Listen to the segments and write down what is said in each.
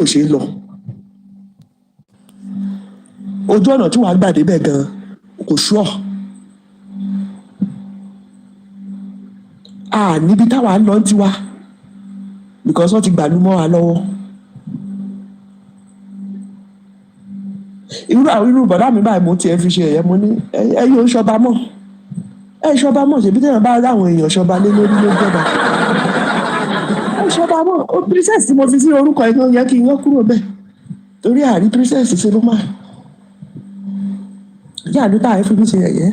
ò ṣe lọ ojú ọ̀nà tí wàá gbà débẹ̀ gan kò ṣúọ̀ níbi táwa ń lọ ń tiwa because wọ́n ti gbàlú mọ́ wa lọ́wọ́ irú bọ̀dá mi báyìí mo tiẹ̀ fi ṣe ẹ̀yẹ mo ní ẹ yóò ṣọba mọ́ ṣọba mọ́ ṣèbí tẹ̀yàn bá ráwọn èèyàn ṣọba lé lórí ló jọba ṣọba mọ́ ó princess tí mo fi sí orúkọ iná yẹ kí n yọ kúrò bẹ́ẹ̀ torí àrí princess ṣe ló máa yá àdúrà ẹ fi mí ṣe ẹ̀yẹ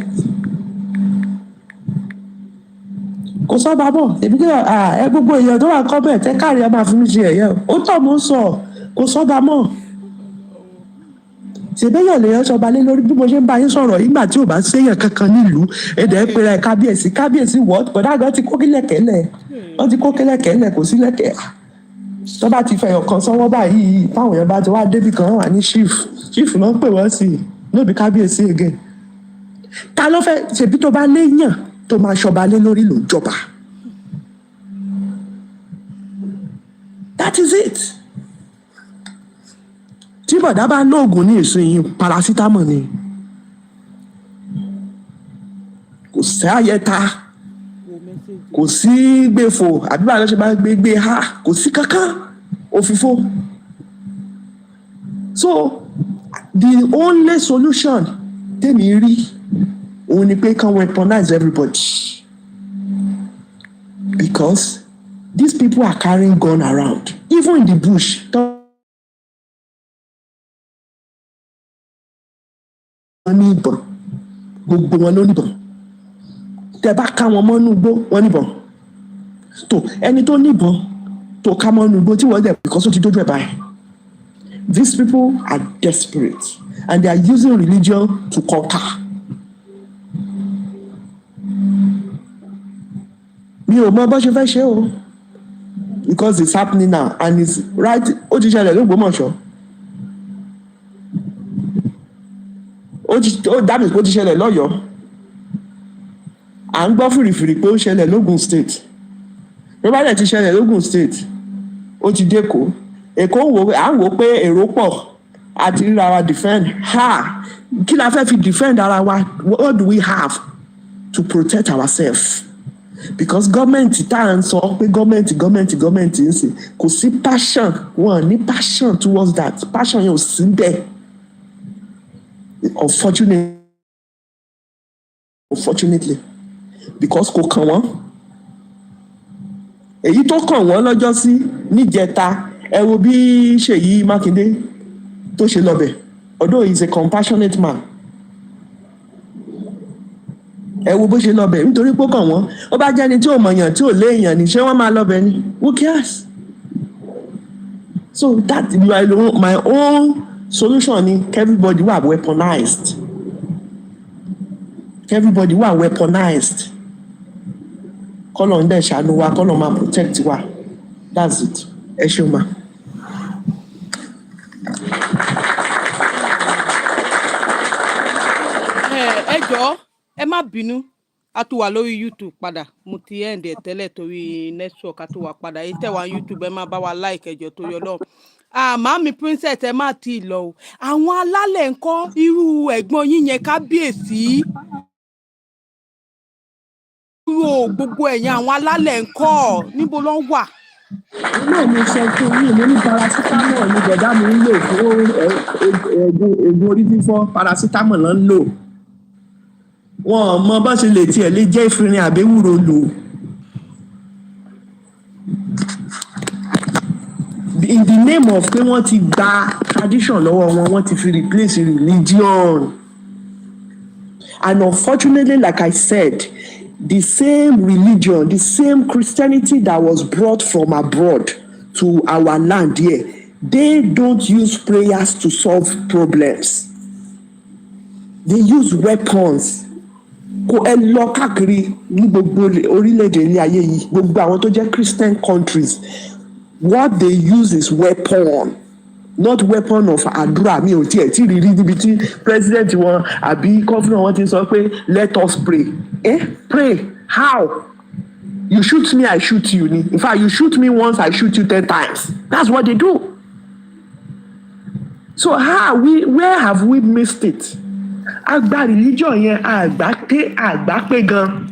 kò sọ́ba mọ́ èmi kí ẹ gbogbo èèyàn tó wà kọ́ bẹ́ẹ̀ tẹ́ káàrí ẹ máa fi mí ṣe ẹ̀yẹ ó tọ̀ mo ń sọ kò sọ́ba mọ́ ṣèbéyàn lèèyàn ṣọba lé lórí bí mo ṣe ń bá yín sọ̀rọ̀ nígbà tí ò bá séyàn kankan nílùú ẹ̀dẹ̀ pera ẹ̀ kábíyèsí bọ̀dá gan ti kó kílẹ̀kẹ́lẹ̀ wọ́n ti kó kílẹ̀kẹ́lẹ̀ kò sí lẹ́kẹ̀ tó bá ti fẹ̀yàn kan sọ́wọ́ báyìí táwọn èèyàn bá ti wá débì kan wà ní chief náà pè wọ́n sí lóbi kábíyèsí again ta ló fẹ́ ṣèbí tó bá léèyàn tó máa ṣọba lé lórí ló jọba that is it. Tí bọ̀dá bá lóògùn ní ìsinyìí parasitamọ̀ ni kò sí àyẹ̀ta kò sí gbèfò àbí báyìí ló ṣe máa gbé ha kò sí kankan òfìfo so the only solution tèmi rí òun ni pé kàn weaponize everybody because these people are carrying gun around even in the bush. Wọ́n ní ìbọn gbogbo wọn ló níbọn tẹ́ bá ká wọn mọ́nú igbó wọ́n níbọn tó ẹni tó níbọn tó ká mọ́nú igbó tí wọ́n dẹ̀ because ó ti dójú ẹ̀ báyìí. These people are desperate and they are using religion to conquer. Mi ò mọ bó ṣe fẹ́ ṣe o because it's happening now and it's right ó ti ṣẹlẹ̀ l'Ógbómọ̀ṣọ́. Ó dábìí pé ó ti ṣẹlẹ̀ lọ́yọ̀ọ́ à ń gbọ́ fìrìfìrì pé ó ṣẹlẹ̀ l'Ógùn state bí bá dẹ̀ ti ṣẹlẹ̀ l'Ógùn state ó ti dẹ́kọ̀ọ́ Èkó à ń wò pé èrò pọ̀ àti ríra wa defend kí la fẹ́ fi defend ara wa what do we have to protect ourselves because gọ́ọ̀mẹ̀ntì tá à ń sọ pé gọ́ọ̀mẹ̀ntì ń sìn kò sí passion wọn ní passion towards that passion yẹn ò sí bẹ́ẹ̀. Unfortunately because kò kàn wọ́n èyí tó kàn wọ́n lọ́jọ́ sí níjẹta ẹ wo bí Ṣèyí Mákindé tó ṣe lọ́bẹ̀ although he is a compassionate man ẹ wo bó ṣe lọ́bẹ̀ nítorí pé ó kàn wọ́n ó bá jẹ́ni tí ò mọ̀yàn tí ò léèyàn ní ṣé wọ́n máa lọ́bẹ̀ ni who cares so that my own solution ni everybody wà weaponized kọ́lọ̀ ń dẹ̀ ṣàánú wa kọ́lọ̀ máa protect wa that's it ẹ ṣeun ma. ẹ jọ̀ọ́ ẹ má bínú a tún wà lórí YouTube padà mo ti end ẹ̀ tẹ́lẹ̀ torí network a tún wà padà yìí tẹ̀ wá YouTube ẹ má bá wa like ẹjọ́ torí Ọlọ́run. Màámi princess ẹ má ti lọ o àwọn alálẹ̀ ńkọ́ irú ẹ̀gbọ́n yín yẹn kábíyèsí irú gbogbo ẹ̀yìn àwọn alálẹ̀ ńkọ́ níbo ló wà. ilé mi sọ fún yín mo ní parasitamọ̀ ní bọ̀dá mi ń lò fún egun orí fífọ́ parasitamọ̀ ló ń lò wọn mọ bó ṣe lè tiẹ̀ lè jẹ́ ìfìrin àbẹ́wúro lò. In the name of pé wọ́n ti gba tradition lọ́wọ́ wọn wọ́n ti fi replace religion and unfortunately like I said the same religion the same Christianity that was brought from abroad to our land here they don't use prayers to solve problems they use weapons kò ẹ lọ káàkiri ní gbogbo orílẹ̀-èdè ilé ayé yìí gbogbo àwọn tó jẹ́ Christian countries what they use is weapon not weapon of àdúrà mi ò tiẹ̀ tí rírí níbi tí president wọn àbí governor wọn ti sọ pé let us pray pray how you shoot me I shoot you ni in fact you shoot me once I shoot you 10 times that's what they do So where have we missed it? Àgbà religion yẹn àgbà pé gan.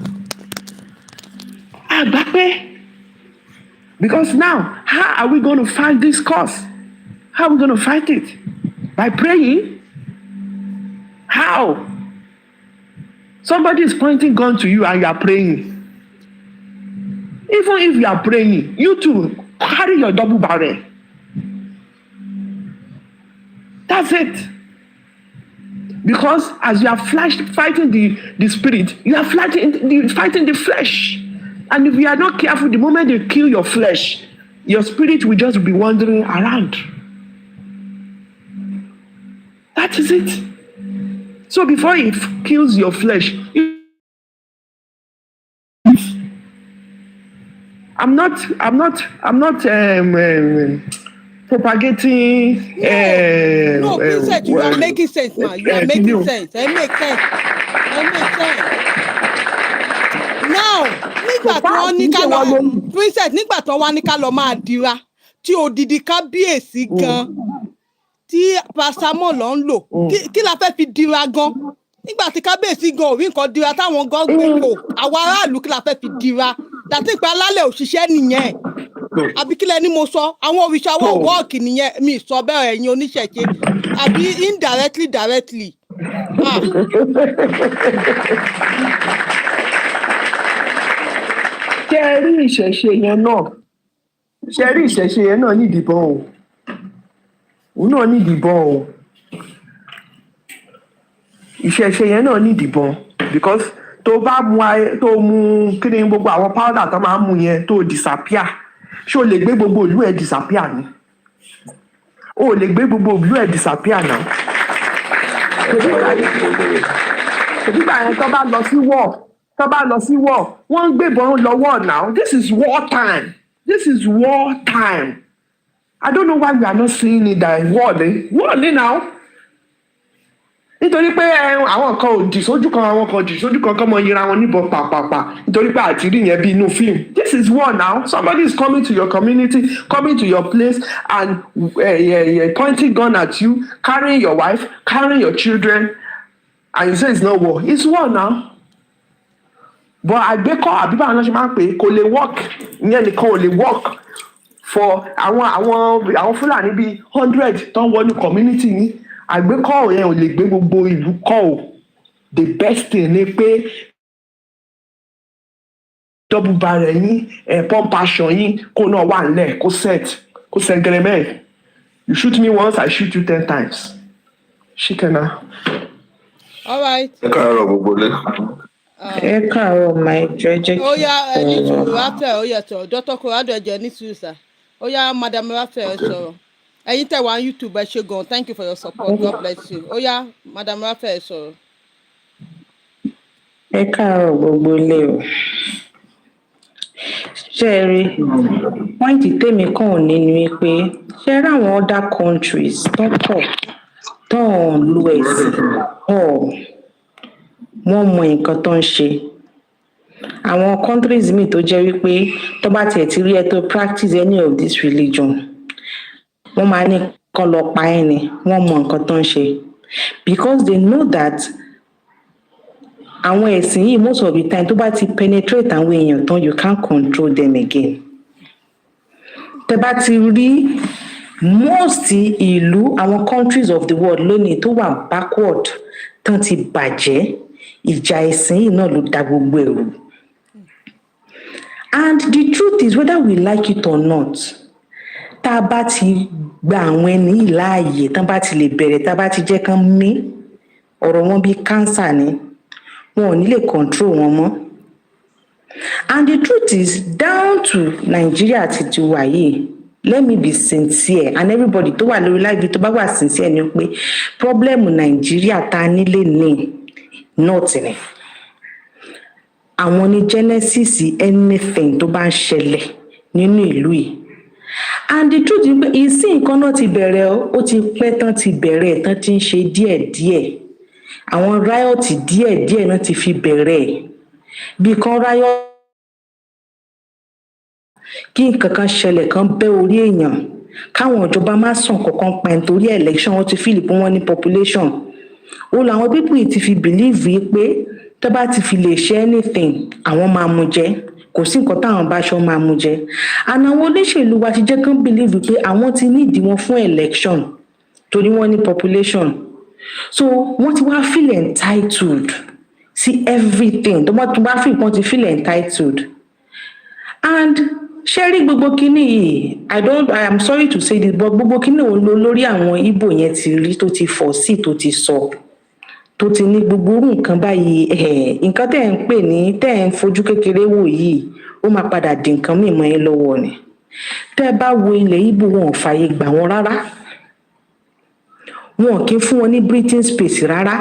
Àgbà pé. Because now, how are we going to fight this cause? How are we going to fight it? By praying? How? Somebody is pointing gun to you and you are praying. Even if you are praying, you too carry your double barrel. That's it. Because as you are fighting the spirit, you are fighting the flesh. And if you are not careful, the moment they kill your flesh, your spirit will just be wandering around. That is it. So before it kills your flesh, I'm not propagating. No, Princess, you are making sense, man. You are making sense. It makes sense. Now, nígbà tí wọ́n ní ká lọ, Princess, nígbà tí wọ́n ní ká lọ máa dira, tí odidi kábíyèsí gan, tí paracetamol lọ ń lò, kí la fẹ́ fi dira gan? Nígbà tí kábíyèsí gan ò rí nǹkan dira táwọn gan gbogbo, àwa aráàlú kí la fẹ́ fi dira? Dàtí pé alálẹ̀ òṣìṣẹ́ nìyẹn. Àbí kí lẹni mo sọ, àwọn òrìṣà wọ́n wọ́ọ̀kì nìyẹn, mi sọ bẹ́ẹ̀ ẹ̀yin oníṣẹ̀ṣe, àbí directly. Ṣé rí ìṣẹ̀ṣe yẹn náà ní ìdìbọn o. Òun náà ní ìdìbọn o. Ìṣẹ̀ṣe yẹn náà ní ìdìbọn because tó bá mu kí ni gbogbo àwọn powder tó máa ń mu yẹn tó disappear. Ṣé o lè gbé gbogbo ìlú ẹ̀ disappear ni? O lè gbé gbogbo ìlú ẹ̀ disappear náà. Nígbà yẹn tó bá lọ sí war, wọ́n ń gbébọn lọ war now. This is war time. I don't know why we are not seeing it that war ni now. Nítorí pé àwọn kan ò dì sójú kan, àwọn kan dì sójú kan kọ́ mọ yẹra wọn níbọn pàpàpà nítorí pé àtìrí yẹn bí inú fíìmù. This is war now. Somebody is coming to your community, coming to your place and pointing gun at you, carrying your wife, carrying your children, and you say it's not war. It's war now. But àgbékọ́ àbí báwọn náà ṣe máa ń pè é kò lè work, ìyẹn nìkan ò lè work for àwọn Fúlàní bíi 100 tó ń wọnú community ní. Àgbékọ́ yẹn ò lè gbé gbogbo ìlú kọ́ o. The best thing ni pé double barrel yín pump action yín kó náà wà nílẹ̀ kó sẹ́gẹ̀rẹ̀mẹ́. You shoot me once, I shoot you 10 times. Ṣíkẹ́nà. All right. Ẹ káàárọ̀ gbogbo lé. Ẹ káàárọ̀ my judge. Ó yá ẹni sùúrù Raphael ó yẹ sọ̀rọ̀ Dr. Corrado ẹ̀jẹ̀ ní sùúrù sà. Ó yá Madam Raphael sọ̀rọ̀. Ẹ̀yin tẹ́ wá YouTube ẹ ṣé gan. Thank you for your support. God bless you. Ó yá Madam Raphael sọ̀rọ̀. Ẹ káàárọ̀ gbogbo ilé o. Ṣé ẹ rí pọ́ìntì tèmi kàn ò ní ni pé ṣé ẹ rí àwọn other countries tó pọ̀ tó ń lo ẹ̀sìn wọ́n mọ nǹkan tó ń ṣe. Àwọn countries míì tó jẹ́ wípé tó bá tiẹ̀ ti rí ẹ tó practice any of this religion wọ́n máa ní kán lọ pa ẹ́ ni, wọ́n mọ nǹkan tó ń ṣe because they know that àwọn ẹ̀sìn yìí most of the time tó bá ti penetrate àwọn èèyàn tán you can't control them again. Tẹ́ bá ti rí most ìlú àwọn countries of the world lónìí tó wà backward tán ti bàjẹ́ ìjà ẹ̀sìn yìí náà ló dá gbogbo ẹ̀rù. And the truth is whether we like it or not, tá a bá ti gba àwọn ẹni yìí láàyè tán bá ti lè bẹ̀rẹ̀ tá a bá ti jẹ́ kán mí ọ̀rọ̀ wọn bíi cancer ni wọn ò ní lè control wọn mọ́. And the truth is down to Nigeria ti ti wà yìí, let me be sincere and everybody tó wà lórí láìpẹ́ tó bá wà sincere ni pé problem Nigeria ta nílé ní north ni. Àwọn ní genesis anything tó bá ń ṣẹlẹ̀ nínú ìlú yìí. And the truth is pé ìsìn nǹkan náà ti bẹ̀rẹ̀ ó ti pẹ́ tán ti bẹ̀rẹ̀ tán ti ń ṣe díẹ̀díẹ̀. Àwọn riot díẹ̀díẹ̀ náà ti fi bẹ̀rẹ̀ bí kan riot kí nǹkan kan ṣẹlẹ̀ kan bẹ́ orí èèyàn káwọn ìjọba má sàn kankan pa nítorí election wọn ti fìlì pé wọ́n ní population ó làwọn people yìí ti fi believe yìí pé tó bá ti fi lè ṣe anything àwọn máa mú jẹ kò sí nǹkan táwọn bá ṣọ máa mú jẹ àná àwọn olóṣèlú wa ti jẹ́ kán believe pé àwọn ti nídìí wọn fún election torí wọ́n ní population so wọ́n ti wá feel entitled sí everything tó bá feel wọ́n ti feel entitled and ṣé rí gbogbo kíní yìí I am sorry to say this but gbogbo kíní òun ló lórí àwọn Ìgbò yẹn ti rí tó ti fọ̀ sí tó ti sọ tó ti ní gbogbo orú nǹkan báyìí nǹkan tẹ́ ẹ̀ ń pè ní tẹ́ ẹ̀ ń fojú kékeré wò yìí ó máa padà di nǹkan mímọ́ ẹ lọ́wọ́ ni tẹ́ ẹ bá wo ilẹ̀ Ìgbò wọn ò fààyè gbà wọn rárá wọn kì í fún wọn ní breathing space rárá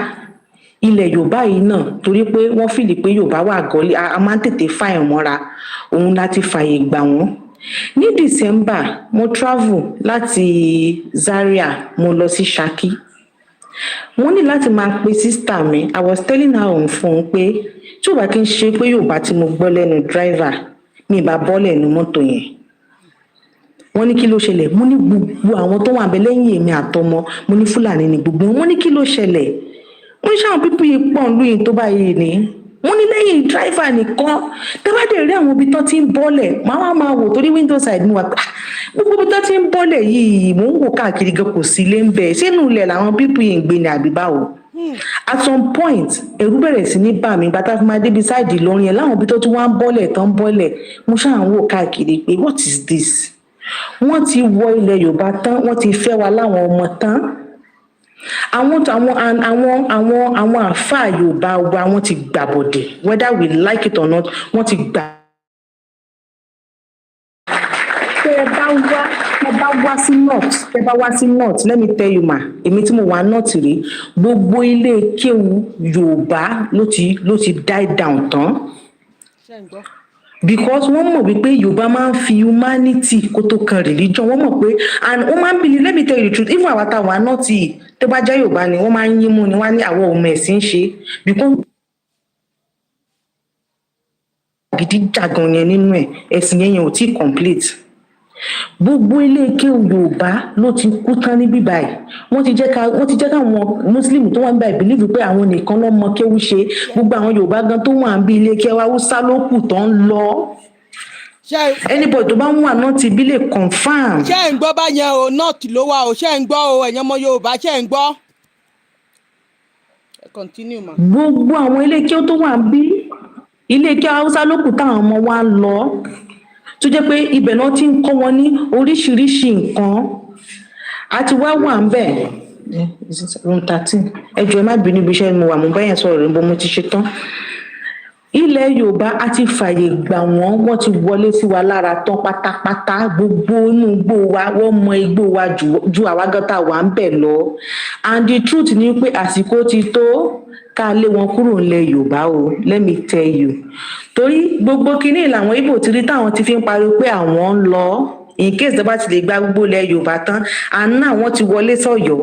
ilẹ̀ Yorùbá yìí náà torí pé wọ́n fìlì pé Yorùbá wà gọ́lé a máa ń tètè fà ẹ̀ mọ́ra òun láti fààyè gbà wọ́n ní December mo travel láti Zaria mo lọ sí Ṣakí wọ́n ní láti máa pe sister mi I was telling her on phone pé tí ò bá kí n ṣe pé Yorùbá tí mo gbọ́ lẹ́nu driver mi ìbá bọ́lẹ̀ ní mọ́tò yẹn wọ́n ní kí ló ṣẹlẹ̀ mo ní gbogbo àwọn tó wà bẹ lẹ́yìn èmi àtọmọ mo ní Fúlàní ní gbogbo wọn ní kí ló ṣẹlẹ̀ wọ́n ní sáwọn pípọ̀ yìí pọ̀ lóyìn tó báyìí ni wọ́n ní lẹ́yìn driver nìkan tẹ́bàdé rí àwọn ibi tó ti ń bọ́lẹ̀ máa wò torí window side mo wà pé gbogbo ibi tó ti ń bọ́lẹ̀ yìí mò ń wò káàkiri gan kò sí ilé ń bẹ̀ sínú ilẹ̀ làwọn pípọ̀ yìí ń gbé ní àbí báwo at some point ẹ̀rù bẹ̀rẹ̀ sí ní bà mí bàtà fún ma débi sáìdì Ìlọrin ẹ̀ láwọn ibi tó ti wá ń bọ́lẹ̀ tán bọ́lẹ̀ mo ṣáà ń wò káàkiri pé what is this wọ́n ti wọ ilẹ̀ Yorùbá tán wọ́n ti fẹ́ wa láwọn ọmọ tán àwọn àfáà Yorùbá wa wọ́n ti gbàbọ̀dẹ̀ whether we like it or not wọ́n ti gbà. tẹ́ bá wá sí north let me tell you ma èmi tí mo wà north rí gbogbo ilé kéwu Yorùbá ló ti die down tán because wọ́n mọ̀ wípé Yorùbá máa ń fi humanity kó tó kan religion wọ́n mọ̀ pé and wọ́n máa ń believe let me tell you the truth even àwọn àtàwọn north yìí tó bá jẹ́ Yorùbá ni wọ́n máa ń yín mú ni wọ́n á ní àwọn ọmọ ẹ̀sìn ṣe because gidi jàgan yẹn nínú ẹ̀sìn yẹn ò tí complete gbogbo ilé kéwù Yorùbá ló ti kú tán níbí báyìí wọ́n ti jẹ́ káwọn Muslim tó wà ń bá ìbílíìfù pé àwọn nìkan ló mọ kéwù ṣe gbogbo àwọn Yorùbá gan tó wà ń bí ilé kéwù Haúsá ló kù tó ń lọ anybody tó bá ń wà náà ti bí lè confam. ṣé ẹ̀ ń gbọ́ bá yẹn o north ló wà o ṣé ẹ̀ ń gbọ́ o ẹ̀yin ọmọ Yorùbá ṣé ẹ̀ ń gbọ́. continue ma. gbogbo àwọn ilé kéwù tó wà ń bí ilé kéwù Haúsá ló kù táwọn ọmọ wa ń lọ tó jẹ́ pé ibẹ̀ náà ti ń kọ́ wọn ní oríṣiríṣi nǹkan àti wá wà ń bẹ̀ room 13 ẹjọ́ ẹ má bínú ibi iṣẹ́ mo wà mo bẹ́yẹn sọ̀rọ̀ rẹ̀ bó mo ti ṣe tán ilẹ̀ Yorùbá a ti fàyè gbà wọ́n ti wọlé sí wa lára tán pátápátá gbogbo inú igbó wa wọ́n mọ igbó wa ju àwa gọ́tà wà ń bẹ̀ lọ and the truth ni pé àsìkò ti tó ká lé wọn kúrò nílẹ̀ Yorùbá o let me tell you torí gbogbo kinní làwọn Ìgbò ti rí táwọn ti fi ń pariwo pé àwọn ń lọ in case tó bá ti lè gba gbogbo ilẹ̀ Yorùbá tán àná àwọn ti wọlé sọ́yọ́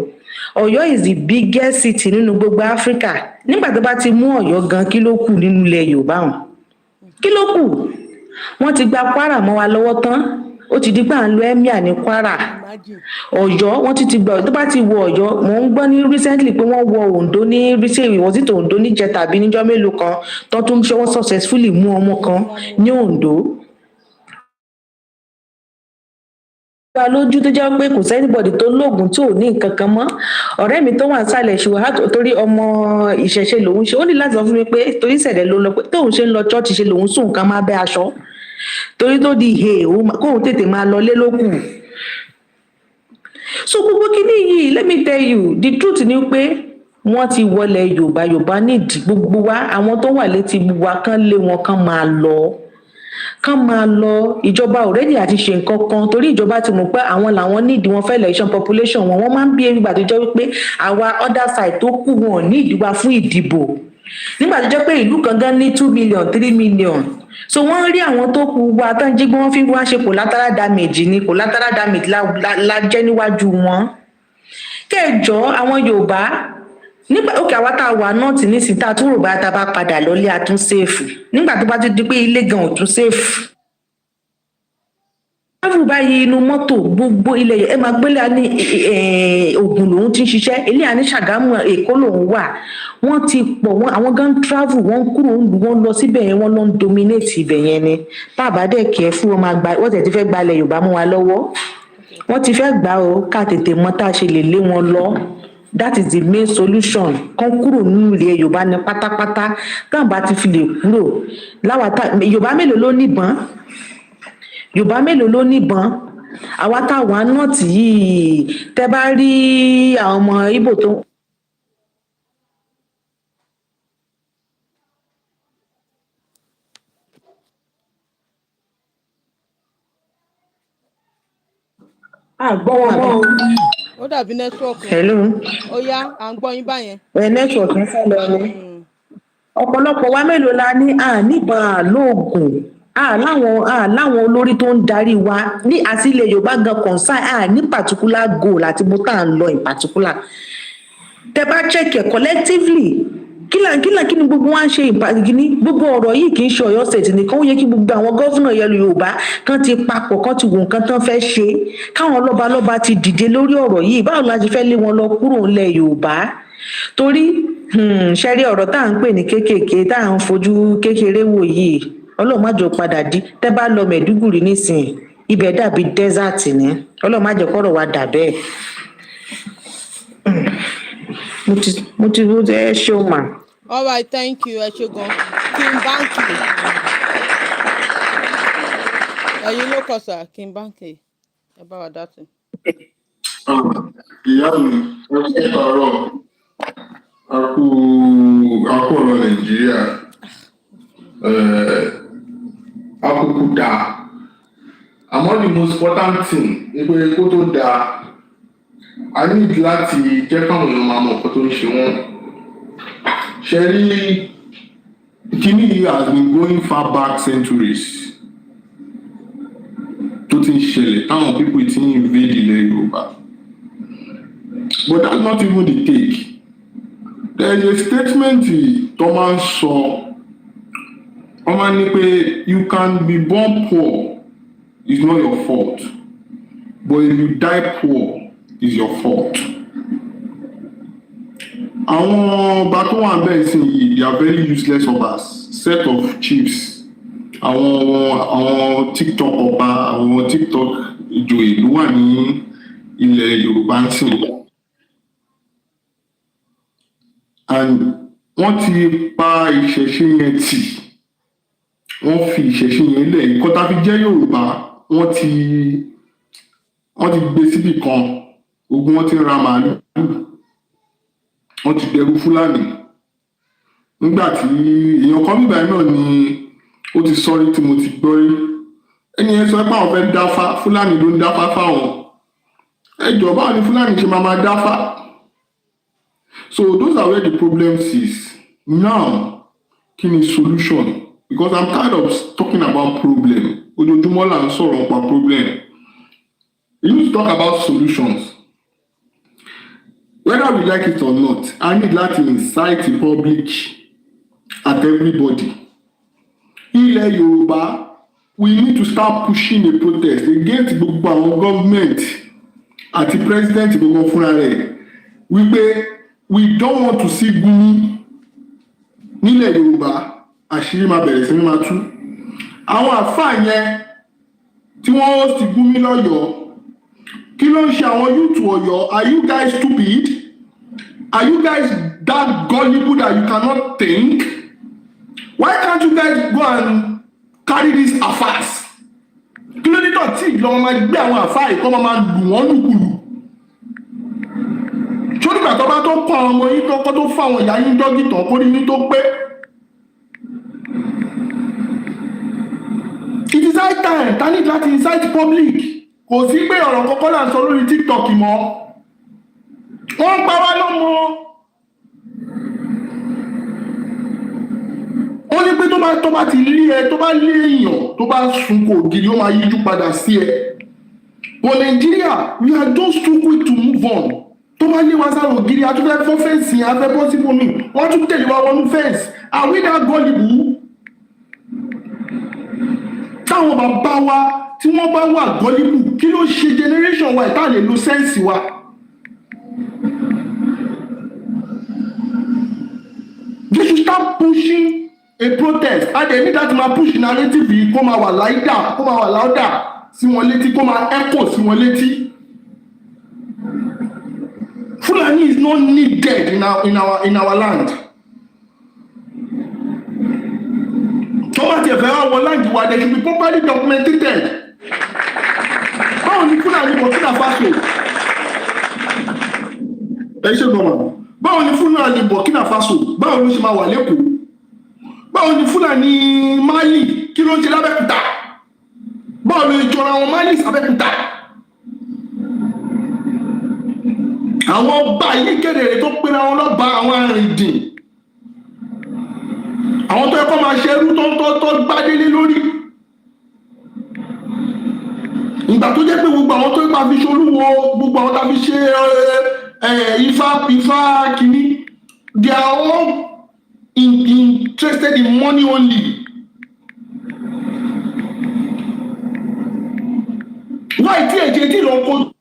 Ọ̀yọ́ is the biggest city nínú gbogbo Africa nígbà tó bá ti mú Ọ̀yọ́ gan kí ló kù nínú ilẹ̀ Yorùbá hàn kí ló kù wọ́n ti gba Kwara mọ́ wa lọ́wọ́ tán ó ti di pé à ń lo emir ní Kwara Ọ̀yọ́ wọ́n ti gbà tó bá ti wọ Ọ̀yọ́ mò ń gbọ́ ní recently pé wọ́n wọ Oǹdó ní recently ìwọ̀sítò Oǹdó níjẹ tàbí níjọ́ mélòó kan tó tún ṣe wọ́n successfully mú ọmọ kan ní Oǹdó. wa lójú tó jẹ́ pé kò sẹ́nibọ̀dì tó lóògùn tí ò ní nǹkan kan mọ́ ọ̀rẹ́ mi tó wà sálẹ̀ ṣùgbọ́n torí ọmọ ìṣẹ̀ṣe lòun ṣe ó ní láti sọ fún mi pé torí ìṣẹ̀lẹ̀ ló lọ pé tóun ṣe ń lọ chọ́ọ̀chì ṣe lòun sùn nǹkan máa bẹ́ aṣọ torí tó di kóun tètè máa lọ lé lókù. so gbogbo kíní yìí let me tell you the truth ni pé wọ́n ti wọlé Yorùbá nídìí gbogbo wa àwọn tó wà létí gbogbo wa kán lé wọn kán máa lọ ìjọba already àti ṣe nǹkan kan torí ìjọba ti mọ̀ pé àwọn làwọn need wọn fẹ́ election population wọn máa ń bí ẹgbàá tó jẹ́ wípé àwa other side tó kù wọn ní ìdíwà fún ìdìbò nígbà tó jẹ́ pé ìlú kan gan ní 2 million 3 million so wọ́n rí àwọn tó kù wa tán jí wọ́n fi wá ṣe collateral damage ni collateral damage la jẹ́ níwájú wọn kẹjọ àwọn Yorùbá nígbà òkè àwa tá a wà náà tì nísìnyí tá a tún rò bá tá a bá padà lọlé a tún ṣèfù nígbà tó bá ti di pé ilé gan ò tún ṣèfù travel báyìí inú mọ́tò gbogbo ilẹ̀ ẹ máa gbélé ní Ògùn lòun ti ń ṣiṣẹ́ eléyà ní Ṣàgámù Èkó lòun wà wọ́n ti pọ̀ wọ́n àwọn gan travel wọ́n kúrò wọ́n lọ síbẹ̀ yẹn wọ́n lọ ń dominate ibẹ̀ yẹn ni tábà dẹ̀ kẹ́ fún wọn máa gba wọ́n tẹ̀ ti fẹ́ gbalẹ̀ Yorùbá mú wa lọ́wọ́ wọ́n ti fẹ́ gbà ó ká tètè mọ̀ tá a ṣe lè lé wọn lọ that is the main solution kán kúrò nínú ilẹ̀ Yorùbá ní pátápátá táwọn bá ti fi lè kúrò láwàtà Yorùbá mélòó ló níbọn Yorùbá mélòó ló níbọn àwa táwọn nọ́ọ̀tì yìí tẹ́ bá rí àwọn ọmọ Ìgbò tó. ó dàbí nẹ́tíwọ̀kì. Hello. Ó yá à ń gbọ́ yín báyẹn. Nẹ́tíwọ̀kì ń fẹ́ lọ ni ọ̀pọ̀lọpọ̀ wa mélòó la ní níbọn àlóògùn láwọn olórí tó ń darí wa ní àtìlẹ̀ Yorùbá gan concern ní particular goal àti bó tá à ń lọ in particular tẹ́ bá check ẹ̀ collectively kí ni gbogbo wa ń ṣe ìpàgìní gbogbo ọ̀rọ̀ yìí kì í ṣe Ọ̀yọ́ state nìkan ó yẹ kí gbogbo àwọn gọ́fúnà yẹlu Yorùbá kan ti papọ̀ kan ti wò nǹkan tán fẹ́ ṣe káwọn lọ́balọ́ba ti dìde lórí ọ̀rọ̀ yìí báwo la ṣe fẹ́ lé wọn lọ kúrò ńlẹ̀ Yorùbá torí ṣẹ́rí ọ̀rọ̀ tá à ń pè ní kéékèèké tá à ń fojú kékeré wò yìí Ọlọ́run má jẹ́ padà di tẹ́ bá lọ Mẹ̀dúgùrí nísìnyí ibẹ̀ dàbí desert ni Ọlọ́run má jẹ́ kọ́rọ̀ wa dà bẹ́ẹ̀ mo ti ẹ ṣe o mà. All right, thank you. Ẹ ṣé gan. King Banky. Ẹ̀yin ló kọ sà, King Banky. Ẹ bá wa dá sí. Ìyá mi, ẹ ṣe pààrọ̀. A kú ọ̀rọ̀ Nàìjíríà. Akókò dáa. Àmọ́ the most important thing ni pé kó tó dáa, a need láti jẹ́ káwọn èèyàn máa mọ̀ nǹkan tó ń ṣe wọ́n. Sherry, Kini has been going far back centuries. Tó ti ń ṣẹlẹ̀ táwọn people ti ń invade ilẹ̀ Yorùbá. But that's not even the take. There is a statement tó máa ń sọ, wọ́n máa ń ní pé you can be born poor, it's not your fault. But if you die poor, it's your fault. Àwọn ọba tó wà bẹ́ẹ̀ sí yìí they are very useless obas, set of chiefs. Àwọn TikTok ọba, àwọn TikTok ìjòyè ló wà ní ilẹ̀ Yorùbá ń sìn. And wọ́n ti pa ìṣẹ̀ṣe yẹn tì, wọ́n fi ìṣẹ̀ṣe yẹn lẹ̀ nǹkan tá fi jẹ́ Yorùbá wọ́n ti gbé síbì kan, ogun wọn ti ra màálù, wọ́n ti dẹrù Fúlàní. Nígbà tí èèyàn kan bíbá náà ni ó ti sọrí tí mo ti gbọ́ rí, ẹni yẹn sọ pé àwọn fẹ́ dáfá, Fúlàní ló ń dáfá fáwọn. Ẹjọ́ báwo ni Fúlàní ṣe máa dáfá? So those are where the problem is. Now, kí ni solution? Because I'm tired of talking about problem. Ojoojúmọ́ là ń sọ̀rọ̀ nípa problem. We need to talk about solutions. Whether we like it or not, I need to incite the public and everybody. Ilẹ̀ Yorùbá, we need to start pushing a protest against gbogbo àwọn government àti president gbogbo fúnra rẹ̀ wípé we don't want to see Gumi nílẹ̀ Yorùbá, àṣírí máa bẹ̀rẹ̀ sí ní máa tú. Àwọn àfáà yẹn tí wọ́n ti Gumi lọ́yọ̀ọ́, kí ló ń ṣe àwọn youth Ọ̀yọ́? Are you guys stupid? Are you guys that gullible that you cannot think? Why can't you guys go and carry these affairs? Kí ló dé tó tí ìjọba máa gbé àwọn àfáà yìí kọ́ máa lù wọ́n lùkùlù? Ṣódìgbà tó bá tó kọ́ àwọn ọmọ yín kọ́kọ́ tó fún àwọn ìyá yín dọ́gìtàn kó rí yín tó pé. It is high time ta ní láti incite public. Kò sí pé ọ̀rọ̀ kọ́kọ́ là ń sọ lórí TikTok mọ́. Wọ́n ń pa wá lọ́mọ. Wọ́n ní pé tó bá ti lé ẹ, tó bá lé èèyàn, tó bá sun kò gidi, ó máa yíjú padà sí ẹ. But Nigeria, we are just too quick to move on. Tó bá lé wa sáré ògiri, a tún fẹ́ fọ́ fẹ́ǹsì, a fẹ́ bọ́ síbò mi, wọ́n tún tẹ̀lé wa wọnú fẹ́ǹsì. Are we that gullible? táwọn bàbá wa tí wọ́n bá wà gọ́líbù kí ló ṣe generation wa ìta lè lo sẹ́ǹsì wa. They should start pushing a protest and they need that máa push narrative yìí kó máa wà láìdá kó máa wà láùdà sí wọn létí kó máa echo sí wọn létí. Fulani is not needed in our land. Tọ́ba tiẹ̀ fẹ́ wá wọ land wa they should be properly documented. Báwo ni Fulani Burkina Faso? Ẹ ṣe gbọ́mọ̀. Báwo ni Fulani Burkina Faso? Báwo ló ṣe máa wà lẹ́kọ̀ọ́? Báwo ni Fulani Mali kí ló ń ṣe lábẹ́kúta? Báwo ló ń jọra wọn Mali sábẹ́kúta? Àwọn ọba yìí kéde tó pera wọn lọ́ba àwọn arìndìn. Àwọn tó yẹ kó máa ṣerú tó gbádélé lórí. Ìgbà tó jẹ́ pé gbogbo àwọn tó yẹ fi ṣolúwo gbogbo àwọn tá fi ṣe Ifá Kini, they are all interested in money only. Why tí ẹ̀jẹ̀ tí lọ kó.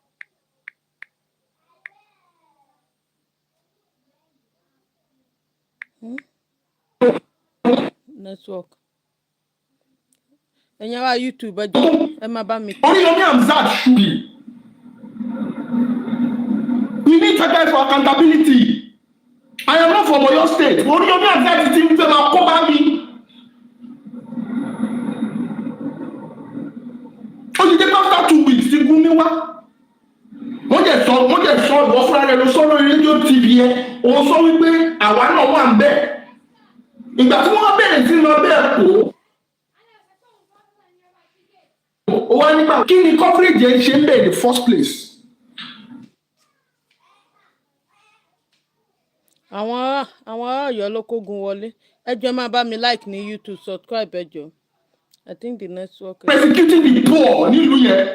Network. Ẹ̀yin ará YouTube ẹ máa bá mi. Oriyomi Hamzat should be. We need to guide for accountability. I am not from Oyo State. Oriyomi Hamzat ti ń fẹ́ máa kó bá mi. Ó ti dé after 2 weeks ti gún mi wá. Wọ́n jẹ́ sọ ìwọ fúnra rẹ̀ ló sọ lórí rédíò TV yẹn. Òun sọ wípé àwa náà wà ń bẹ̀. Ìgbà tí wọ́n bẹ̀rẹ̀ sí lọ bẹ́ẹ̀ kó. Ó wá nípa kí ni coverage yẹn ṣe ń bẹ̀ in the first place. Àwọn ará Ọ̀yọ́ ló kógun wọlé. Ẹ jọ̀ọ́ máa bá mi like ní YouTube, subscribe ẹ jọ̀ọ́. I think the network. Persecuting the poor nílùú yẹn.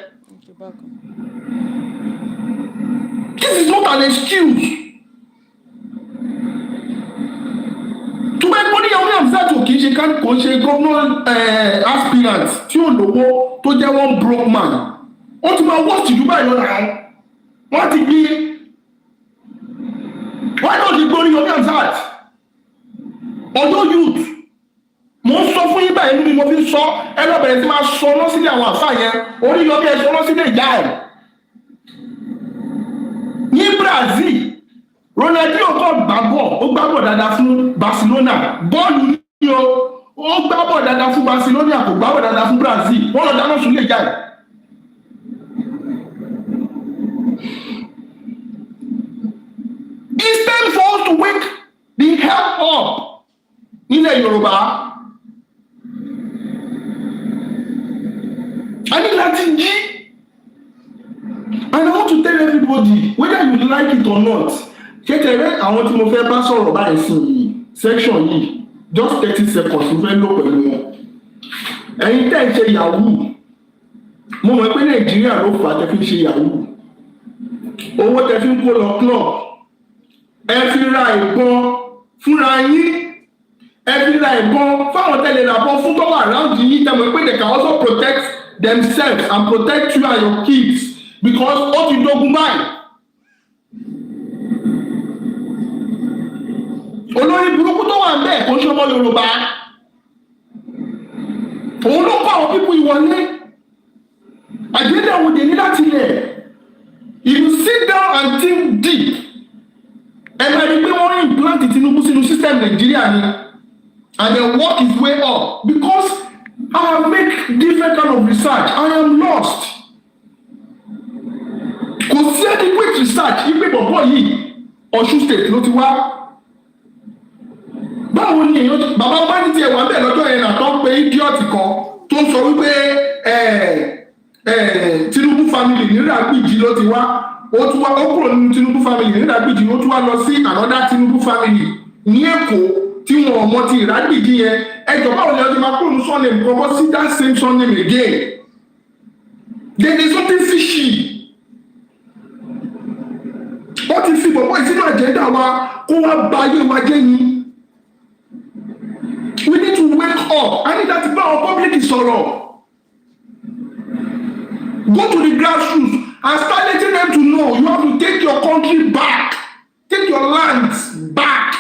This is not an excuse. To make money Oriyomi Hamzat kì í ṣe kò ṣe governor aspirant tí ò lówó tó jẹ́ one broke man. Wọ́n ti máa wọ́ọ̀tì jù báyìí lọ́nà àwọn. Wọ́n ti gbé. Why not the Oriyomi Hamzat? Ọ̀dọ́ youth. Mo ń sọ fún yín báyìí níbi mo fi ń sọ ẹ lọ bẹ̀rẹ̀ sí máa sọ ọ́nà sílẹ̀ àwọn àfáà yẹn. Oriyomi ẹ̀ sọ ọ́nà sílẹ̀ ìyá ẹ̀. Ní Brazil, Ronaldinho kọ́ ó gbábọ̀ dáadáa fún Barcelona. Bọ́ọ̀lù ní ó gbábọ̀ dáadáa fún Barcelona kò gbábọ̀ dáadáa fún Brazil. Wọ́n lọ dáná sùn lè jà ẹ̀. It's time for us to wake the hell up nílẹ̀ Yorùbá. I need láti jí. And I want to tell everybody whether you like it or not. Kékeré àwọn tí mo fẹ́ bá sọ̀rọ̀ báyìí sí yìí section yìí just 30 seconds mo fẹ́ lò pẹ̀lú wọn. Ẹ̀yin tẹ́ ń ṣe yahoo. Mo mọ̀ pé Nàìjíríà ló fà á tẹ́ fi ń ṣe yahoo. Owó tẹ́ fi ń kó lọ club. Ẹ fi ra ìbọn fúnra yín. Ẹ fi ra ìbọn fáwọn tẹ́lẹ̀ làbọn fún tọ́wọ́ around yín tẹ́ mọ̀ pé they can also protect themselves and protect you and your kids because ó ti dógun báyìí. Olórí burúkú tó wà bẹ́ẹ̀ kò ṣe ọmọ Yorùbá. Òun ló kọ́ àwọn pípọ̀ ìwọlé. Àgbélé àwọn òde ní láti lẹ̀. If you sit down and think deep, ẹ máa rí pé wọ́n implant Tinubu sínú system Nàìjíríà ni and then work his way up because I have make different kind of research. I am lost. Kò sí adequate research ipe bọ̀bọ̀ yìí Ọ̀ṣun state ló ti wá. Báwo ni èèyàn bàbá ọba ní tiẹ̀ wà bẹ́ẹ̀ lọ́jọ́ yẹn náà tó ń pe idiot kan tó ń sọ wípé Tinubu family ní Ìràgbìjì ló ti wá. Ó tún wá ó kúrò nínú Tinubu family ní Ìràgbìjì ó tún wá lọ sí another Tinubu family ní Èkó tí wọn ò mọ ti Ìràgbìjì yẹn. Ẹjọ́ báwo ni ọjọ́ máa kúrò ní surname kan bọ́ sí that same surname again. There is something fishy. Ó ti fi bọ̀bọ̀ ìsínú àjẹ́dá wa kó wá ba ayé wa jẹ́ ni. We need to wake up. I need láti bá àwọn public sọ̀rọ̀. Go to the grassroots and start letting them to know you have to take your country back, take your lands back.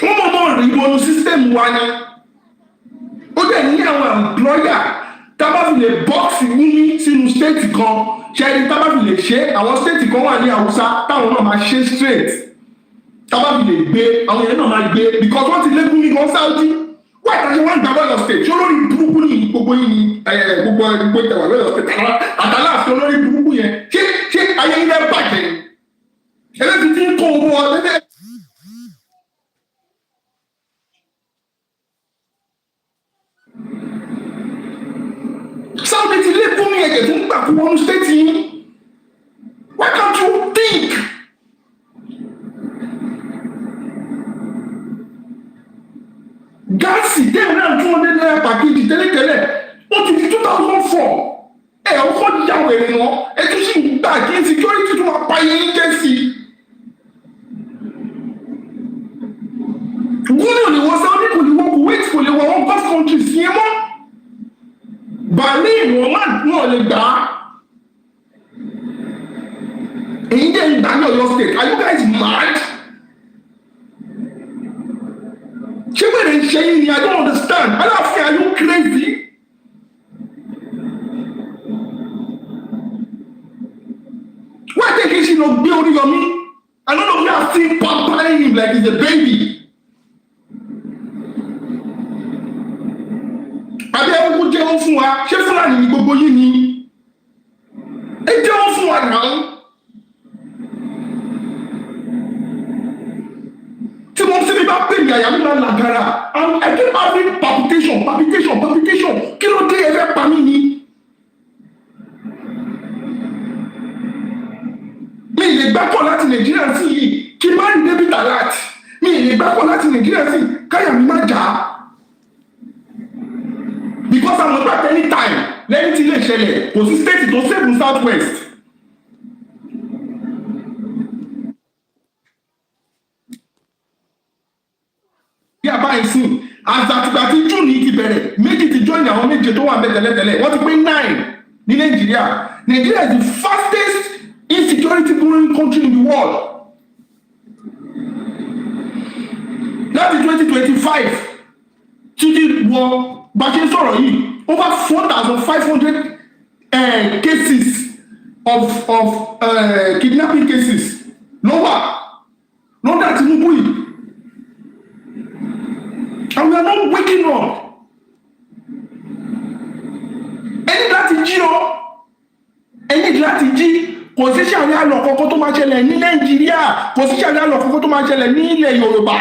Wọ́n mọ̀ ìbọnú system wa ni. Ó dẹ̀ ní àwọn employer tábà fi lè bọ́ọ̀sì ní sínú state kan ṣẹ́ni tábà fi lè ṣe àwọn state kan wà ní Haúsá táwọn náà máa ṣe straight tábà fi lè gbé àwọn yẹn náà máa gbé because wọ́n ti lé Gumi gan Saudi wọ́n àtàṣe wọ́n gbà lọ́yọ̀ state ṣé olórí burúkú ní gbogbo yìí ní gbogbo ìtàwà lọ́yọ̀ state àtàlà àti olórí burúkú yẹn ṣé ayé ilẹ̀ bàjẹ́ ẹlẹ́sìn tí ń kó owó ọ̀lẹ́dẹ̀. Saudi ti lé Gumi ẹ̀jẹ̀ tó ń gbà kú wọnú state yìí. Why can't you think? Gáàsì tẹ́lẹ̀ náà tún ọdẹ náírà pàkéjì tẹ́lẹ̀tẹ́lẹ̀ ó ti di 2004 ẹ̀ ọkọ̀ jíjà wẹ̀rẹ̀ wọn ẹ̀ tún sì ń gbà kí insecurity tún máa pa yín jẹ́ sí i. Gumi ò lè wọ Saudi kò lè wọ Kuwait kò lè wọ àwọn gulf countries yẹn mọ́. Bàálí ìwọ̀n náà lè gbà á. Èyí jẹ́ ìdájọ́ Ọ̀yọ́ state. Are you guys mad? Ṣé wèrè ń ṣe yín ni? I don't understand. Aláàfin, are you crazy? Why take it she no gbé orí yọmí? I don't know if you have seen pampering him like he's a baby. Àbí ẹ̀kú jẹ́wọ́ fún wa, ṣé Fúlàní ni gbogbo yìí ni? Ẹ jẹ́wọ́ fún wa náà. Tí mo sì ní bá pè mí àyà mi máa làgàrà, I keep having palpitation. Kí ló dé ẹ fẹ́ pa mí ni? Mi ì lè gbákọ̀ láti Nàìjíríà sí yìí, kí n má rí débìtì alert. Mi ì lè gbákọ̀ láti Nàìjíríà sí, káyà mi má jà á. Because I'm not at any time lẹ́yìn tí ilé ìṣẹ̀lẹ̀ kò sí state tó save ní south west. Bí a bá yìí sìn àtàtìgbà tí June yìí ti bẹ̀rẹ̀ méjì ti join àwọn méje tó wà bẹ́ẹ̀ tẹ́lẹ̀tẹ́lẹ̀ wọ́n ti pé 9 ní Nàìjíríà. Nigeria is the fastest insecurity growing country in the world. Láti 2025 títí wọ bàtí sọ̀rọ̀ yìí over 4,500 cases of kidnapping cases ló wà lọ́dà Tinubu yìí and we are not waking up. Ẹni láti jí ọ ẹni láti jí kò sí ṣàrí àlọ́ kọ́kọ́ tó máa ṣẹlẹ̀ ní Nàìjíríà kò sí ṣàrí àlọ́ kọ́kọ́ tó máa ṣẹlẹ̀ ní ilẹ̀ Yorùbá.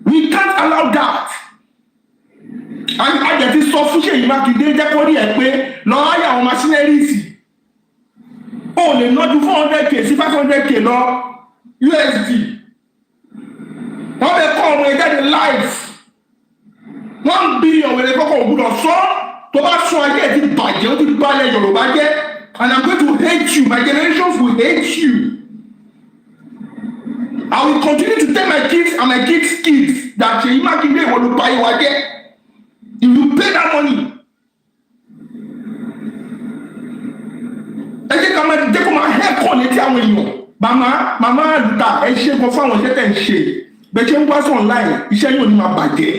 We can't allow that. And I get this stuff fún Ṣèyí Mákindé jẹ́ kó rí ẹ̀ pé lọ́ọ́ ayé àwọn machineries ó lè ná ju 400k sí 500k lọ USD. Wọ́n lè kọ́ ọmọ ẹ̀jáde live 1 billion wẹ̀rẹ̀ kọ́kọ́ ògbúdọ̀ sọ tó bá sọ ayé ẹ̀ ti bàjẹ́ ó ti balẹ̀ Yorùbá jẹ́ and I'm going to hate you. My generations will hate you. I will continue to tell my kids and my kids that Ṣèyí Mákindé ìwọ ló pa ìwà jẹ́. If you pay that money, ẹ jẹ́ ká máa jẹ́ kó máa hẹ́ẹ̀kọ́ létí àwọn èèyàn. Màmá àlùtà ẹ ṣe kan fún àwọn iṣẹ́ tẹ̀ ń ṣe. Bẹ́ẹ̀ ṣe ń wá sí online iṣẹ́ yóò ní máa bàjẹ́.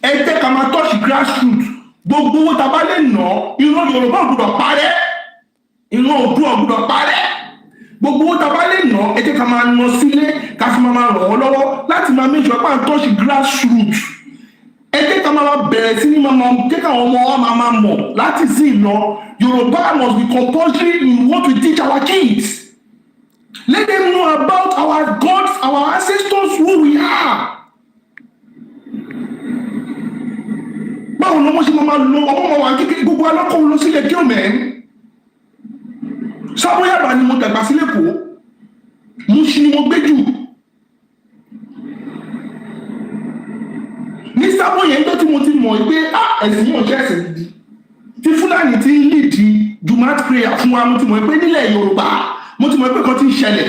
Ẹ jẹ́ ká máa touch grassroots. Gbogbo owó tá a bá lè ná ìran Yorùbá ò gbọdọ̀ parẹ́. Ìran Oòduà ò gbọdọ̀ parẹ́. Gbogbo owó tá a bá lè ná ẹ jẹ́ ká máa ná sílé ká fi máa ràn wọ́n lọ́wọ́ láti máa make sure pé à ń touch grassroots. Ẹ jẹ́ ká máa bẹ̀rẹ̀ sí ní máa jẹ́ káwọn ọmọ wa máa mọ̀ láti sí ìlọ Yorùbá must be compulsory in what we teach our kids. Let them know about our gods, our ancestors, who we are. Báwo ni wọ́n ṣe máa lo ọmọ wa kékeré gbogbo alákọ̀ọ́ lọ sílẹ̀ kí o mẹ́? Sábóyàbá ni mo dàgbà sílẹ̀ kó, mo ṣì ni mo gbé jù. Ní sábó yẹn tó tí mo ti mọ̀ pé ẹ̀sìn yóò jẹ́ ẹ̀sìn gidi. Tí Fúlàní ti ń lead Jumat prayer fún wa mo ti mọ̀ pé nílẹ̀ Yorùbá mo ti mọ̀ pé kan ti ń ṣẹlẹ̀.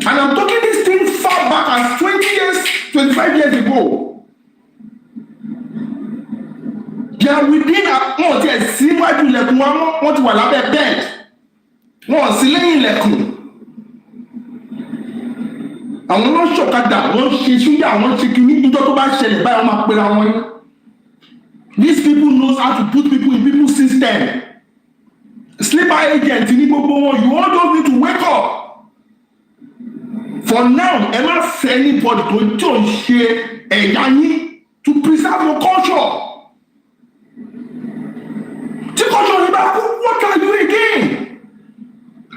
And I'm talking this thing far back as 20 years, 25 years ago. They are within wọ́n ti ẹ̀ síwájú ilẹ̀kùn wọ́n ti wà lábẹ́ bed. Wọ́n sì lẹ́yìn ilẹ̀kùn. Àwọn náà ṣọ̀kadà, wọ́n ṣe ṣúgà, wọ́n ṣe kìíní ìjọ tó bá ṣẹlẹ̀ báyọ̀ máa pera wọn yín. These people knows how to put people in people's system. Sleeper agent ní gbogbo wọn, you all don't need to wake up. For now, ẹ má fẹ́ anybody tó jọ ṣe ẹ̀yà yín to preserve your culture. Tí culture yìí bá kú, what can you again?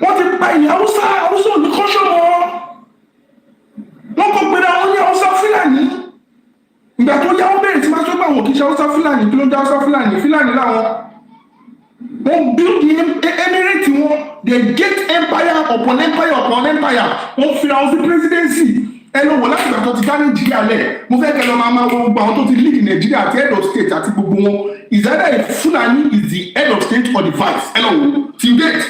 Wọ́n ti pa ìyá Hausa ò ní culture mọ́. Wọ́n kò gbé àwọn ní Hausa Fúlàní. Ìgbà tó yá wọ́n bẹ̀rẹ̀ tí máa tó gbà wọ́n kì í ṣe Hausa Fúlàní kí ló ń dá Hausa Fúlàní láwọn. Wọ́n build the emirate wọn, they get empire upon empire upon empire. Wọ́n fi àwọn sí presidency. Ẹ lọ wọ̀ láti ìgbà tó ti dá Nàìjíríà lẹ̀. Mo fẹ́ kẹ́ lọ máa wo gbogbo àwọn tó ti lead Nàìjíríà àti head of state àti gbogbo wọn. Is either a Fulani is the head of state or the vice. Ẹ lọ wò till date.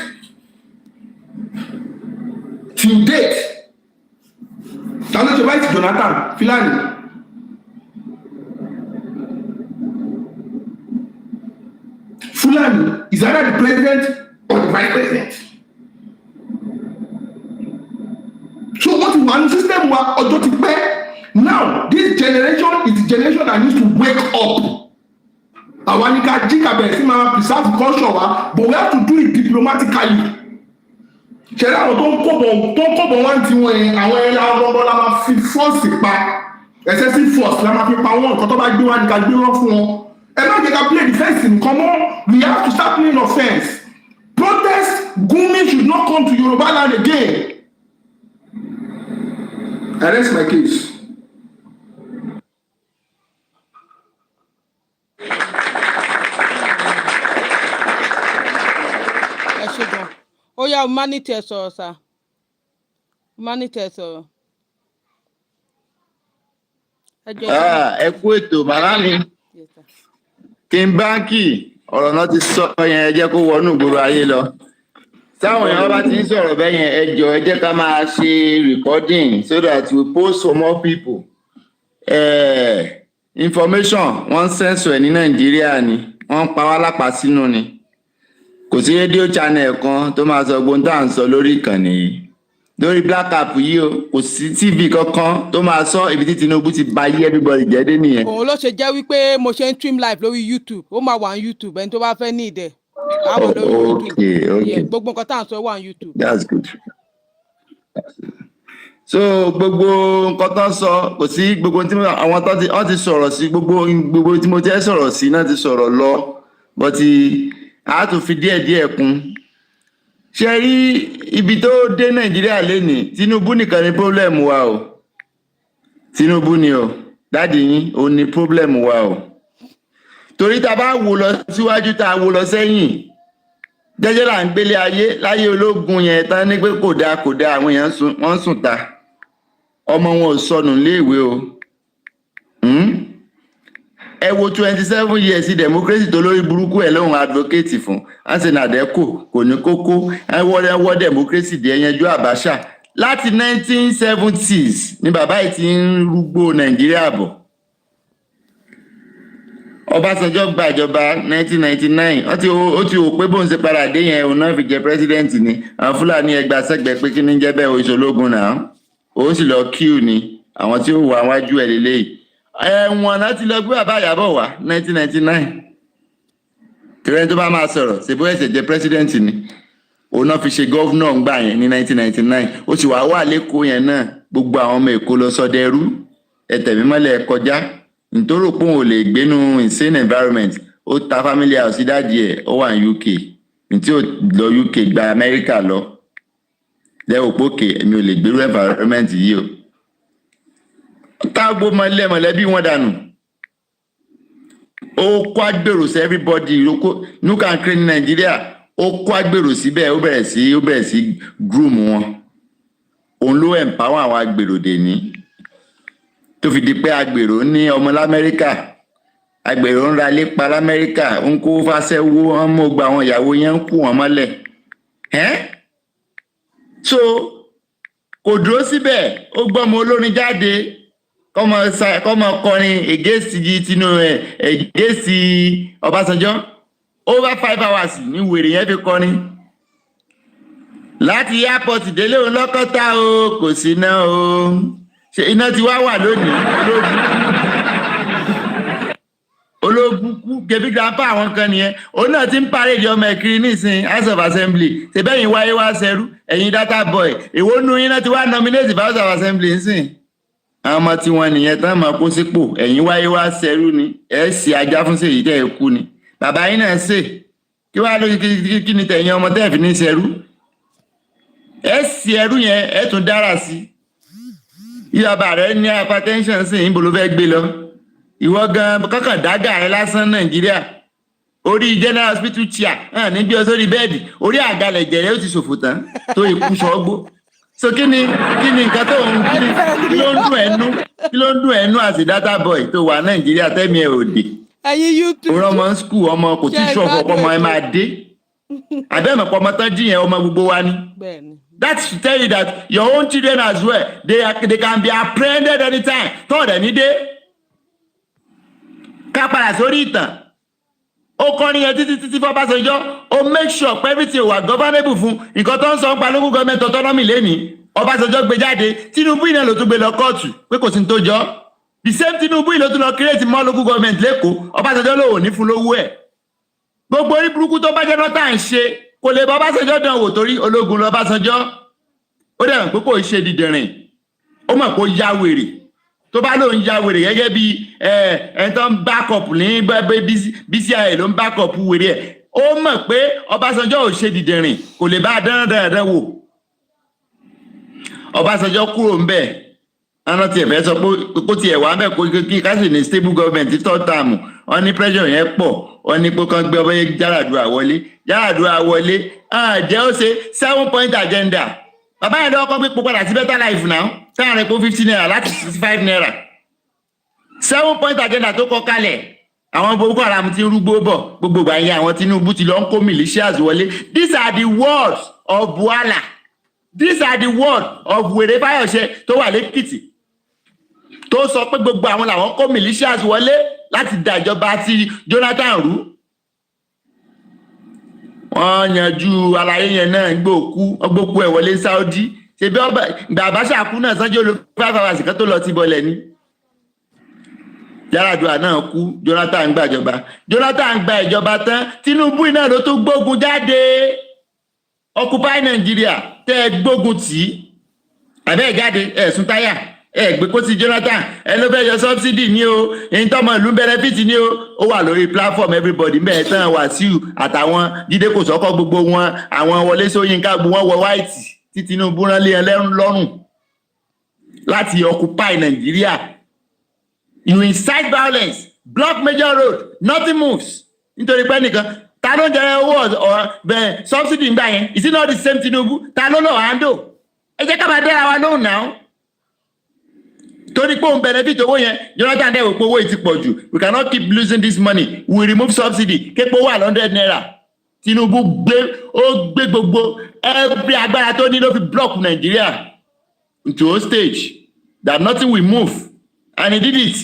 Till date. Ta ló ṣe vice Jonathan Fulani? Fulani is either the president or the vice president. So what is one system wa ọjọ́ ti pẹ́? Now this generation is the generation that needs to wake up. Àwa ní ká jí ká bẹ̀rẹ̀ sí máa preserve culture wa, but we have to do it diplomatically. Ṣẹ̀dá àwọn tó ń kọ́bọ̀ wá ti wọ̀n yẹn, àwọn ẹ̀yà ọgbọ́n la máa fi force pa, excessive force la máa fi pa wọ́n, nǹkan tó bá gbé wá ní ká gbé wọ́n fún wọn. And now they can play defense in common. We have to start playing offense. Protest, Gumi should not come to Yoruba land again. I rest my case. Oh yeah, humanity sir. Humanity sir. Ẹ kú ètò màmá mi. Kí n báńkì ọ̀rọ̀ náà ti sọ yẹn ẹ jẹ́ kó wọnú ìgboro ayé lọ. Táwọn èèyàn bá ti ń sọ̀rọ̀ bẹ́ẹ̀ yẹn ẹ jọ̀ọ́ ẹ jẹ́ ká máa ṣe recording so that we post for more people. Information wọ́n censor ẹ̀ ní Nàìjíríà ni wọ́n pa wá lápá sínú ni. Kò sí rédíò channel kan tó máa sọ gbóhùn tá à ń sọ lórí ìkànnì yìí. Lórí Black App yìí o kò sí TV kankan tó máa sọ ibi tí Tinubu ti ba yí everybody jẹ́ dé nìyẹn. Òun ló ṣe jẹ́ wípé mo ṣe ń stream live lórí YouTube ó máa wà ní YouTube ẹni tó bá fẹ́ ní ìdẹ̀ àwọn lórí YouTube. Okay. Gbogbo nǹkan tá à ń sọ wà ní YouTube. That's good. So gbogbo nǹkan tó ń sọ kò sí gbogbo tí àwọn tó ti sọ̀rọ̀ sí gbogbo tí mo ti sọ̀rọ̀ sí náà ti sọ̀rọ̀ lọ but a tún fi díẹ̀díẹ̀ kún. Ṣé rí ibi tó dé Nàìjíríà lénìí Tinubu nìkan ni problem wa o. Tinubu ni o dáàdì yín ó ní problem wa o. Torí tá bá wò lọ síwájú tá wò lọ sẹ́yìn jẹ́jẹ́ là ń gbélé ayé láyé ológun yẹn tán ní pé kò dáa àwọn èèyàn wọ́n sùn ta ọmọ wọn ò sọnù léèwé o. Ẹ wo 27 years democracy tó lórí burúkú ẹ̀ lóhun advocate fún ansen adeko kò ní kókó ẹ wọ́ democracy dé ẹyẹjú Abacha láti 1970s ni bàbá yìí ti ń rúgbó Nàìjíríà bọ̀. Ọbásanjọ́ gba ìjọba 1999 ó ti wò pé bóun ṣe padà dé yẹn òun náà fi jẹ president ni àwọn Fúlàní ẹgbàá sẹ́gbẹ̀ẹ́ pé kí ní jẹ́ bẹ́ẹ̀ oṣológun náà ó sì lọ kíù ni àwọn tí ó wà wájú ẹ̀ lélẹ́yìí. Ẹ̀wọ̀n láti lọ gbé bàbá Ìyábọ̀ wá 1999 tìrẹ́ni tó bá máa sọ̀rọ̀ ṣèbó ẹ̀sẹ̀ jẹ́ president ni òun náà fi ṣe governor ńgbà yẹn ní 1999 ó sì wà lẹ́kọ̀ọ́ yẹn náà gbogbo àwọn ọmọ Èkó lọ sọdẹ ẹrú ẹ̀tẹ̀mímọ́lẹ̀ kọjá nítorí pé òun ò lè gbénu insane environment ó ta family house dáàdì ẹ̀ ó wà ní UK tí ó lọ UK gba Amẹ́ríkà lọ lẹ́wọ̀ pókè èmi ò lè gbérú environment yìí o. Tágbó mọ̀lẹ́bí wọn dànù ó kó agbèrò sí everybody nuka and crane ní Nàìjíríà ó kó agbèrò síbẹ̀ ó bẹ̀rẹ̀ sí groom wọn òun ló empower àwọn agbèrò dè ní tó fi di pé agbèrò ní ọmọ l'Amẹ́ríkà agbèrò ń ra lépa l'Amẹ́ríkà ń kó fáṣẹ́wó wọn mú gba àwọn ìyàwó yẹn ń kú wọn mọ́lẹ̀ so kò dúró síbẹ̀ ó gbọ́mọ olórin jáde kọ́mọ kọrin against Ọbásanjọ́ over 5 hours ní wèrè yẹn fi kọrin láti airport délé òun lọ́kọ́ta o kò sí iná o ṣe iná ti wá wà lónìí ológun kú gẹbí grandpa àwọn kan nìyẹn òun náà ti ń parade ọmọ ẹ̀kiri nísìn House of Assembly ṣèbẹ́yìn wáyé wá ṣẹrú ẹ̀yin data boy èwo nu iná ti wá nominate House of Assembly nísìn àwọn ọmọ tí wọn nìyẹn tán máa kó sípò ẹ̀yin wáyé wá ṣẹrú ni ẹ̀ sì ajá fún ṣèyí tẹ́ ẹ kú ni bàbá yín náà ṣe kí wàá lóyún kí ni tẹ̀yìn ọmọ tẹ́ẹ̀ fi ní ṣẹrú ẹ̀ sì ẹrú yẹn ẹ̀ tún dára sí ìyàbá rẹ ní hypertension sí ìbò ló fẹ́ gbé lọ ìwọ gan kankan dága rẹ lásán Nàìjíríà orí general hospital chair hàn níbi ọsọrí bẹ́ẹ̀dì orí àgàlẹ̀ jẹrẹ ó ti ṣòfò tán tó ikú sọgbó so kí ni nǹkan tó ń kí ló ń dùn ẹnu as a data boy tó wà Nàìjíríà tẹ́mi ẹ̀ òde ẹ̀yin YouTube òun ọmọ school ọmọ kò tí ṣọ̀fọ̀ ọmọ ẹ máa dé àbẹ́mọ̀ pọ̀ ọmọ tán jí yẹn ọmọ gbogbo wa ni. That should tell you that your own children as well, they can be apprehended anytime. Tọ́ ọ̀dẹ̀ ní dé. Ká padà sórí ìtàn. Ó kọ́ níyẹn títí fọ́básanjọ́. Ó make sure pé everything wà governable fún. Nǹkan tó ń sọ nípa local government autonomy lẹ́nìí. Ọbásanjọ́ gbé jáde. Tinubu yìí náà ló tún gbé lọ kóòtù pé kò sí ní tó jọ. The same Tinubu yìí ló tún lọ create more local government lẹ́kọ̀ọ́. Ọbásanjọ́ ló ò ní fún lówó ẹ̀. Gbogbo orí burúkú tó bá jẹ́ náà ń ṣe. Kò lè bá Ọbásanjọ́ dán wò torí ológun lọ Ọbásanjọ́ ó dẹ̀ mọ̀ pé kò ṣe dìdìrìn ó mọ̀ kó ya wèrè tó bá lóun ya wèrè gẹ́gẹ́ bí ẹni tó ń backup ní BCI ló ń backup wèrè ẹ̀ ó mọ̀ pé Ọbásanjọ́ ò ṣe dìdìrìn kò lè bá dán wò Ọbásanjọ́ kúrò ń bẹ̀ ẹran tiẹ̀ fẹ́ sọ pé kó tiẹ̀ wá bẹ́ẹ̀ kó kí ká sì ní stable government third term wọ́n ní pressure yẹn pọ̀ wọ́n ní pé kán gbé ọbẹ̀ yẹn Yar'Adua wọlé jẹ́ ó ṣe 7-point agenda bàbá yẹn lọ́kọ́ pé padà sí better life now táwọn rẹ̀ pé 50 naira láti 65 naira 7-point agenda tó kọ kalẹ̀ àwọn Boko Haram ti ń rúgbó bọ̀ gbogbo ìgbà yẹn àwọn Tinubu ti lọ ń kó militias wọlé. These are the words of Buhala, these are the words of Wèrè Fáyọ̀ṣe tó wà lẹ́kìtì tó sọ pé gbogbo àwọn làwọn kó militias wọlé láti dá ìjọba ti Jonathan rú. Wọ́n yanjú àlàyé yẹn náà gbòkú ẹ̀ wọlé Saudi ṣebí ìgbà Abacha kú náà Sanjó ló 5 hours kan tó lọ ti bọlẹ̀ ní. Yar'Adua náà kú Jonathan gba ìjọba tán Tinubu náà ló tó gbógun jáde Occupy Nigeria tẹ́ gbógun tì àbẹ́ jáde ẹ̀sùn táyà gbé kó sí Jonathan ló fẹ́ yọ subsidy ní o èyí tọ́mọ ìlú benefit ní o ó wà lórí platform everybody mẹ́ẹ̀ tán Wàsíù àtàwọn Jídé Kòsọ́kọ́ gbogbo wọn àwọn Wọlé Ṣóyínká gbogbo wọn wọ white tí Tinubu rán lé ẹlẹ́rún lọ́rùn láti Occupy Nigeria. You incite violence, block major road, nothing moves. Nítorí pé nìkan ta ló ń jẹ owó subsidy ń gbà yẹn is it not the same Tinubu ta ló lọ handle ẹ jẹ́ ká máa dẹ́ra wa lóhùn náà. Torí pé òun benefit owó yẹn Jonathan dẹ̀ wò pé owó yìí ti pọ̀ jù we cannot keep losing this money we remove subsidy képo wà 100 naira. Tinubu gbé gbogbo every agbára tó ní ló fi block Nigeria into a stage that nothing will move and he did it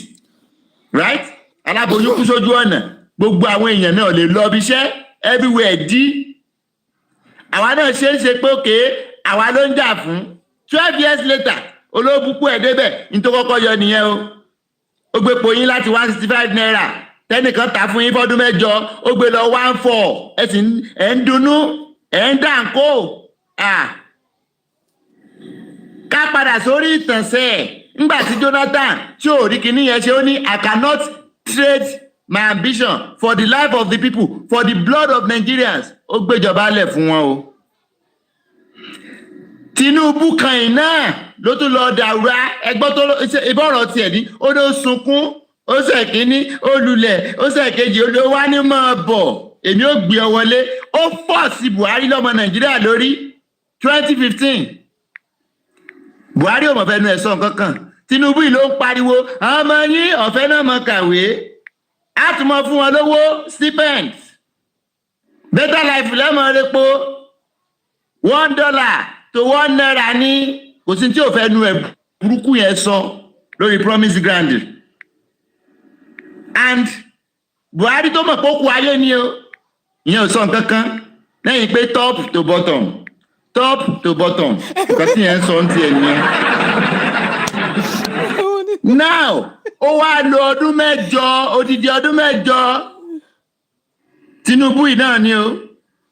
right. Aláboyún kú sójú ọ̀nà gbogbo àwọn èèyàn náà lè lọ bí iṣẹ́ everywhere dí. Àwa náà ṣe pé òkè àwa ló ń jà fún 12 years later olóòbùkú ẹ̀ débẹ̀ nítorí kọ́kọ́ yọ nìyẹn o. Ó gbé po yín láti 165 naira tẹ́nìkan tà fún yín fọ́dún mẹ́jọ ó gbé lọ 14 ẹ sì ń dunnú ẹ̀ ń dànkó. Ká padà sórí ìtànṣẹ́ ńgbà tí Jonathan tí ò rí kinní yẹn ṣe ó ní I cannot trade my ambition for the life of the people for the blood of Nigerians ó gbéjọba lẹ̀ fún wọn o. Tinubu kan iná ló tún lọ dàrúra ẹgbọ́n tó ìbọ̀rọ̀ tiẹ̀ ní ó ló sunkún ó ṣe kínní ó lulẹ̀ ó ṣe kejì ó wá ní máa bọ̀ èmi ò gbé ọ wọlé ó fọ́ sí Buhari lọ́mọ Nàìjíríà lórí 2015 Buhari ò mọ̀ fẹ́ nu ẹ̀sọ́ kankan Tinubu yìí ló ń pariwo àwọn ọmọ yín ọ̀fẹ́ náà mọ̀ kàwé á tún mọ̀ fún wọn lówó stipend better life lẹ́mọ̀ repo $1 to 1 naira ní kò sí tí ò fẹ́ nu ẹ̀ burúkú yẹn sọ lórí promise grand and Buhari tó mọ̀ pé ó kú ayé ni o ìyẹn ò sọ nǹkan kan lẹ́yìn pé top to bottom nǹkan tí yẹn ń sọ ń tiẹ̀ nìyẹn. Now ó wá lo ọdún mẹ́jọ odidi ọdún mẹ́jọ Tinubu yìí náà ni o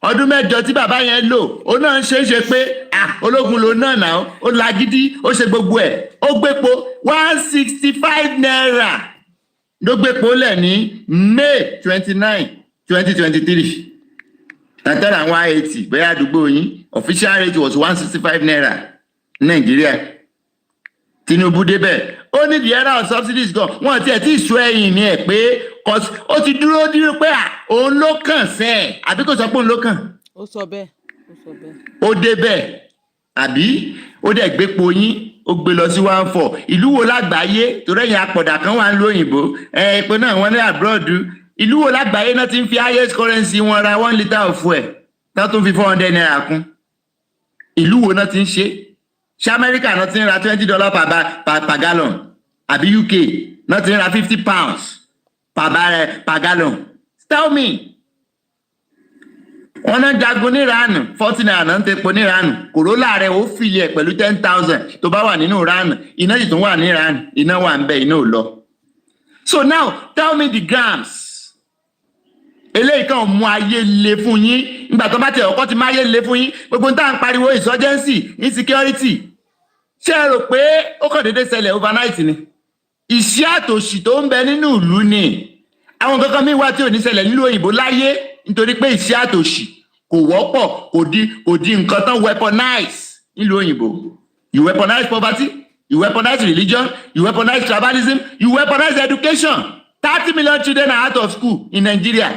ọdún mẹ́jọ tí bàbá yẹn lò ó náà ń ṣe pé ológun ló náà ó lágídí ó ṣe gbogbo ẹ̀ ó gbépo 165 naira ló gbépo lẹ̀ ní May 29, 2023 nàtàrà 180 bẹ́ẹ̀ àdúgbò yín official rate was 165 naira ní Nàìjíríà. Tinubu débẹ̀ ó ní the era of subsidies gan wọn tiẹ̀ tí ìṣó ẹ̀yìn ni ẹ̀ pé ó ti dúró pé òun ló kàn sẹ́ẹ̀ àbí kò sọ pé òun ló kàn. ó sọ bẹ́ẹ̀. ó débẹ̀ àbí ó dẹ̀ gbépo yín ó gbé lọ sí 14 ìlú wo lágbàáyé torí ẹ̀yìn apọ̀dà kan wà ń lo òyìnbó epo náà wọ́n ní abroad ìlú wo lágbàáyé náà ti ń fi highest currency wọn ra 1 litre of fuel tó tún fi 400 naira kún ìlú wo náà ti ń ṣé Amẹ́ríkà náà ti ń ra $20 per gallon àbí UK náà ti ń ra £50 per gallon tell me wọ́n náà jagun ní ìránù 40 naira náà ń tepo ní ìránù Corolla rẹ̀ ó fìlì ẹ̀ pẹ̀lú 10,000 tó bá wà nínú ìránù iná sì tún wà ní ìránù iná wà ń bẹ iná ò lọ. So now tell me the grams eléyìí kan mú ayé le fún yín nígbà tó bá tẹ ọkọ ti máa yé le fún yín gbogbo tá à ń pariwo insurgency insecurity ṣé ẹ rò pé ó kàn déédéé ṣẹlẹ̀ overnight ni ìṣẹ́ àtòṣì tó ń bẹ nínú ìlú ni àwọn kankan míì wá tí ò ní ṣẹlẹ̀ nílùú òyìnbó láyé nítorí pé ìṣẹ́ àtòṣì kò wọ́pọ̀ kò di nǹkan tán weaponize nílùú òyìnbó. You weaponize poverty, you weaponize religion, you weaponize tribalism, you weaponize education. 30 million children are out of school in Nigeria.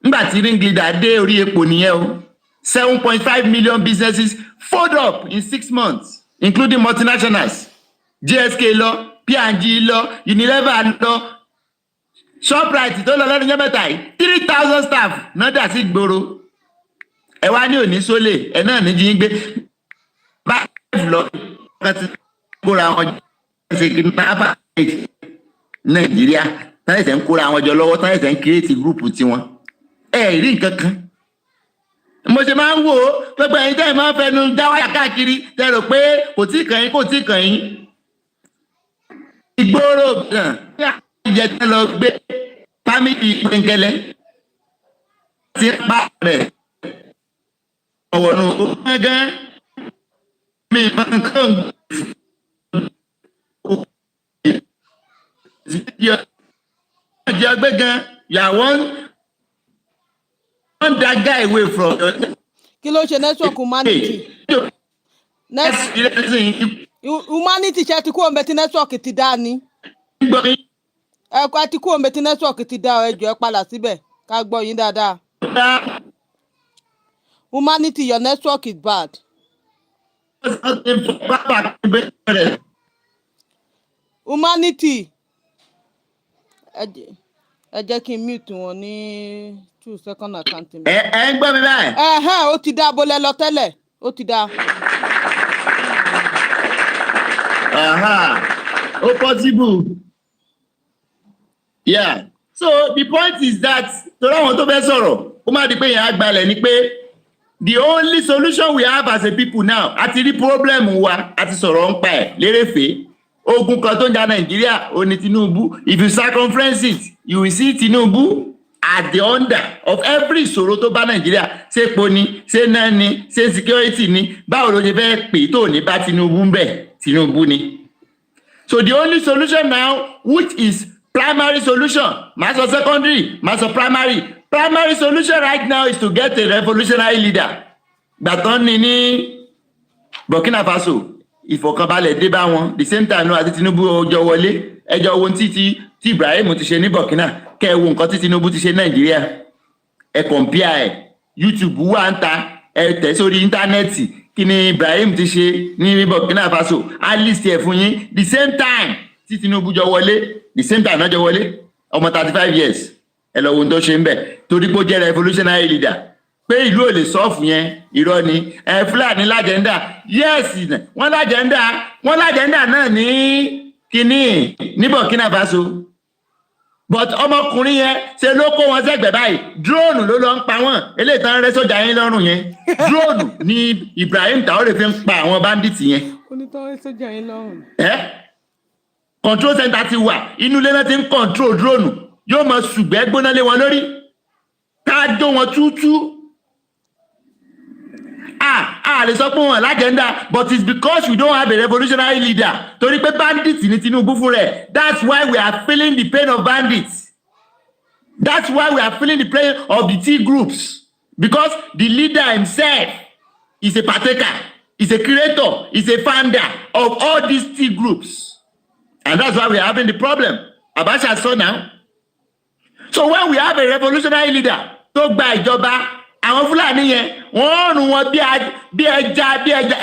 Nígbà tí ring leader dé orí epo nìyẹn o 7.5 million businesses fold up in 6 months including multinationals GSK lọ P&G lọ Unilever lọ Shoprite tó lọ lọ́dún yẹn mẹ́ta yìí 3,000 staff náà dà sí gbòòrò ẹ wá ní òní sólè ẹ náà ní jí ń gbé bá lọ kàtí kóra wọn ṣe kidnapper Nàìjíríà táyà ẹsẹ̀ ń kóra wọn jọ lọ́wọ́ táyà ẹsẹ̀ ń kírètì gúrùpù tiwọn ẹ rí nǹkan kan mo ṣe máa ń wò ó gbogbo ẹ̀yin tẹ́ ẹ máa ń fẹnu dáwáyà káàkiri tẹ́ rò pé kò tí kàn yín ìgboro gan ìjẹ tẹ́ lọ gbé fámìlì pẹ̀ngẹ̀lẹ̀ tí pa rẹ̀ ọ̀wọ̀nù gángan mi máa ń kàn jẹ́ ọgbẹ́ gan yàwó one that guy away from kí ló ṣe network humanity ṣe ti kú ọmọ tí network ti dá ni ẹ ti kú ọmọ tí network ti dá ẹ jọ̀ọ́ ẹ padà síbẹ̀ ká gbọ́ yín dáadáa. Humanity, your network is bad. Humanity ẹ jẹ́ kí n mute wọn ní 2 second account mi. ẹ ń gbọ́ mi báyìí. Ó ti dá abolẹ lọ tẹ́lẹ̀ ó ti dá. Ó possible. Yeah. So the point is that torí àwọn tó fẹ́ sọ̀rọ̀ ó má di pé yẹn á gbalẹ̀ ni pé the only solution we have as a people now àti rí problem wa àti sọ̀rọ̀ ń pa ẹ̀ lérèfé ogun kan tó ń ja Nàìjíríà ó ní Tinubu. If you circumference it you will see Tinubu at the under of every ìṣòro tó bá Nàìjíríà ṣé epo ni ṣé náà ni ṣé security ni báwo ló ṣe fẹ́ pè tó ní bá Tinubu ń bẹ̀ Tinubu ni. So the only solution now which is primary solution máa sọ secondary máa sọ primary solution right now is to get a revolutionary leader. Gbàtàn ní Burkina Faso ìfọ̀kànbalẹ̀ dé bá wọn the same time náà àti Tinubu ọjọ́ wọlé ẹjọ́ ohun tí Ibrahim ti ṣe ní Burkina kẹ́ ẹ wo nǹkan tí Tinubu ti ṣe Nàìjíríà ẹ compare ẹ YouTube wà ń ta ẹ tẹ̀ sórí íńtánẹ́ẹ̀tì kí ni Ibrahim ti ṣe ní Burkina Faso á list ẹ fún yín the same time tí Tinubu jọ wọlé the same time náà jọ wọlé ọmọ 35 years ẹ lọ wo ohun tó ṣe ń bẹ̀ torí pé ó jẹ́ revolutionary leader pé ìlú ò lè sọ́ọ̀fù yẹn irọ́ ni Fúlàní lájẹ́ndà yes wọ́n lájẹ́ndà náà ní Kini ní Burkina Faso but ọmọkùnrin yẹn ṣe ló kó wọn sẹ́gbẹ̀ẹ́ báyìí drone ló lọ ń pa wọ́n eléyìí tán rẹ́ sójà yín lọ́rùn yẹn drone ni Ibrahim Traoré fi ń pa àwọn bandits yẹn. onítọ́wé sójà yín lọ́rùn. Control center ti wà inú ilé náà ti ń control drone yóò mọ ṣùgbẹ́ gbóná lé wọn lórí ká dó wọn túútú. lè sọ pé wọn lájẹ́ndà but it's because we don't have a revolutionary leader torí pé bandits ní Tinubu fún rẹ̀. That's why we are feeling the pain of bandits. That's why we are feeling the pain of the T groups because the leader himself is a partaker, is a creator, is a founder of all these T groups. And that's why we are having the problem. Abacha saw now. So when we have a revolutionary leader tó gba ìjọba, àwọn Fúlàní yẹn wọ́n rún wọn bí ẹja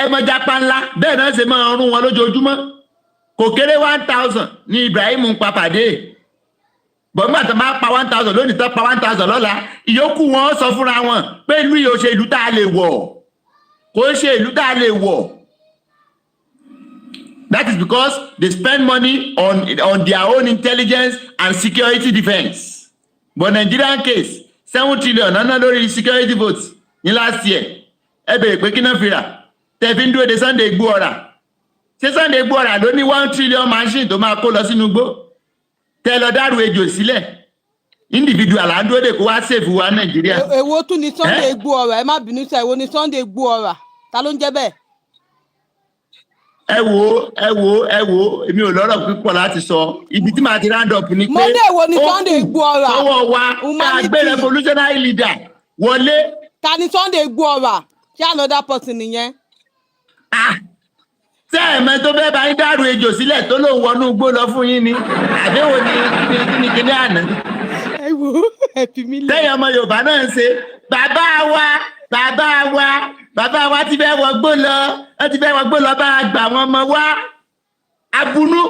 ẹmọjà panla bẹ́ẹ̀ náà ṣe máa rún wọn lójoojúmọ́. Kò kéré 1,000 ní Ibrahim ń pa pàdé. Bọ̀gbọ́n àti máa pa 1,000 lónìí tó pa 1,000 lọ́la. Ìyókù wọn sọ fúnra wọn pé ìlú yìí ò ṣe ìlú tá a lè wọ̀. Kò ṣe ìlú tá a lè wọ̀. That is because they spend money on their own intelligence and security defense. But Nigerian case, 7 trillion náà lórí security votes ní last year. Ẹ bèrè pé kí náà fi rà. Tẹ̀fí ń dúró de Sunday Igboho ọ̀rà. Ṣé Sunday Igboho ọ̀rà ló ní 1 trillion machine tó máa kó lọ sínú igbó? Tẹ lọ dárò ejò sílẹ̀. Individual à ń dúró de kó wá save wa Nàìjíríà. Èwo tún ni Sunday Igboho ọ̀rà? Ẹ má bínú sẹ́, èwo ni Sunday Igboho ọ̀rà? Ta ló ń jẹ́ bẹ́ẹ̀? Ẹ wo èmi ò lọ́rọ̀ púpọ̀ láti sọ ibi tí màá ti round up ni pé Monday wo ni Sunday Igboho ọ̀rà? Ọwọ́ wa ká gbé revolutionary leader wọlé. Ta ni Sunday Igboho ọ̀rà? Ṣé another person nìyẹn? Ṣé ẹ̀mẹ́ tó fẹ́ bá yín dárò ejò sílẹ̀ tó lóun wọnú igbó lọ fún yín ni àbẹ́wò ni kíní àná. Ẹ wo ẹ̀fí mi lẹ̀. Lẹ́yìn ọmọ Yorùbá náà ń ṣe bàbá wa ti fẹ́ wọgbó lọ wọ́n ti fẹ́ wọgbó lọ bá gbà wọn ọmọ wa abunú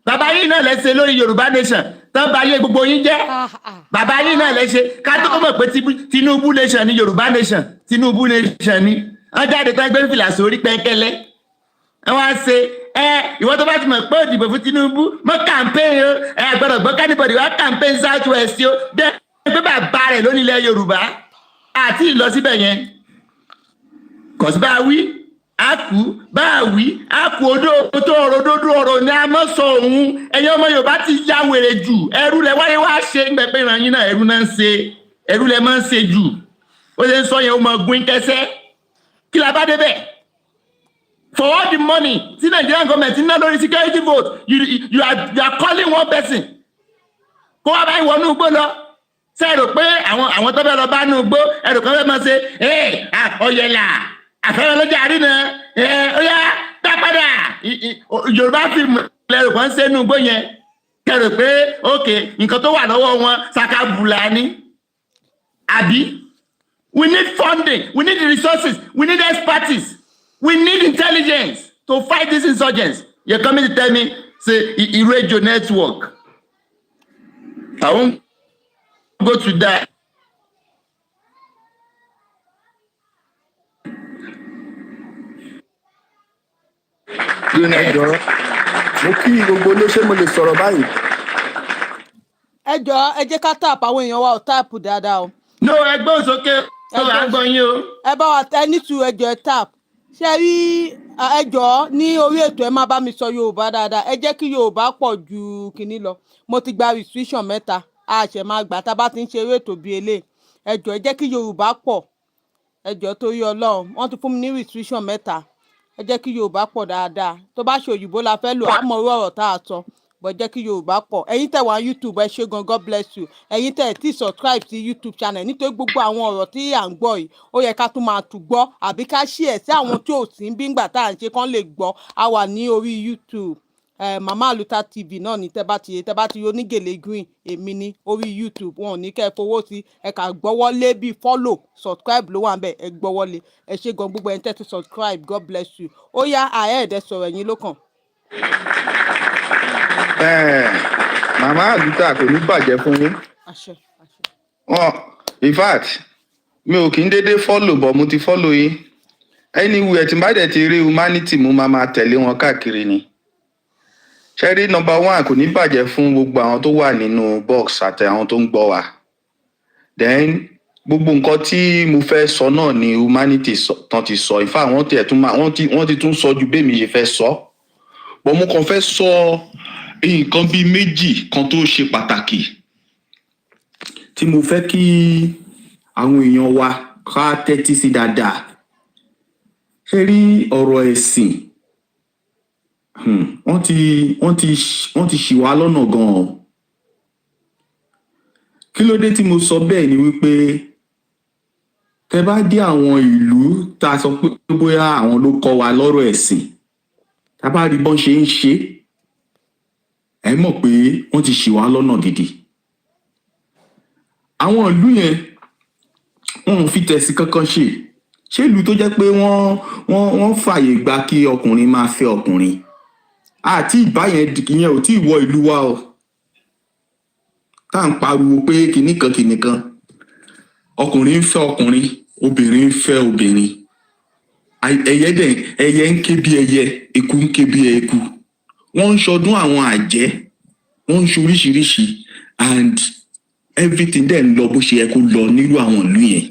bàbá yìí náà lẹ́sẹ̀ lórí Yorùbá nation tán bá yé gbogbo yín jẹ́ bàbá yìí náà lẹ́sẹ̀ ká tó mọ̀ pé Tinubu nation ni Yorùbá nation Tinubu nation ni wọ́n jáde tán gbé fìlà sórí pẹ́ńkẹ́lẹ́ wọ́n á ṣe ìwọ tó bá ti mọ̀ pé òdìbò fún Tinubu mọ́ campaign o gbọ́dọ̀ gbọ́ kánìbọ̀dì wá campaign south west o bẹ́ẹ̀ pé bàbá rẹ̀ lónílẹ̀ Yorùbá àti ìlọsíbẹ̀ yẹn kọ̀sí bá wí àkú bá wí àkú odó tó ọ̀rọ̀ ní a mọ̀ sọ òun ẹ̀yin ọmọ Yorùbá ti ya wèrè jù ẹrú lẹ wáyé wá ṣe ń gbẹ̀pẹ̀ ìran yín náà ẹrú náà ń ṣe ẹrú lẹ máa ń ṣe jù ó ṣe ń sọ yẹn ó mọ gún kẹsẹ́ kí la bá débẹ̀ for all the money tí Nigerian government ń ná lórí security vote you are calling one person kó wá báyìí wọnú igbó lọ ṣe rò pé àwọn tó fẹ́ lọ bá nù gbó ẹrù kan fẹ́ máa ṣe ọ̀yẹ̀là àfẹ́rẹ́ lọ́jà àrínà ó yá dá padà Yorùbá fíìmù lẹ́rù kan ṣe nù gbó yẹn kẹrò pé ok nǹkan tó wà lọ́wọ́ wọn ṣàkàbùlà ni àbí we need funding we need resources we need expertise we need intelligence to fight these insurgents. You're coming to tell me say Iradio network I won't go to that. Ẹjọ́ mo kí gbogbo olóṣèlú mo lè sọ̀rọ̀ báyìí. Ẹ jọ̀ọ́ ẹ jẹ́ ká tap àwọn èèyàn wa ò tap dáadáa o. No ẹgbẹ́ òsókè ọ̀rọ̀ àgbọ̀n yín o. Ẹ bá wa ẹ ní tu ẹjọ́ ẹ tap. Ṣé rí ẹ jọ̀ọ́ ní orí ètò ẹ má bá mi sọ Yorùbá dáadáa ẹ jẹ́ kí Yorùbá pọ̀ ju Kini lọ. Mo ti gba restriction mẹ́ta a ṣẹ̀ máa gbà tá a bá ti ń ṣe eré ètò bíi eléyìí. Ẹ jọ̀ọ́ ẹ jẹ́ kí Yorùbá pọ̀ ẹ jọ̀ọ́ torí Ọlọ́run wọ́n ti fún mi ní restriction mẹ́ta ẹ jẹ́ kí Yorùbá pọ̀ dáadáa tó bá ṣe òyìnbó la fẹ́ lò àmọ́ orú ọ̀rọ̀ tá a sọ bọ̀ jẹ́ kí Yorùbá pọ̀ ẹ̀yin tẹ̀ wá YouTube ẹ ṣé gan God bless you ẹ̀yin tẹ̀ tí subscribe sí YouTube channel nítorí gbogbo àwọn ọ̀rọ̀ tí à ń gbọ́ yìí ó yẹ ká tún máa tún gbọ́ àbí ká share sí àwọn tí ò sí ń bí ńgbà tá à ń ṣe kán lè gbọ́ a wà ní orí YouTube Mama ALUTA TV náà ní tẹ́ bá ti onígèlè green èmi ní orí YouTube wọn ò ní kẹ́ ẹ fowó sí ẹ kà gbọ́wọ́lé bíi follow subscribe ló wà ń bẹ̀ ẹ gbọ́wọ́lé ẹ ṣé gan gbogbo ẹni tẹ́ ti subscribe God bless you ó yá àẹ́ẹ̀dẹ sọ̀rọ̀ ẹ̀yin ló kàn. Mama ALUTA kò ní bàjẹ́ fún yín. Àṣẹ. In fact mi ò kí ń dédé follow but mo ti follow yín anywhere tí n bá dẹ̀ ti rí humanity mo máa tẹ̀lé wọn káàkiri ni. ṣe rí number one kò ní bàjẹ́ fún gbogbo àwọn tó wà nínú box àti àwọn tó ń gbọ́ wa. Then gbogbo nǹkan tí mo fẹ́ sọ náà ni humanity tán ti sọ in fact wọ́n ti tún sọ ju bẹ́ẹ̀ mi ṣe fẹ́ sọ. But mo kàn fẹ́ sọ nǹkan bíi méjì kan tó ṣe pàtàkì tí mo fẹ́ kí àwọn èèyàn wa ká tẹ́tí sí dáadáa. ṣe rí ọ̀rọ̀ ẹ̀sìn wọ́n ti ṣì wá lọ́nà gan-an. Kí ló dé tí mo sọ bẹ́ẹ̀ ni wípé tẹ́ bá dé àwọn ìlú tá a sọ pé bóyá àwọn ló kọ́ wa lọ́rọ̀ ẹ̀sìn tá a bá rí bọ́n ṣe ń ṣe ẹ mọ̀ pé wọ́n ti ṣì wá lọ́nà gidi. Àwọn ìlú yẹn wọn ò fi tẹ̀sí kankan ṣé ìlú tó jẹ́ pé wọ́n fààyè gba kí ọkùnrin máa fẹ́ ọkùnrin àti ìbáyẹn ìyẹn ò tí ì wọ ìlú wa o tá à ń pariwo pé kìnnìkan ọkùnrin ń fẹ́ ọkùnrin obìnrin ń fẹ́ obìnrin ẹyẹ ń ké bí ẹyẹ eku ń ké bí eku wọ́n ń ṣọdún àwọn àjẹ́ wọ́n ń ṣoríṣiríṣi and everything dẹ̀ ń lọ bó ṣe yẹ kó lọ nílùú àwọn ìlú yẹn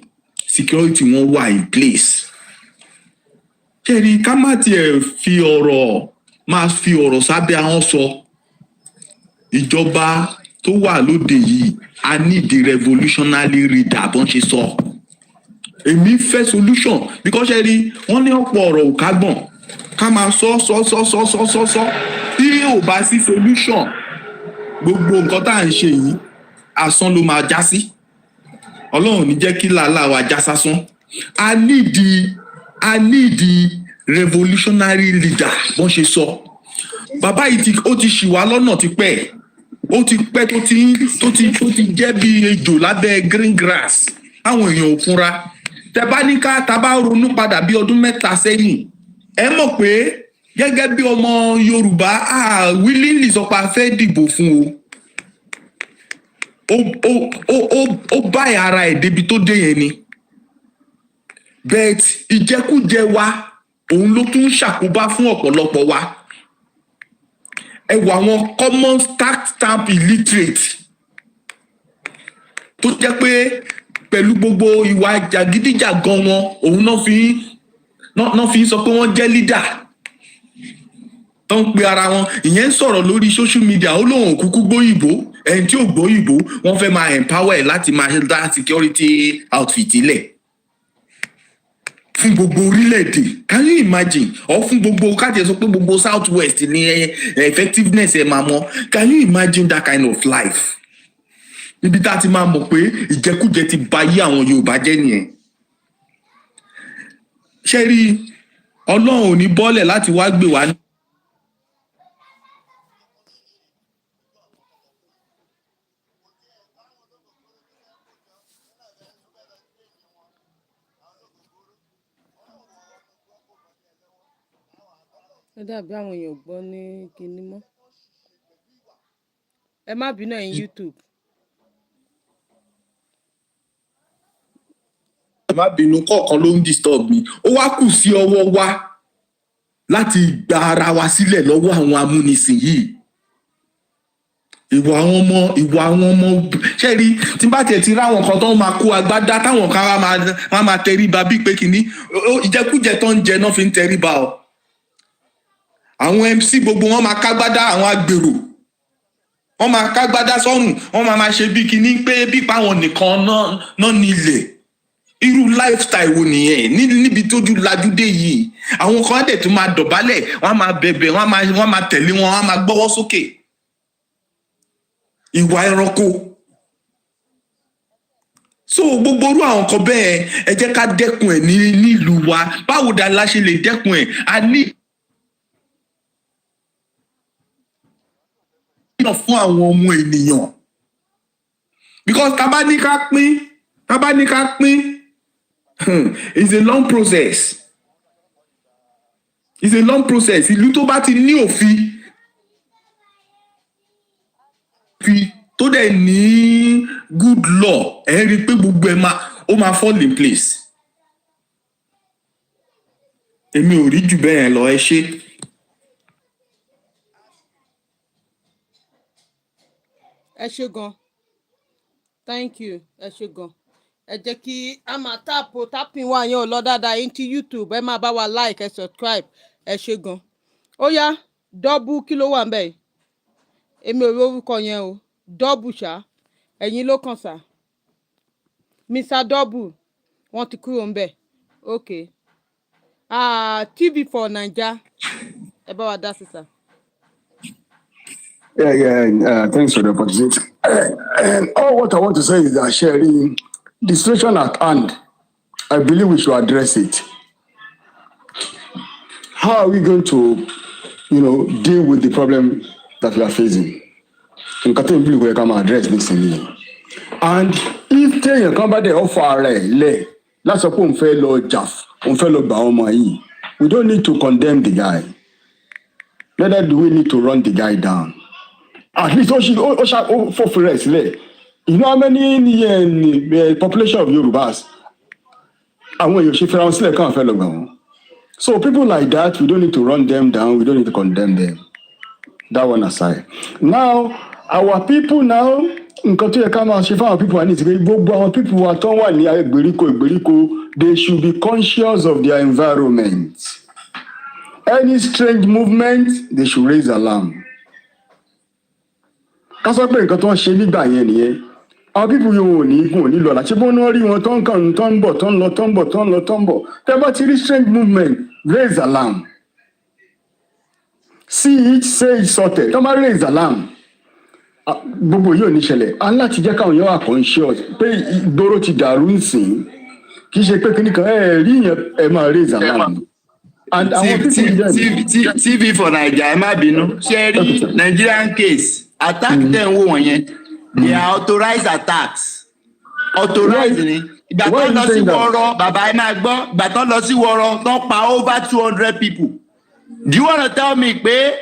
security wọn wà in place. kẹ́rì ká má tiẹ̀ máa fi ọ̀rọ̀ sábẹ́ ahọ́n sọ ìjọba tó wà lóde yìí a need the revolutionary leader bọ́n ṣe sọ. èmi fẹ́ solution because ṣẹ́rí wọ́n ní ọ̀pọ̀ ọ̀rọ̀ ò kágbọ̀n ká máa sọ tí ò bá sí solution gbogbo nǹkan tá à ń ṣe yìí asán ló máa já sí. Ọlọ́run ní jẹ́ kí làálàá wa já sásán. a need revolutionary leader bọ́n ṣe sọ. bàbá yìí ó ti ṣì wá lọ́nà tipẹ́ ó ti pẹ́ tó ti jẹ́ bí ejò lábẹ́ green grass àwọn èèyàn ò fúnra. tẹ́ bá ní ká tá bá ronú padà bí ọdún 3 sẹ́yìn ẹ mọ̀ pé gẹ́gẹ́ bí ọmọ Yorùbá willingly sọ pé a fẹ́ dìbò fún ó bá ara ẹ̀ débi tó dé yẹn ni. but ìjẹkújẹ wa òun ló tún ṣàkóbá fún ọ̀pọ̀lọpọ̀ wa. ẹ wo àwọn common tax stamp illiterate tó jẹ́ pé pẹ̀lú gbogbo ìwà jàgídíjàgan wọn òun náà fi sọ pé wọ́n jẹ́ leader tó ń pe ara wọn. ìyẹn ń sọ̀rọ̀ lórí social media ó lóun òkúkú gbóyìnbó ẹni tí ò gbóyìnbó wọ́n fẹ́ máa empower ẹ̀ láti máa dá security outfit ilẹ̀ fún gbogbo orílẹ̀-èdè. Can you imagine? Or fún gbogbo káàtì sọ pé gbogbo south west ní effectiveness ẹ̀ máa mọ̀. Can you imagine that kind of life? Níbi tá a ti máa mọ̀ pé ìjẹkújẹ ti ba ayé àwọn Yorùbá jẹ́ nìyẹn. ṣé rí Ọlọ́run ò ní bọ́lẹ̀ láti wá gbé wa. Ó dàbí àwọn èèyàn gbọ́ ní kinní mọ́. Ẹ má bínú ẹ̀yin YouTube. má bínú kọ̀ọ̀kan ló ń disturb mi. Ó wá kù sí ọwọ́ wa láti gba ara wa sílẹ̀ lọ́wọ́ àwọn amúnisìn yìí. Ìwà àwọn ọmọ ṣé rí tí bá tiẹ̀ ti ráwọn kan tó máa kó agbádá táwọn kan wá máa tẹríba bíi pé kìíní ìjẹkújẹ tó ń jẹ náà fi ń tẹríba o. Àwọn MC gbogbo wọn máa kágbádá àwọn agbèrò wọn máa kágbádá sọ́rùn wọn máa ṣe bí kìíní pé bí páwọn nìkan náà nílẹ̀. Irú lifestyle wo nìyẹn níbi tójú lajú dé yìí. Àwọn kan dẹ̀ tún máa dọ̀bálẹ̀ wọ́n máa bẹ̀bẹ̀ wọ́n máa tẹ̀lé wọn wọ́n máa gbọ́wọ́ sókè. Ìwà ẹranko. So gbogbo orú àwọn kan bẹ́ẹ̀ ẹ jẹ́ ká dẹ́kun ẹ̀ nílùú wa. Báwo dá la ṣe lè dẹ́kun ẹ̀? A ní fún àwọn ọmọ ènìyàn. Because tá bá ní ká pín it's a long process. It's a long process. Ìlú tó bá ti ní òfin tó dẹ̀ ní good law ẹ rí i pé gbogbo ẹ̀ ó máa fall in place. Èmi ò rí jù bẹ́ẹ̀ lọ, ẹ ṣé. ẹ ṣé gan, thank you, ẹ ṣé gan. Ẹ jẹ́ kí a máa tapping wa yẹn ò lọ dáadáa yín ti YouTube, ẹ máa bá wa like, ẹ subscribe, ẹ ṣé gan. Ó yá double kí ló wà ń bẹ̀ yìí? Èmi ò rí orúkọ yẹn o, double ṣá, ẹ̀yin ló kàn sá. Mr. Double, wọ́n ti kúrò ń bẹ̀, okay. TV for Naija, ẹ bá wa dá sí sá. Yeah. Thanks for the opportunity. And all what I want to say is that, Sherry, the situation at hand, I believe we should address it. How are we going to, deal with the problem that we are facing? In Kato, we will come address this thing. And if they come back there offer let's suppose we don't need to condemn the guy. Neither do we need to run the guy down. At least for rest. You know how many population of Yorubas? And when you so people like that, we don't need to run them down. We don't need to condemn them. That one aside. Now, our people now, our people need to be our people who are they should be conscious of their environment. Any strange movement, they should raise alarm. That's what I'm saying. Our people you ní lọ láti bọ́ náà rí wọn tó ń bọ̀. Tẹ́ bá ti rí strange movement, raise alarm. See it, say it, sorted. Tọ́ bá raise alarm. Gbogbo yóò ní ṣẹlẹ̀. A láti jẹ́ káwọn yóò wà conscious pé ìgboro ti dàrú nsìn. Kì í ṣe pé kíní kan rí yẹn ẹ máa raise alarm. And àwọn people TV for Naija ẹ má bínú. Ṣé rí Nigerian case attack dem wo wọ̀nyẹn? They are authorized attacks. Authorized ni. Ìgbà tó lọ sí Wọ́rọ́, bàbá ẹ máa gbọ́, ìgbà tó lọ sí Wọ́rọ́, tó pa over 200 people. Do you want to tell me pé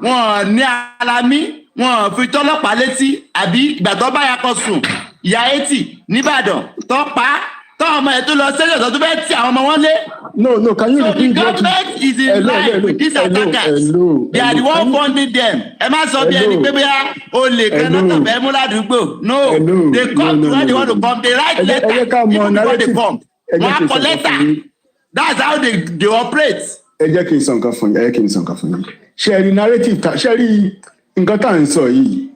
wọ́n ní alámí, wọ́n fi tọ́lọ́pàá létí, àbí ìgbà tó bá yakọ̀ sùn, ìyá 80 nìbàdàn, tó pa, tó ọmọ ẹ̀ tó lọ sẹ́yìn tó bẹ́ẹ̀ tí àwọn ọmọ wọn lé? No, can you repeat that? So the government is in line with these attackers. They are the one funding them. Ẹ má sọ bí ẹni pé bóyá o lè kan náà tàbí mú ládùúgbò. No, they come to where they want to come. They write letter. Even before they come. Wọ́n á kọ letter. That's how they operate. Ẹ jẹ́ kí n sọ nǹkan fún yín. Ṣé rí narrative ṣé rí nǹkan tá à ń sọ yìí?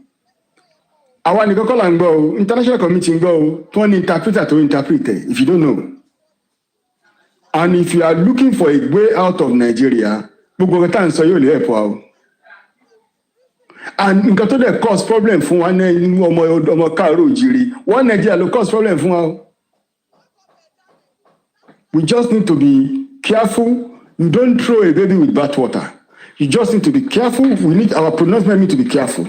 Àwa nìkan kọ́ là ń gbọ́ o, international community ń gbọ́ o, tí wọ́n ní interpreter tó interpret if you don't know. And if you are looking for a way out of Nigeria, gbogbo nǹkan tá à ń sọ yóò lè help wa o. And nǹkan tó dẹ̀ cause problem fún wa ní ọmọ káàárọ̀ òjìrì, one Nigeria ló cause problem fún wa o. We just need to be careful. You don't throw a baby with bathwater. You just need to be careful. Our pronouncement need to be careful.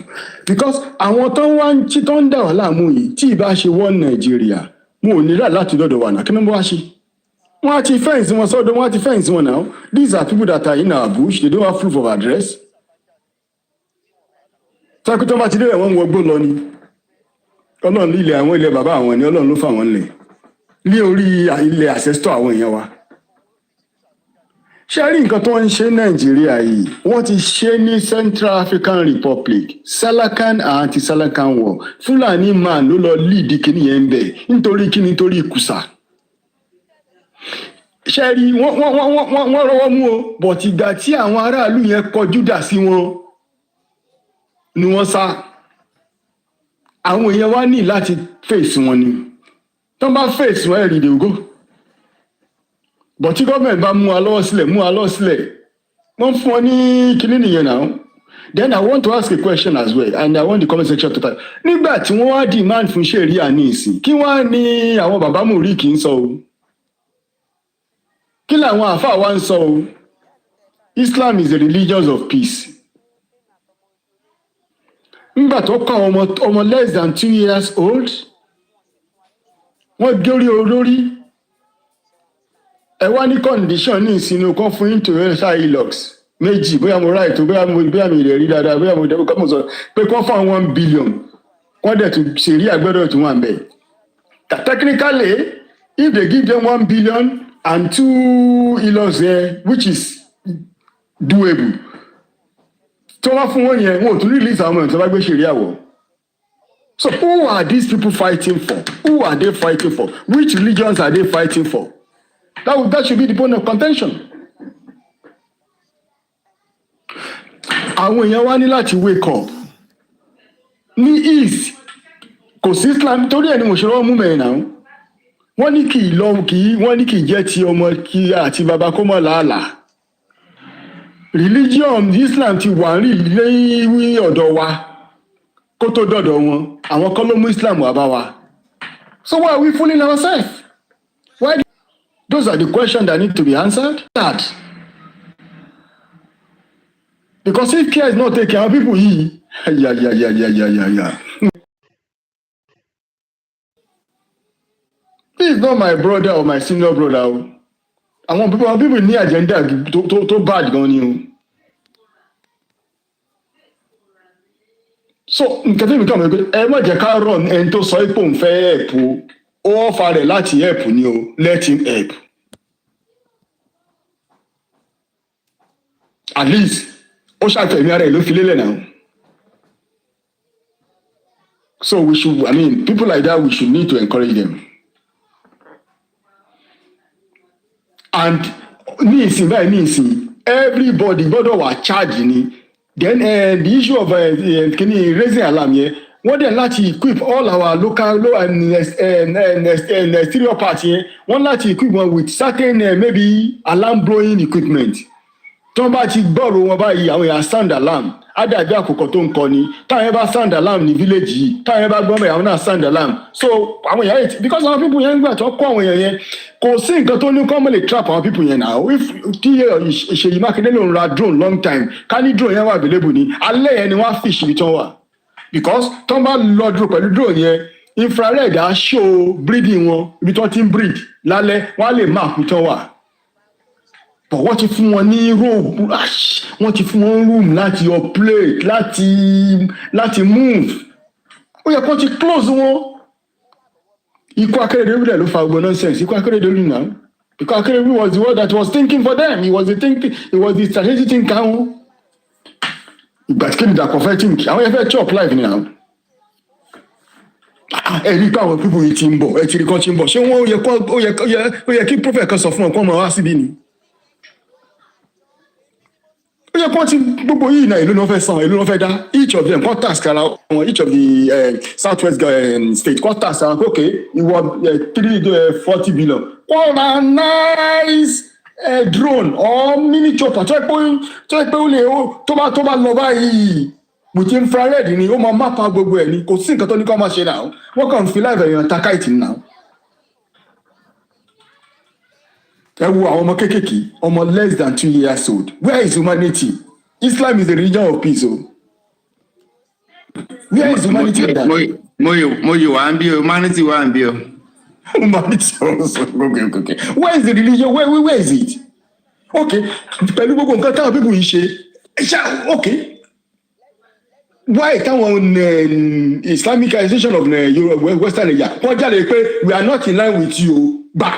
Because àwọn tó ń wá ń tí tó ń dà wá láàmú yìí tí ì bá ṣe one Nigeria, mo ò ní rà láti lọ́dọ̀ wa náà kí ló ń bọ́ wá ṣe. Wọ́n á ti fẹ́ǹsì wọn sọ́dọ̀, wọ́n á ti fẹ́ǹsì wọn now. These are people that are in our bush. They don't have proof of address. Sọ́kùn tó bá ti dé ẹ̀wọ̀n wọgbó lọ ni. Ọlọ́run ní ilẹ̀ àwọn ilẹ̀ bàbá àwọn ni Ọlọ́run ló fà wọ́n lẹ̀. Ní orí ilẹ̀ ancestor àwọn èèyàn wa. Ṣé rí nǹkan tó ń ṣe Nàìjíríà yìí? Wọ́n ti ṣe ní Central African Republic, Salakan and anti-Salakan war. Fúlàní man ló lọ lead kíní yẹn ń bẹ̀ nítorí kíní nítorí ìkùsà. Ṣé rí wọ́n rọwọ́ mú o, but ìgbà tí àwọn aráàlú yẹn kọjú dà sí wọn ni wọ́n sá. Àwọn èèyàn wá ní láti face wọn ni. Tán bá face wọn ẹ̀rí they go. But tí gọ́ọ̀mẹ̀ntì bá mú wa lọ́wọ́ sílẹ̀, wọ́n fún ọ ní kíní nìyẹn náà. Then I want to ask a question as well, and I want the comment section to type. Nígbà tí wọ́n wá demand fún ṣèríà ní ìsìn, kí wọ́n á ní àwọn bàbá Mùrí kì í sọ o? Kí làwọn àfáà wa ń sọ o? Islam is a religion of peace. Nígbà tó kọ́ àwọn ọmọ less than 2 years old, wọ́n gé olórí. Ẹ wá ní condition ní ìsinmi kan fún yín to verify ilox méjì bóyá mo right bóyá mi lè rí dáadáa bóyá mo dẹ́kun kọ́ mo sọ pé kọ́ fún 1 billion wọ́n dẹ̀ tún ṣèrí àgbẹ̀dọ̀ tún wà ń bẹ̀. Technically If they give them 1 billion and 2 ilos there, which is doable, tó wá fún wọn yẹn, wọn ò tún release àwọn ọmọ tó bá gbé ṣeré àwọ̀. So who are these people fighting for? Who are they fighting for? Which religions are they fighting for? That should be the point of contention. Àwọn èèyàn wá ní láti wake up. Ní East, kò sí Islam torí ẹni mo ṣe rán mú mẹ́rin náà. Wọ́n ní kì í jẹ́ ti ọmọ kí àti bàbá kó mọ̀ làálàá. Religion Islam ti wà rí lẹ́yìn ọ̀dọ̀ wa kó tó dọ̀dọ̀ wọn. Àwọn kọ́ ló mú Islam wá bá wa. So why are we fooling ourselves? Why? Those are the questions that need to be answered. Because if care is not taken, our people here, This is not my brother or my senior brother. Àwọn people ní agenda tó bad gan ni o. So nǹkan tí mi kàn mọ̀ pé ẹ má jẹ́ ká rọ̀ ẹni tó sọ ipò ń fẹ́ help o, ó ọ̀fà rẹ̀ láti help ni o, let him help. At least ó ṣàfẹ̀mí ara ẹ̀ ló fi lélẹ̀ náà. So we should, people like that, we should need to encourage them. And ní ìsìn everybody gbọ́dọ̀ wà charge ni. Then the issue of Kini raising alarm here, wọ́n dẹ̀ láti equip all our local and exterior parts here, wọ́n láti equip wọn with certain maybe alarm blowing equipment. Tí wọ́n bá ti gbọ́rọ̀ wọn báyìí àwọn èèyàn sound alarm á dàbí àkókò tó ń kọ ni táwọn yẹn bá sound alarm ní village yìí táwọn yẹn bá gbọ́ mọ̀ àwọn náà sound alarm. So àwọn èèyàn yẹn because àwọn people yẹn gbà tó kọ́ àwọn èèyàn yẹn kò sí nǹkan tó ní kọ́ mọ́ lè trap àwọn people yẹn náà. If tí Ṣèyí Mákindé ló ń ra drone long time ká ní drone yẹn wà available ni alẹ́ yẹn ni wọ́n á fish ibi tí wọ́n wà because tó ń bá lọ dúró pẹ̀lú drone yẹn infrared á show breeding wọn ibi tí wọ́n ti ń breed lálẹ́ wọ́n á lè map ibi tí wọ́n wà. But wọ́n ti fún wọn ní room wọ́n ti fún wọn room láti operate láti move ó yẹ kó ti close wọn. Ikú Akérédolú dẹ̀ ló fa gbogbo nonsense. Ikú Akérédolú náà because Akérédolú was the one that was thinking for them. He was the strategic thinker wọn. Ìgbà tí Kini Dàpọ̀ fẹ́ think àwọn yẹn fẹ́ chop life ni náà. Ẹ rí i pé àwọn pípọ̀ yìí ti ń bọ̀ ẹ ti rí kan ti ń bọ̀ ṣé wọ́n ó yẹ kí prophet kan sọ fún ọ kó máa wá síbí ni. Ó yẹ kó ti gbogbo yìí náà ìlú ni wọ́n fẹ́ san ìlú ni wọ́n fẹ́ dá each of them kó task ara wọn each of the southwest state kó task ara pé okay ìwọ 340 billion kó ra nice drone or mini chopper tó yẹ pé ó lè tó bá lọ báyìí with infrared ni ó máa mápa gbogbo ẹ̀ ni kò sí nǹkan tó ní kó máa ṣe náà wọ́n kàn fi láìpẹ́ èèyàn ta káìtì náà. Ẹ wo àwọn ọmọ kéékèèké ọmọ less than 2 years old. Where is humanity? Islam is the religion of peace o. Where is humanity in that? Mo yìí wà ń bí o, humanity wà ń bí o. Humanity also okay. Where is the religion? Where is it? Okay, pẹ̀lú gbogbo nǹkan táwọn people yìí ṣe okay. Why táwọn Islamicization of Western Nigeria wọ́n jáde pé we are not in line with you gbà.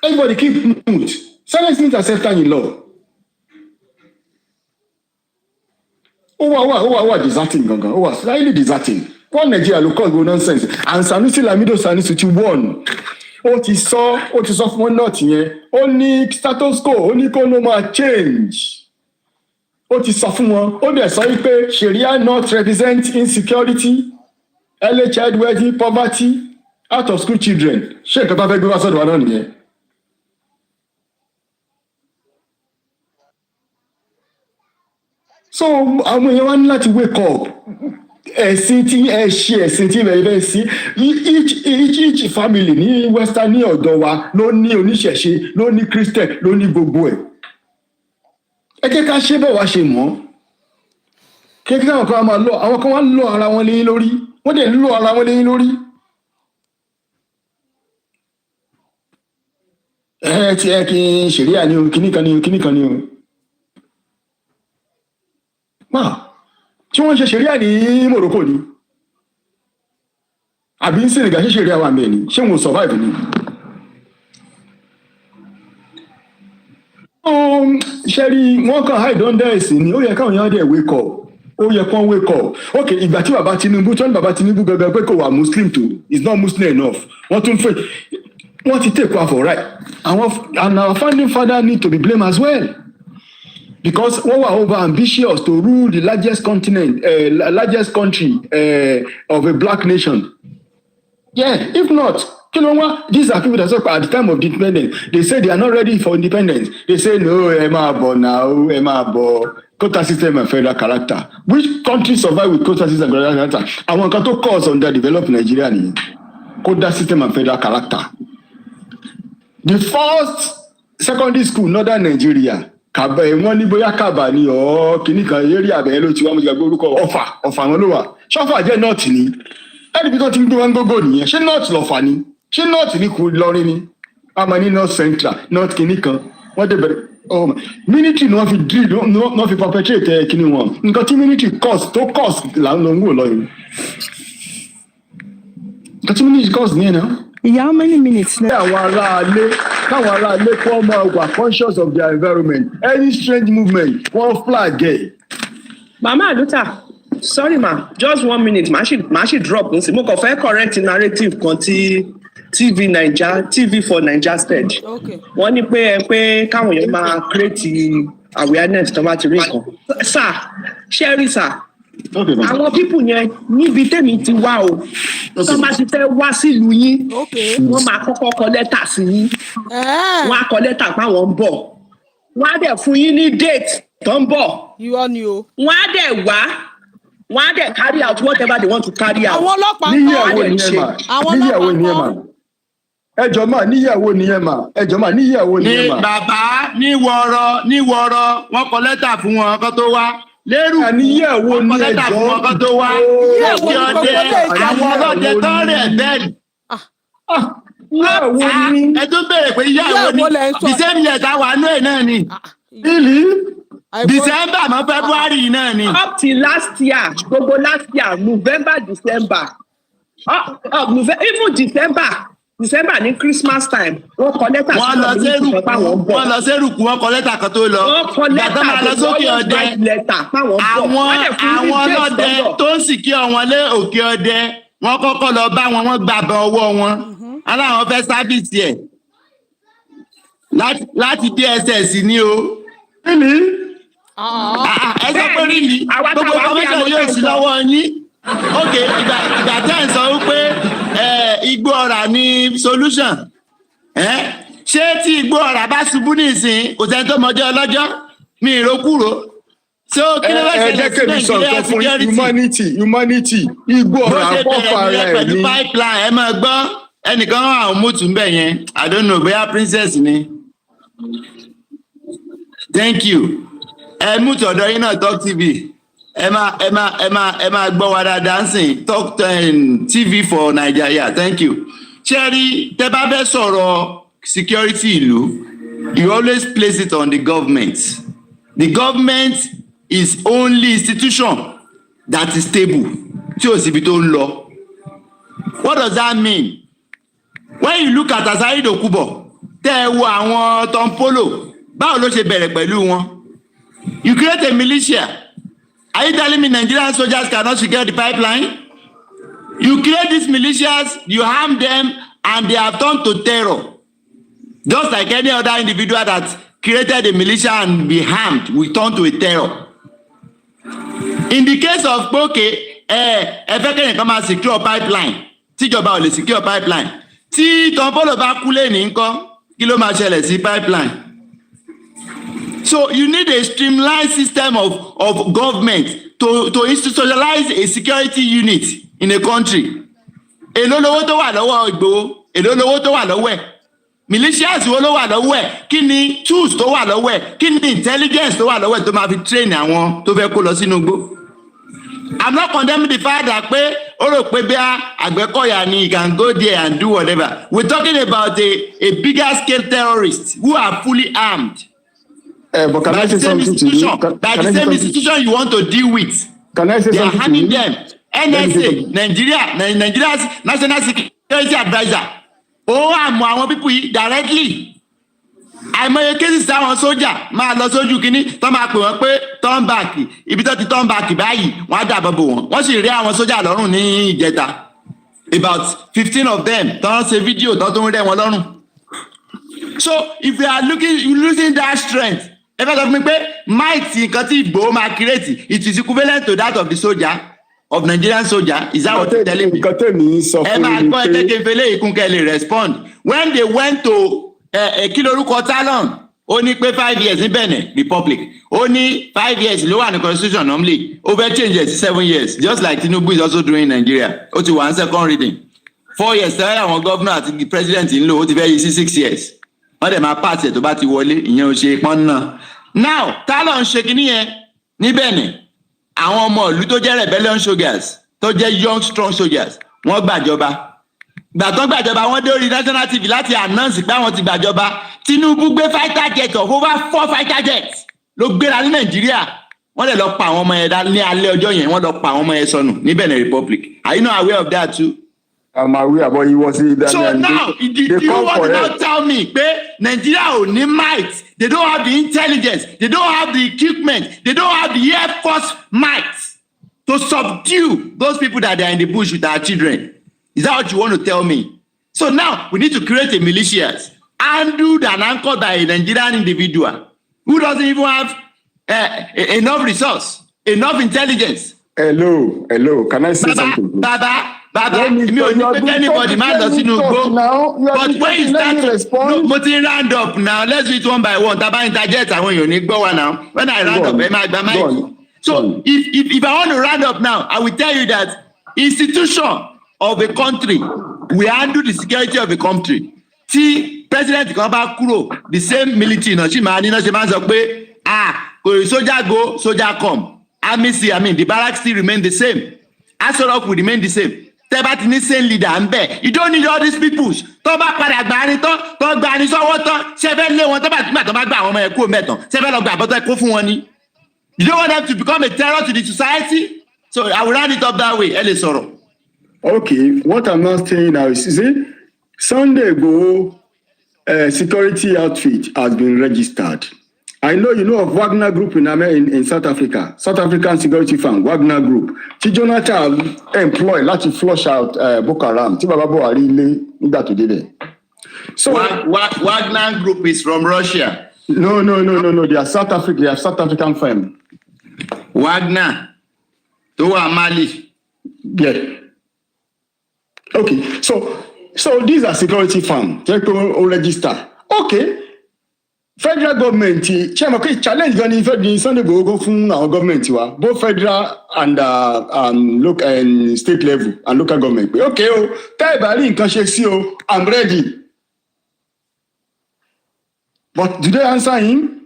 Everybody keep mute. Silence means acceptance in law. Ó wà deserting gangan. Ó wà slightly deserting. Wọ́n Nigeria ló kọ́ ìgbó nonsense. And Sanusi Lamido Sanusi ti won. Ó ti sọ fún wọn náà tìyẹn. Ó ní status quo. Ó ní kó ló máa change. Ó ti sọ fún wọn. Ó dẹ̀ sọ wípé Sharia not represent insecurity, early child wedding, poverty, out of school children. Ṣé nǹkan tó fẹ́ gbé wá sọ́dọ̀ wa náà nìyẹn? So àwọn èèyàn wá ní láti wake up ẹ̀sìn tí ẹ ṣe ẹ̀sìn tí ẹ bẹ́ẹ̀ sí each family ní western ní ọ̀dọ̀ wa ló ní oníṣẹ̀ṣe ló ní christian ló ní gbogbo ẹ̀ ẹ jẹ́ ká ṣe bẹ́ẹ̀ wá ṣe mọ́ kékeré àwọn kan máa lọ àwọn kan wá ń lọ ara wọn léyìn lórí wọ́n dẹ̀ ń lọ ara wọn léyìn lórí. Tí ẹ kí n ṣèlérí ni o kíní kan ni o. Tí wọ́n ṣe ṣẹ̀ríà ní Morocco ni àbí Senegal ṣe rí àwọn àmì ẹni ṣé wọn survive ni. ṣe rí wọn kàn hide under ẹ̀sìn ni ó yẹ káwọn yẹn dẹ̀ wake up ó yẹ kán wake up ok ìgbà tí bàbá Tinubu tí wọn ní bàbá Tinubu gangan pé kò wà Muslim tó is not Muslim enough wọn tún fẹ́ wọn ti take one for right and our founding father need to be blamed as well. Because we were over ambitious to rule the largest continent, largest country of a black nation. Yeah, if not, you know what? These are people that say at the time of the independence, they say they are not ready for independence. They say no, Emma now, Emma quota system and federal character. Which country survive with quota system and federal character? I want to cause on the developed Nigeria quota system and federal character. The first secondary school, northern Nigeria. Kàbà wọn ní bóyá Kàbà ni kìíní kan eré àbẹ̀yẹ ló ti wá mo ti gbàgbé orúkọ Ọ̀fà wọn ló wà ṣọ́fà jẹ́ nọ́ọ̀tì ni ẹni bí tó ti ń gbé wọn gógó nìyẹn ṣé nọ́ọ̀tì lọ́fà ni ṣé nọ́ọ̀tì ní kú lọ́rin ni a máa ní north central north kìíní kan wọ́n dé bẹ̀rẹ̀ military ni wọ́n fi drill wọ́n fi perpetrate kìíní wọn nǹkan tí military cost tó cost là ń lọ ń wò lọ́yìn nǹkan tí military cost nìyẹn náà. ìyá how many minutes now. káwọn aráalé kọ́ máa wà conscious of their environment any strange movement wọ́n flag ẹ̀. Mama Aluta, sorry ma, just 1 minute, ma ṣì drop nsi. Mo kàn fẹ́ correct narrative kan tí TV for Naija stage. Wọ́n ní pé káwọn èèyàn máa create awareness tó bá ti rí nǹkan. Sir, ṣẹ́rí sir. Àwọn pípù yẹn níbi tèmi ti wá o tó máa ti fẹ́ wá sílùú yín wọ́n máa kọ́kọ́ kọ lẹ́tà sí yín wọ́n á kọ lẹ́tà páwọn ń bọ̀ wọ́n á dẹ̀ fún yín ní date tó ń bọ̀ wọ́n á dẹ̀ wá wọ́n á dẹ̀ carry out whatever they want to carry out. àwọn ọlọ́pàá níyàwó nìyẹn mà ẹjọ́ mà níyàwó nìyẹn mà ẹjọ́ mà níyàwó nìyẹn mà. ní bàbá ní wọ̀rọ̀ wọ́n kọ lẹ́tà fún wọn kó tó wá lérú àníyàwó ní ẹjọ́ fún ọkọ tó wá òkè ọdẹ àwọn ọlọ́dẹ tó rẹ̀ bẹ́ẹ̀. ẹ tó bèrè pé ìyàwó ni the same year táwa nú ẹ̀ náà ni December mọ́ February náà ni. Up till last year gbogbo last year November December even December ní Christmas time wọ́n kọ lẹ́tà sí ọ̀rọ̀ wọ́n lọ sẹ́rùkù wọ́n kọ lẹ́tà kan tó lọ gbàtà máa lọ sókè ọdẹ àwọn ọlọ́dẹ tó ń sì kí ọ̀wọ́n lé òkè ọdẹ wọ́n kọ́kọ́ lọ bá wọn wọ́n gbàbọ̀ ọwọ́ wọn aláwọn fẹ́ sábìsì ẹ̀ láti DSS ni o. ẹ sọ pé rí ni gbogbo commission yóò sí lọ́wọ́ yín. ok ìgbà tẹ́ ẹ̀ sọ wípé igbó ọ̀rà ni solution ṣé tí igbó ọ̀rà bá ṣubú nísìn kò sẹ́ni tó mọjọ́ ọlọ́jọ́ mi ìrókùrò so kí ló bá ṣẹlẹ̀ sí Nàìjíríà security humanity igbó ọ̀rà pọ̀fà rẹ̀ pẹ̀lú pipeline ẹ máa gbọ́ ẹnìkan àwọn mọ́tò ń bẹ̀ yẹn I don't know bóyá princess ni thank you mú tọ̀dọ̀ yín náà Talk TV ẹ máa gbọ́ wa dáadáa sìn Talk TV for Nigeria thank you. Cherry tẹ́ bá fẹ́ sọ̀rọ̀ security ìlú you always place it on the government. The government is only institution that is stable tí ò síbi tó ń lọ. What does that mean? When you look at Asari Dokubo tẹ́ ẹ wo àwọn Tom Polo báwo ló ṣe bẹ̀rẹ̀ pẹ̀lú wọn? You create a militia. Are you telling me Nigerian soldiers cannot secure the pipeline? You create these militias, you harm them, and they have turned to terror. Just like any other individual that created a militia and be harmed, we turn to a terror. In the case of Poke, effectively come and secure pipeline. Tíjọba ò lè secure pipeline. Tí Tọ́npọ́lọ̀ bá kú lẹ́ni ńkọ́, kí ló máa ṣẹlẹ̀ sí pipeline? So you need a streamlined system of government to institutionalize a security unit in a country. Èló lówó tó wà lọ́wọ́ Ìgbòho, èló lówó tó wà lọ́wọ́ ẹ̀. Militias wo ló wà lọ́wọ́ ẹ̀? Kí ni tools tó wà lọ́wọ́ ẹ̀? Kí ni intelligence tó wà lọ́wọ́ ẹ̀ tó máa fi train àwọn tó fẹ́ kó lọ sínú igbó? I'm not condemning the fact that pé ó rò pé bí Àgbẹ̀kọ̀yà ni he can go there and do whatever. We're talking about a bigger scale terrorists who are fully armed. But can I say something to you? By the same institution you want to deal with. Can I say something to you? They are harming them. Nigeria's National Security Adviser ó àmọ́ àwọn pípù yìí directly. Àìmọye cases táwọn sójà máa lọ sójú kínní tó máa pè wọ́n pé turn back ibi tó ti turn back báyìí wọ́n á dàbọ̀ bò wọ́n. Wọ́n sì rí àwọn sójà lọ́rùn ní ìjẹta. About 15 of them tó ń ṣe fídíò tó ń rẹ́ wọn lọ́rùn. So if you are losing that strength, ẹ fẹ́ sọ fún mi pé might nǹkan tí Ìgbòho máa create, it is equivalent to that of the soldier, of Nigerian soldier. Is that what you're telling me? Nǹkan tẹ̀mí sọ ẹ fún máa mi gbọ́ pé ẹ̀kẹ́kẹ́fẹ́lẹ́ ìkúnkẹ́ lè respond. When they went to kí lorúkọ Talon, ó ní pé 5 years ní Benin Republic, ó ní 5 years ló wà ní constitution normally, over change it to 7 years, just like Tinubu is also doing in Nigeria. Ó ti wà ní second reading. 4 years tẹ́lẹ̀ àwọn governor àti the president ń lò, ó ti fẹ́ yí sí 6 years. Wọ́n dẹ̀ máa pass ẹ̀ tó bá ti wọlé, ìyẹn ò ṣe pọ́n náà. Now Talon ṣe kínní yẹn ní Benin, àwọn ọmọ ìlú tó jẹ́ rebellion soldiers tó jẹ́ young strong soldiers wọ́n gbàjọba. Gbàtọ́ gbàjọba wọ́n dé orí national TV láti announce pé àwọn ti gbàjọba. Tinubu gbé fighter jet of over 4 fighter jets ló gbéra ní Nàìjíríà. Wọ́n lè lọ pa àwọn ọmọ yẹn ní alẹ́ ọjọ́ yẹn, wọ́n lọ pa àwọn ọmọ yẹn sọnù ní Benin Republic. Are you not aware of that too? I'm aware, but he was in that. So now, did you want to now tell me pé Nigeria ò ní might, they don't have the intelligence, they don't have the equipment, they don't have the air force might to subdue those people that are in the bush with our children? Is that what you want to tell me? So now we need to create a militias handled and anchored by a Nigerian individual who doesn't even have enough resource, enough intelligence. Hello. Can I say something? Baba, mi ò ní pé anybody máa lọ sínú igbó. But when you start to mo ti round up now, let's do it one by one. Taba interject àwọn èèyàn ní gbọ́ wa now. When I round up, ẹ máa gba mic. So if I want to round up now, I will tell you that institution of a country will handle the security of a country. Tí president kan bá kúrò, the same military náà ṣì máa ní náà ṣe máa sọ pé kò rí soldier go, soldier come. The barracks still remain the same. Aso Rock will remain the same. Tẹ́ bá ti ní same leader ń bẹ̀. You don't need all these peoples. Tó bá padà gbani tán, tó gbani sọ́wọ́ tán, ṣé fẹ́ lé wọn tó bá gbà tó bá gbà àwọn ọmọ ẹ̀ kúrò mẹ́tàn. Ṣé fẹ́ lọ gbà bọ́tọ̀ ẹ̀ kó fún wọn ni? You don't want them to become a terror to the society? So I will round it up that way. Ẹ lè sọ̀rọ̀. Okay, what I'm not saying now is, see, Sunday Igboho security outfit has been registered. I know you know of Wagner Group in South Africa, South African security firm, Wagner Group. Tí Jonathan employed láti flush out Boko Haram, tí Baba Buhari lé nígbà tó dé bẹ̀. So Wagner Group is from Russia. No. They are South African. They are South African firm. Wagner, tó wà Mali. Yeah. Okay. So these are security firm. Take to register. Okay. Federal government challenge gan Sunday go fún our government wa, both federal and local and state level and local government. Okay, tẹ́ ẹ bá rí nǹkan ṣe sí o, I'm ready. But do they answer him?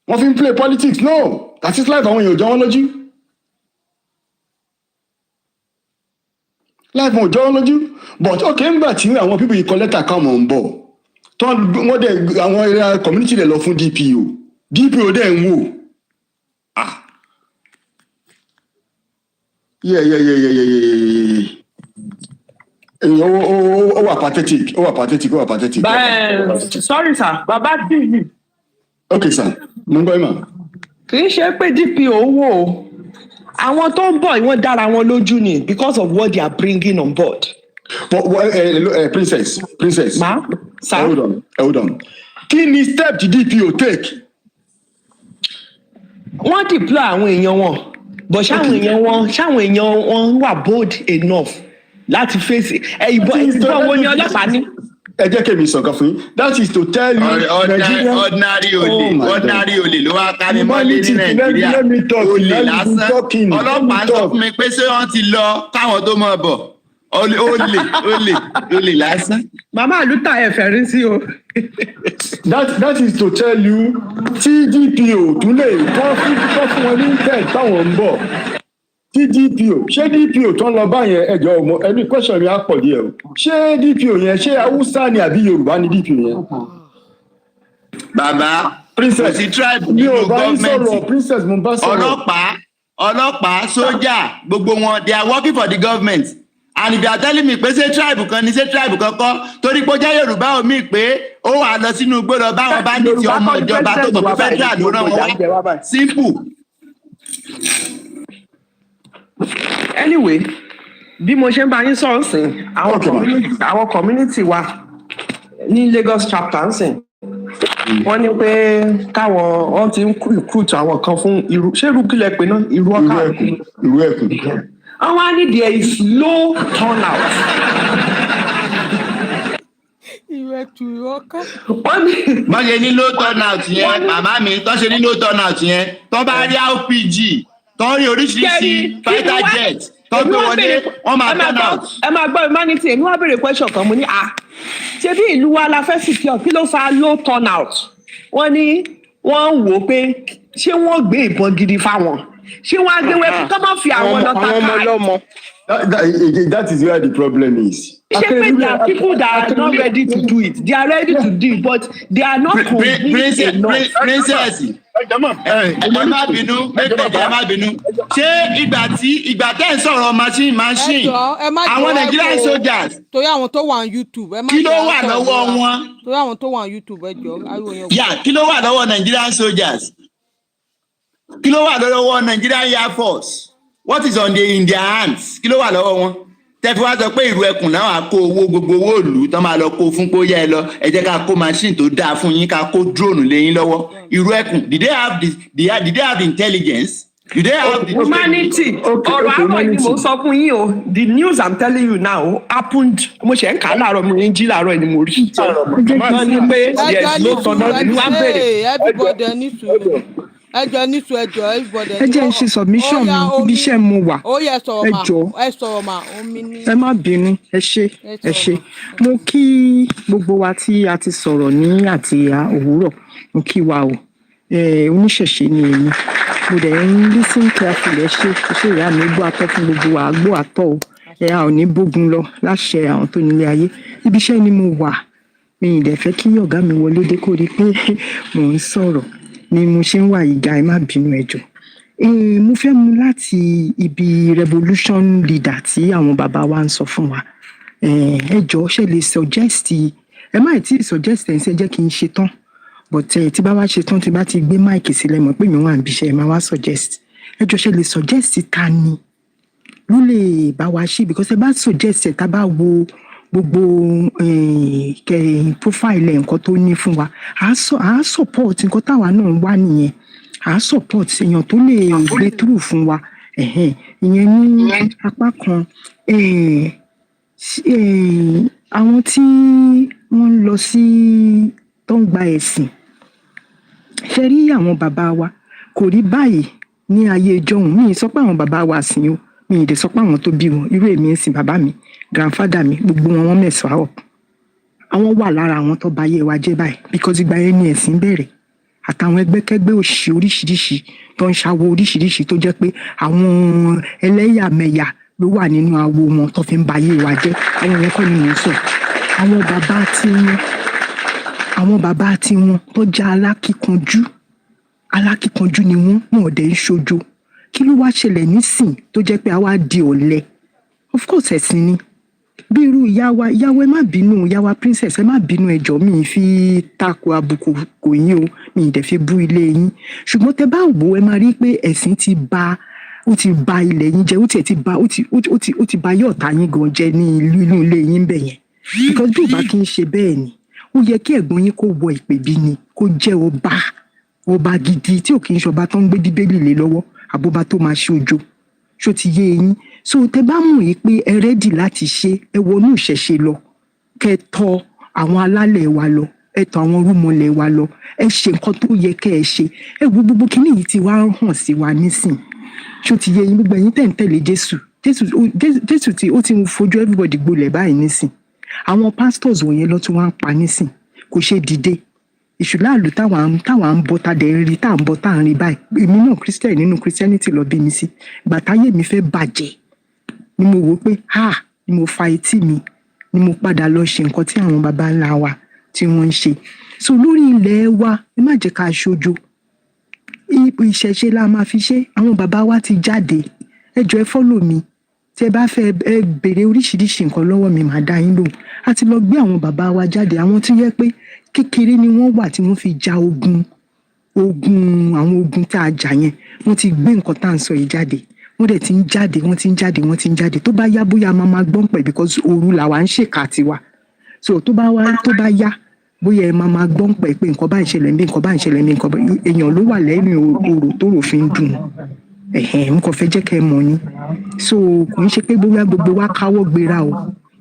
Wọ́n fi ń play politics? No, that is life àwọn èèyàn jọ wọ́n lójú. Life wọn jọ wọ́n lójú. But okay, nígbà tí àwọn people yìí collect account on board. Wọ́n dẹ̀ àwọn area community dẹ̀ lọ fún DPO dẹ̀ ń wò. Ó wà pathetic. Sorry sir, bàbá TV. Okay sir, mo ń gbọ́ ìmọ̀. Kì í ṣe pé DPO wò ó. Àwọn tó ń bọ̀ wọ́n dára wọn lójú ni because of what they are bringing on board. But princess. Ma, sir. Hold on. Kini step the DPO take? Wọ́n deploy àwọn èèyàn wọn, but ṣáwọn èèyàn wọn wà bold enough láti face ìbọn wo ni ọlọ́pàá ní. Ẹ jẹ́ kí mi sọ̀kan fún yín. That is to tell you ordinary olè ló wá ká mi mọ́lé ní Nàìjíríà. Olè lásán. Ọlọ́pàá sọ fún mi pé ṣé wọ́n ti lọ káwọn tó mọ̀ bọ̀. Olè lásán. Màmá Àlùtà ẹ fẹ́ rí sí o. That is to tell you tí DPO tún lè kọ́ fún wọn ní bẹ́ẹ̀ táwọn ń bọ̀. Tí DPO ṣé DPO tó ń lọ báyẹn ẹjọ́ ọmọ ẹni question mi á pọ̀ díẹ̀ o. Ṣé DPO yẹn ṣé Haúsá ni àbí Yorùbá ni DPO yẹn? Bàbá Princess tribe mi ò bá ń sọ̀rọ̀ Princess mo bá sọ̀rọ̀. ọlọ́pàá sójà gbogbo wọn they are working for the government and if you are telling me pé ṣé tribe kan ni ṣé tribe kan kọ́ torí pé ó jẹ́ Yorùbá omi pé ó wà lọ sínú igbó lọ báwọn bá ní ti ọmọ ìjọba tó mọ̀ pé federal ló rán wọn wá simple. Anyway, bí mo ṣe ń bá yín sọ̀rọ̀ sìn àwọn community wa ní Lagos chapter sìn wọ́n ní pé káwọn wọ́n ti ń recruit àwọn kan fún irú ṣé irú kílẹ̀ pé náà irú ọkà irú ẹkùn. àwọn á ní there is low turnout. ìrẹ̀tù ìrọ́ká. wọ́n ṣe ní low turnout yẹn màmá mi tó ṣe ní low turnout yẹn tó bá rí RPG tó rí oríṣiríṣi fighter jet tó gbé wọlé wọ́n máa turn out. ẹ máa gbọ́ humanity èmi wá béèrè question kan mo ní ṣé bí ìlú wa la fẹ́ secure kí ló fa low turnout wọ́n ní wọ́n ń wò ó pé ṣé wọ́n gbé ìbọn gidi fáwọn ṣé wọ́n á gbé wẹ́pù kọ́ máa fi àwọn lọ́tà káì. That is where the problem is. ṣé pé there are people that are not ready to do it they are ready to do it but they are not convinced enough. Princess ẹ má bínú ẹ má bínú ṣé ìgbà tẹ́ ń sọ̀rọ̀ machine àwọn Nigerian soldiers torí àwọn tó wà ní YouTube kí ló wà lọ́wọ́ wọn torí àwọn tó wà ní YouTube ẹ jọ ariwo yẹn. yà kí ló wà lọ́wọ́ Nigerian soldiers kí ló wà lọ́wọ́ Nigerian Air Force what is in their hands kí ló wà lọ́wọ́ wọn tẹ́fí wá sọ pé ìlú ẹkùn náà á kó owó gbogbo owó ìlú tán máa lọ kó fún kó yá ẹ lọ ẹ jẹ́ ká kó machine tó dáa fún yín ká kó drone lé yín lọ́wọ́ ìlú ẹkùn did they have the intelligence did they have the humanity ọ̀rọ̀ àárọ̀ ni mo sọ fún yín o the news I'm telling you now happened mo ṣe ń kà á láàárọ̀ mo ń jí láàárọ̀ ni mo rí wọ́n ní pé yes ló tọ̀nà ní wọ́n bèrè. everybody ní sùúrù ẹjọ nísù ẹjọ everybody. ẹ jẹ́ ń ṣe submission mi ibi iṣẹ́ mo wà ẹ sọ̀rọ̀ mà omi ní. ẹ má bínú ẹ ṣé mo kí gbogbo wa tí a ti sọ̀rọ̀ ní àti òwúrọ̀ mo kí wa o oníṣẹ̀ṣe ni èmi mo dẹ̀ ń listen carefully ẹ ṣe ìyá mi gbọ́ àtọ́ fún gbogbo wa gbọ́ àtọ́ o a ò ní bógun lọ láṣẹ àwọn tó nílé ayé ibi iṣẹ́ ni mo wà mi ì dẹ̀ fẹ́ kí ọ̀gá mi wọlé dé kó rí pé mò ń sọ̀rọ̀ ni mo ṣe ń wà yìí ga ẹ má bínú ẹjọ mo fẹ́ mú láti ibi revolution leader tí àwọn bàbá wa ń sọ fún wa ẹjọ ṣe lè suggest ẹ má tí suggest ẹ ń ṣe jẹ́ kí n ṣe tán but tí bá wá ṣe tán tí bá ti gbé máìkì sílẹ̀ mọ̀ pé mi wà níbi iṣẹ́ ẹ má wá suggest ẹjọ ṣe lè suggest ta ni ló lè bá wa ṣe because ẹ bá suggest ẹ tá bá wo gbogbo profile nǹkan tó ní fún wa à á support nǹkan táwa náà wá nìyẹn à á support èèyàn tó lè gbé through fún wa ìyẹn ní apá kan àwọn tí wọ́n ń lọ sí tó ń gba ẹ̀sìn ṣe rí àwọn bàbá wa kò rí báyìí ní ayé ìjọhún mi sọ pé àwọn bàbá wa sìn o mi ì dẹ̀ sọ pé àwọn tó bí wọn irú èmi ń sìn bàbá mi grandfather mi gbogbo wọn mẹsàn án àwọn wà lára àwọn tó bá yé wa jẹ́ báyìí because ìgbà yẹn ni ẹ̀sìn bẹ̀rẹ̀ àtàwọn ẹgbẹ́kẹ́gbẹ́ òṣì oríṣiríṣi tó ń ṣàwọ oríṣiríṣi tó jẹ́ pé àwọn ẹlẹ́yàmẹ̀yà ló wà nínú awo wọn tó fi ń ba yé wa jẹ́ àwọn yẹn kọ́ ni mò ń sọ àwọn bàbá tí wọn tó jẹ́ alákíkanjú ni wọn dẹ̀ ń ṣojo kí ló wá ṣẹlẹ̀ nísìn tó jẹ́ pé a wá di ọ̀lẹ of course ẹ̀sìn ni bí irú ìyàwó ẹ má bínú ìyàwó princess ẹ má bínú ẹjọ́ mi fi tako àbùkù kò yín o mi dẹ̀ fi bú ilé yín ṣùgbọ́n tẹ bá wò ẹ máa rí pé ẹ̀sìn ti ba ilẹ̀ yín jẹ́ ó ti ba yọ̀ọ̀ta yín gan jẹ́ ní inú ilé yín bẹ̀ yẹn because bí ìbá kí n ṣe bẹ́ẹ̀ ni ó yẹ kí ẹ̀gbọ́n yín kó wọ ìpèbí ni kó jẹ́ ọba gidi tí ò kì í ṣọba tó ń gbé bíbélì lé lọ́wọ́ àbúbá tó máa ṣe ojo ṣó ti yé yín so tẹ bá mọ̀ yìí pé ẹ rẹ́dì láti ṣe ẹ wọnú ìṣẹ̀ṣe lọ kẹ tọ̀ àwọn alálẹ̀ wa lọ ẹ tọ̀ àwọn rúmọlẹ̀ wa lọ ẹ ṣe nǹkan tó yẹ kẹ ẹ ṣe ẹ wo gbogbo kíní yìí ti wá hàn sí wa nísìn ṣó ti yé yín gbogbo ẹ̀yin tẹ̀ ń tẹ̀lé Jésù tí ó ti ń fojú everybody gbolẹ̀ báyìí nísìn àwọn pastors wọ̀nyẹn ló tún wá ń pa nísìn kò ṣe dìde ìṣùláàlú táwọn ń bọ tàdé rí tá à ń bọ tá à ń rí báyìí èmi náà Christian nínú Christianity lọ bí mi sí gbàtáyé mi fẹ́ bàjẹ́ ni mo wò pé ni mo fa etí mi ni mo padà lọ ṣe nǹkan tí àwọn baba ńlá wa tí wọ́n ń ṣe so lórí ilẹ̀ wa ẹ má jẹ́ ká ṣojo ìṣẹ̀ṣe la máa fi ṣe àwọn bàbá wa ti jáde ẹ jọ̀ọ́ ẹ follow mi tí ẹ bá fẹ́ ẹ béèrè oríṣiríṣi nǹkan lọ́wọ́ mi màá dá yín lóhùn a ti lọ gbé àwọn bàbá wa jáde àwọn tí yẹ pé kékeré ni wọ́n wà tí wọ́n fi ja ogun àwọn ogun tá a jà yẹn wọ́n ti gbé nǹkan tá à ń sọ yìí jáde wọ́n dẹ̀ ti ń jáde tó bá yá bóyá a máa gbọ́n pẹ̀ because òru làwa ń ṣèkà tiwa so tó bá yá bóyá ẹ máa gbọ́n pẹ̀ pé nǹkan bá ń ṣẹlẹ̀ bí nǹkan bá ń ṣẹlẹ̀ bí nǹkan bá èèyàn ló wà lẹ́yìn òrò tó rò fi ń dùn n kò fẹ́ jẹ́ kẹ́ ẹ mọ̀ ni so kò ń ṣe pé bóyá gbogbo wa káwọ́ gbéra o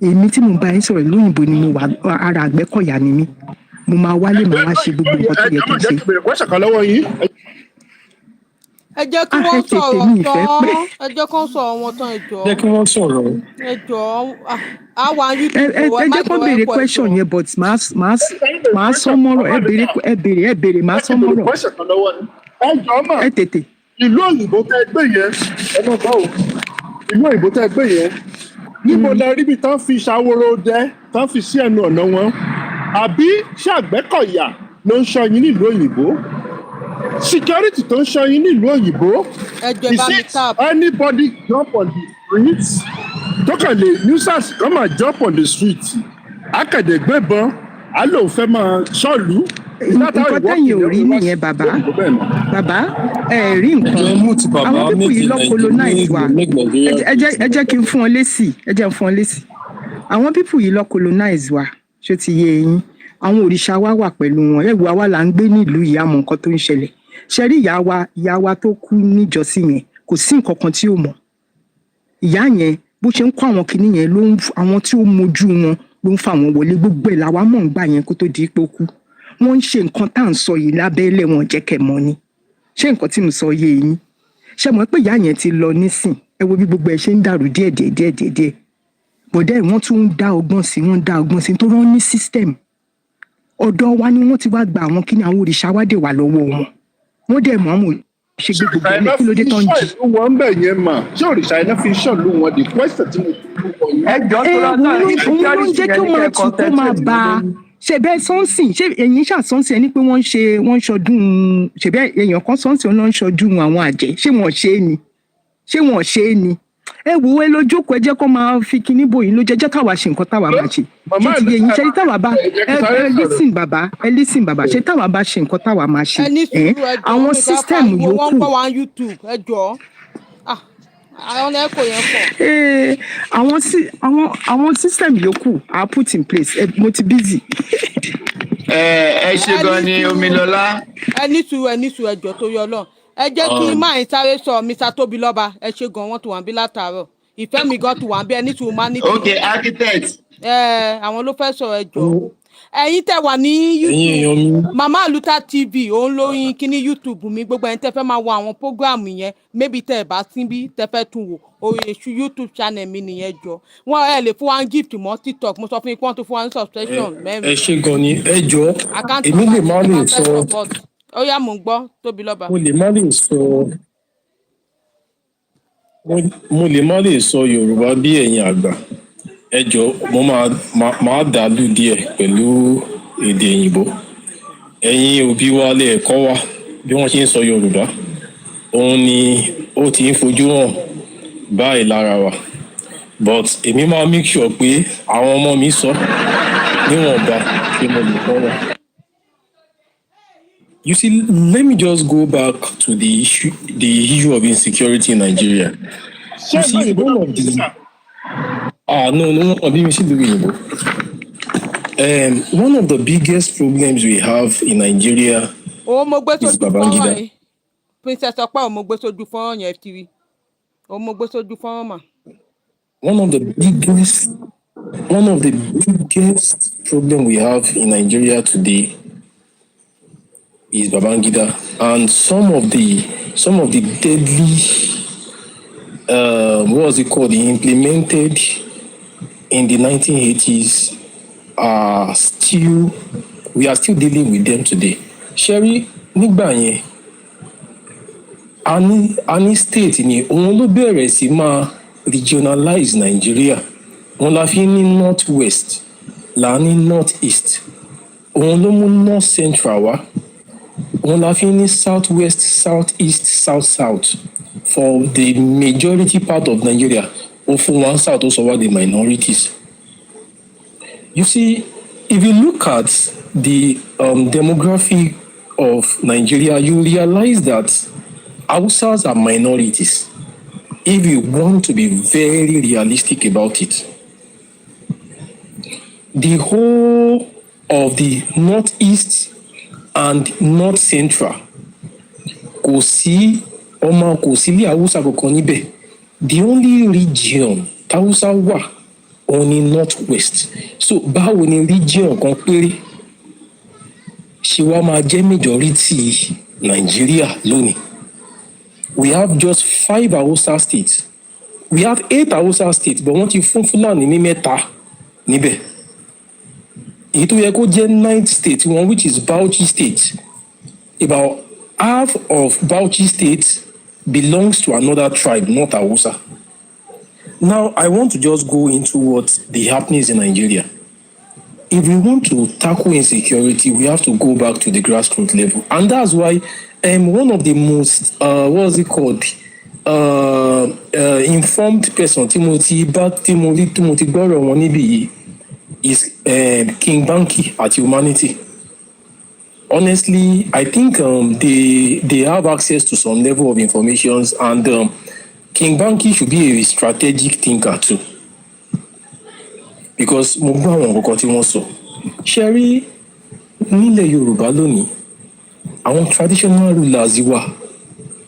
èmi tí mo bá yín sọ̀rọ̀ lóyìnbó ni mo wà ara Àgbẹ̀kọ̀yà ni mí mo máa wálé màá wá ṣe gbogbo nǹkan tó yẹ kí n ṣe. ẹ jẹ́ kí wọ́n sọ̀rọ̀ tán ẹ jẹ́ kí wọ́n sọ̀rọ̀ wọn tán ẹ jọ̀ọ́. jẹ́ kí wọ́n sọ̀rọ̀. ẹ jọ̀ọ́ àwa YouTube ẹ jẹ́ kó béèrè question yẹn but màá sọ mọ́rọ̀ ẹ béèrè màá sọ mọ́rọ̀. ẹ jọ̀ọ́ mà ẹ tètè. ìlú òyìnbó tẹ́ gbé yẹn ẹ náà bá wò ìlú òyìnbó tẹ́ gbé yẹn níbo la rí bí tán fi ṣàwòrò dẹ tán fi sí ẹnu ọ̀nà wọn àbí ṣé Àgbẹ̀kọ̀yà ló ń ṣọ́ yín nílùú òyìnbó security tó ń ṣọ́ yín nílùú òyìnbó is it anybody jump on the street tó kàn lè nuisance kan máa jump on the street akẹ̀dẹ̀gbẹ̀bọn á lóun fẹ́ máa ṣọ́ọ̀lù. nǹkan tẹ̀yìn ò rí nìyẹn bàbá ẹ rí nǹkan àwọn pípù yìí lọ colonize wa ẹ jẹ́ kí n fún ọ lésì àwọn pípù yìí lọ colonize wa ṣó ti yé yín àwọn òrìṣà wa wà pẹ̀lú wọn ẹ̀wù àwa là ń gbé nílùú ìyá mọ̀ nǹkan tó ń ṣẹlẹ̀ ṣe rí ìyá wa tó kú níjọ́sí yẹn kò sí nǹkan kan tí ó mọ̀ ìyá yẹn bó ṣe ń kó àwọn kinní yẹn ló ń àwọn tí ó mojú wọn ló ń fa àwọn wọlé gbogbo ẹ̀ làwa mọ̀ ń gbà yẹn kó tó di pé ó kú wọ́n ń ṣe nǹkan tá à ń sọ yìí lábẹ́lẹ̀ wọn jẹ́ kẹ́ mọ̀ ni ṣé nǹkan tí mo sọ yé yín ṣe mọ̀ pé ìyá yẹn ti lọ nísìn ẹ wo bí gbogbo ẹ ṣe ń dàrú díẹ̀ bọ̀dẹ́ wọ́n tún ń dá ọgbọ́n sí tó rán ní system ọ̀dọ̀ wa ni wọ́n ti wá gba àwọn kíní àwọn òrìṣà wá dé wà lọ́wọ́ wọn wọ́n dẹ̀ mọ́ àwọn ṣe gbé gbogbo ẹlẹ́ kí ló dé tó ń jì. ìlú wọn ń bẹ̀ yẹn mà ṣé òrìṣà iná fi ṣọ̀lú wọn the question tí mo fi lù wọ̀nyí. òun ló ń jẹ́ kí ó máa tì kó máa bá a ṣe bẹ́ẹ̀ sọ́nsìn ṣé èyí ṣàsọ́nsìn ẹni pé wọ́n ń ṣọdún ṣe bẹ́ẹ̀ èèyàn kan sọ́nsìn wọn ń ṣọdún àwọn àjẹ́ ṣé wọ́n ṣe é ni ẹ wo ẹ lójókòó ẹ jẹ́ kó máa fi kinní bòyìn ló jẹ́ káwa ṣe nǹkan táwa máa ṣe ṣé ti yé yín ṣe táwa bá ẹ lísìn bàbá ṣe táwa bá ṣe nǹkan táwa máa ṣe àwọn sísítẹ́ẹ̀mù yòókù. wọ́n ń pọ̀ wá YouTube ẹ jọ̀ọ́ àwọn ẹ̀kọ́ yẹn pọ̀. àwọn sísítẹ́ẹ̀mù yòókù are put in place mo ti busy. ẹ ṣe gan ni Omilọlá. ẹ ní sùúrù ẹjọ́ tó yọ lọ ẹ jẹ́ kí máa ń sáré sọ Mr. Tóbilọ́ba ẹ ṣe gan wọ́n ti wà ń bí látàárọ̀ ìfẹ́ mi gan ti wà ń bí ẹni tí mo máa ní. ok architect. àwọn ló fẹ́ sọ̀rọ̀ ẹjọ́ ẹ̀yin tẹ́ wà ní YouTube Mama ALUTA TV òun lóyún kíní YouTube mi gbogbo ẹ̀yin tẹ́ fẹ́ máa wo àwọn program yẹn maybe tẹ́ ẹ bá síbí tẹ́ fẹ́ tún wò orí YouTube channel mi nìyẹn jọ wọn ẹ lè fún wa gift mọ́ TikTok mo sọ fún yín pé wọ́n tún fún wa ní subscription mẹ́rin. ẹ ṣe gan ni ẹ jọ èmi lè má lè sọ ó yá mò ń gbọ́ Tóbilọ́ba. mo lè má lè sọ Yorùbá bí ẹ̀yin àgbà ẹ jọ mo máa dàlú díẹ̀ pẹ̀lú èdè òyìnbó ẹ̀yin òbí wa lè kọ́ wa bí wọ́n ṣe ń sọ Yorùbá òun ni ó ti ń fojú hàn báyìí lára wa but èmi máa make sure pé àwọn ọmọ mi sọ níwọ̀nba pé mo lè kọ́ wa. You see, let me just go back to the issue of insecurity in Nigeria. You see, one of the one of the biggest problems we have in Nigeria is Babangida. Princess Ọpẹ́ mo gbé sójú fọ́nrán yẹn FTV. Mo gbé sójú fọ́nrán mà. One of the biggest problem we have in Nigeria today is Babangida, and some of the deadly what was it called? They implemented in the 1980s we are still dealing with them today. Sherry, nígbà yẹn a ní state ni òun ló bẹ̀rẹ̀ sí máa regionalize Nigeria. Wọ́n la fi ní north west, la ní north east. Òun ló mú north central wá. òun la fi ní south west, south east, south south for the majority part of Nigeria. Ó fún wa south, ó sọ wá the minorities. You see, if you look at the demography of Nigeria, you realize that Hausas are minorities. If you want to be very realistic about it, the whole of the northeast and north central, kò sí ọmọ kò sí ilé Hausa kankan níbẹ̀. The only region Hausa wà òun ni northwest. So báwo ni region kan péré ṣe wá máa jẹ́ majority Nigeria lónìí? We have just 5 Hausa states. We have 8 Hausa states, but wọ́n ti fún Fúlàní ní mẹ́ta níbẹ̀. Èyí tó yẹ kó jẹ́ 9th state wọn, which is Bauchi state. About half of Bauchi state belongs to another tribe, not Hausa. Now, I want to just go into what the happenings in Nigeria. If we want to tackle insecurity, we have to go back to the grassroots level. And that's why one of the most, informed person, Timothy Gbọ́rọ̀ wọn níbí yìí, is King Banky at Humanity. Honestly, I think they have access to some level of information, and King Banky should be a strategic thinker too. Because mo gbọ́ àwọn nǹkan tí wọ́n sọ. Ṣé rí nílẹ̀ Yorùbá lónìí, àwọn traditional rulers wà,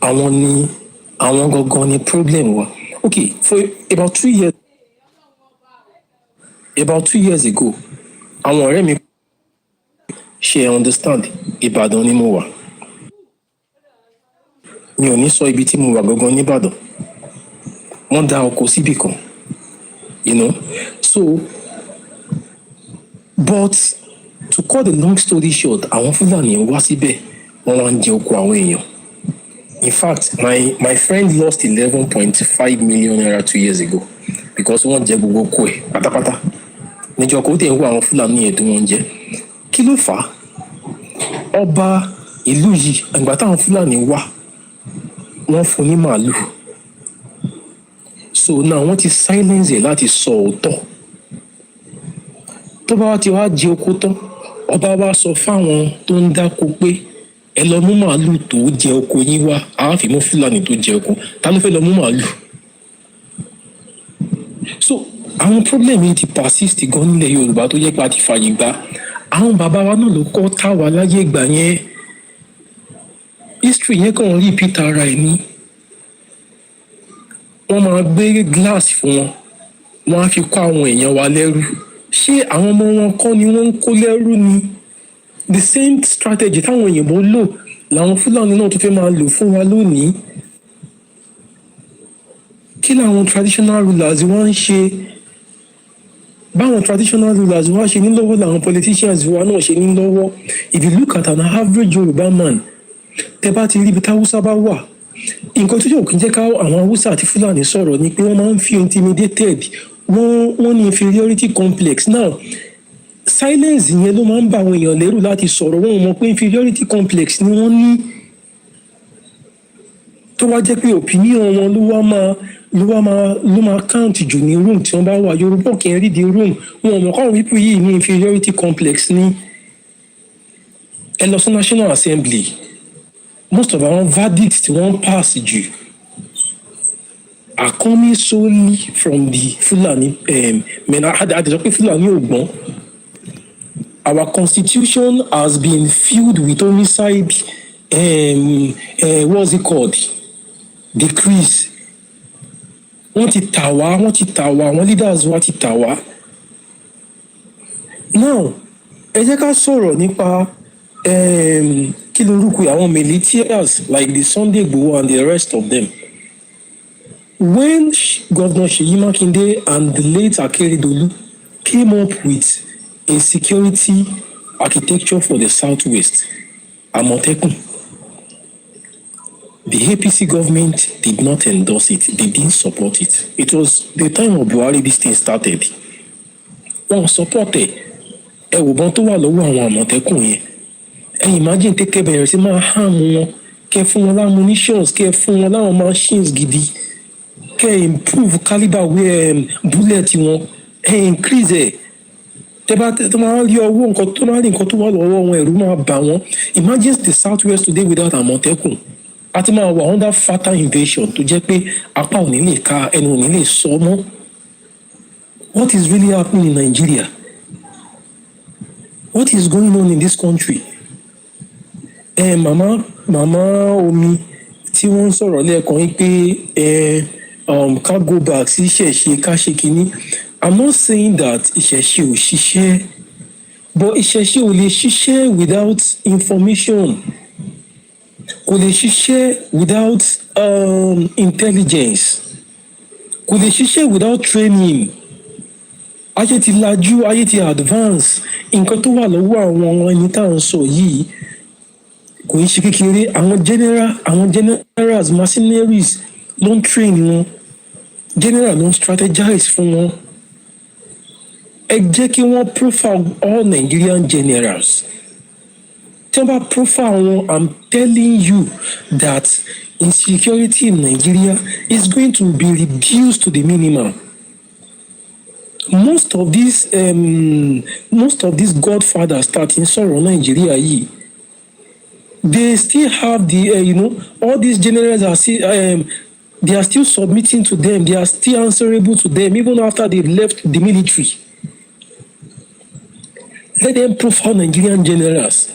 àwọn gangan ni problem wa. Okay, for about 2 years ago, àwọn ọ̀rẹ́ mi ṣe understand Ìbàdàn ni mo wà. Mi ò ní sọ ibi tí mo wà gangan níbàdàn. Wọ́n dá oko síbì kan, so but to cut the long story short, àwọn Fúlàní wá síbẹ̀, wọ́n wá ń jẹ oko àwọn èèyàn. In fact, my friend lost 11.5 million naira 2 years ago because wọ́n jẹ gbogbo oko ẹ̀ pátápátá. Níjọ́ kó tẹ̀ ń wá àwọn Fúlàní yẹn tó wọ́n jẹ. Kí ló fà á? Ọba ìlú yìí, àgbà táwọn Fúlàní wá, wọ́n fún ní màálù. So now wọ́n ti silence ẹ̀ láti sọ òótọ́. Tó bá wá ti wá jẹ oko tán, ọba wa sọ fáwọn tó ń dáko pé ẹ lọ mú màálù tó jẹ oko yín wá, àá fi mú Fúlàní tó jẹ oko. Ta ló fẹ́ lọ mú màálù? So àwọn problem yìí ti persist gan nílẹ̀ Yorùbá tó yẹ pé a ti fààyè gbà. Àwọn bàbá wa náà ló kọ́ tá wa láyé ìgbà yẹn. History yẹn kàn repeat ara ẹ̀ ní. Wọ́n máa gbé glass fún wọn, wọ́n á fi kó àwọn èèyàn wa lẹ́rú. Ṣé àwọn ọmọ wọn kọ́ ni wọ́n ń kó lẹ́rú ni? The same strategy táwọn òyìnbó lò làwọn Fúlàní náà tó fẹ́ máa lò fún wa lónìí. Kí làwọn traditional rulers wọ́n ń ṣe? Báwọn traditional rulers wọ́n ṣe ní lọ́wọ́ làwọn politicians wa náà ṣe ní lọ́wọ́. If you look at an average Yorùbá man, tẹ bá ti rí ibi táwùsá bá wà, nǹkan tó yóò kí n jẹ́ ká àwọn Haúsá àti Fúlàní sọ̀rọ̀ ni pé wọ́n máa ń feel intimidated, wọ́n ní inferiority complex. Now silence yẹn ló máa ń bá àwọn èèyàn lẹ́rù láti sọ̀rọ̀, wọ́n mọ̀ pé inferiority complex ni wọ́n ní. Tó wá jẹ́ pé opinion wọn ló máa count jù ní room tí wọ́n bá wà. Yorùbá kì í rí the room, wọn mọ̀ káwọn wípé yìí ní inferiority complex ní. Ẹ lọ sí National Assembly, most of our verdicts tí wọ́n pass jù are coming solely from the Fulani men. Àdìsọ́ pé Fulani ò gbọ́n. Our constitution has been filled with homicide, what's it called? Decrees. Wọ́n ti tà wá, àwọn leaders wa ti tà wá. Now, ẹ jẹ́ ká sọ̀rọ̀ nípa kí lorúkọ àwọn militias like the Sunday Igboho and the rest of them. When Governor Seyi Makinde and the late Akeredolu came up with a security architecture for the Southwest, Amotekun, the APC government did not endorse it. They didn't support it. It was the time of Buhari this thing started. Wọ́n support ẹ̀. Ẹ wò bọ́n tó wà lọ́wọ́ àwọn Àmọ̀tẹ́kùn yẹn. imagine take bẹ̀rẹ̀ sí máa harm wọn kẹ́ fún wọn láwọn munitions kẹ́ fún wọn láwọn machines gidi kẹ́ improve calibre bullet wọn increase ẹ̀ tó máa rí ọwọ́ nǹkan tó máa rí nǹkan tó wà lọ́wọ́ wọn ẹ̀rù máa bà wọ́n. Imagine the southwest today without Àmọ̀tẹ́kùn a ti máa wà under fatal invasion tó jẹ́ pé apá ò ní lè ka ẹnu ò ní lè sọ mọ́. What is really happening in Nigeria? What is going on in this country? Màmá omi tí wọ́n ń sọ̀rọ̀ lẹ́ẹ̀kan yìí pé ká go back sí ìṣẹ̀ṣe ká ṣe kínní. I'm not saying that ìṣẹ̀ṣe ò ṣiṣẹ́, but ìṣẹ̀ṣe ò lè ṣiṣẹ́ without information. Kò lè ṣiṣẹ́ without intelligence. Kò lè ṣiṣẹ́ without training. Ayé ti lajú, ayé ti advance. Nǹkan tó wà lọ́wọ́ àwọn ẹni tá à ń sọ yìí kò ń ṣe kékeré. Àwọn generals mercenaries ló ń train wọn. General ló ń strategize fún wọn. Ẹ jẹ́ kí wọ́n profile all Nigerian generals. Tí wọ́n bá profile wọn, I'm telling you that insecurity in Nigeria is going to be reduced to the minimum. Most of these godfathers starting sọ̀rọ̀ Nigeria yìí, they still have all these generals are still they are still submitting to them. They are still answerable to them even after they've left the military. Let them profile Nigerian generals,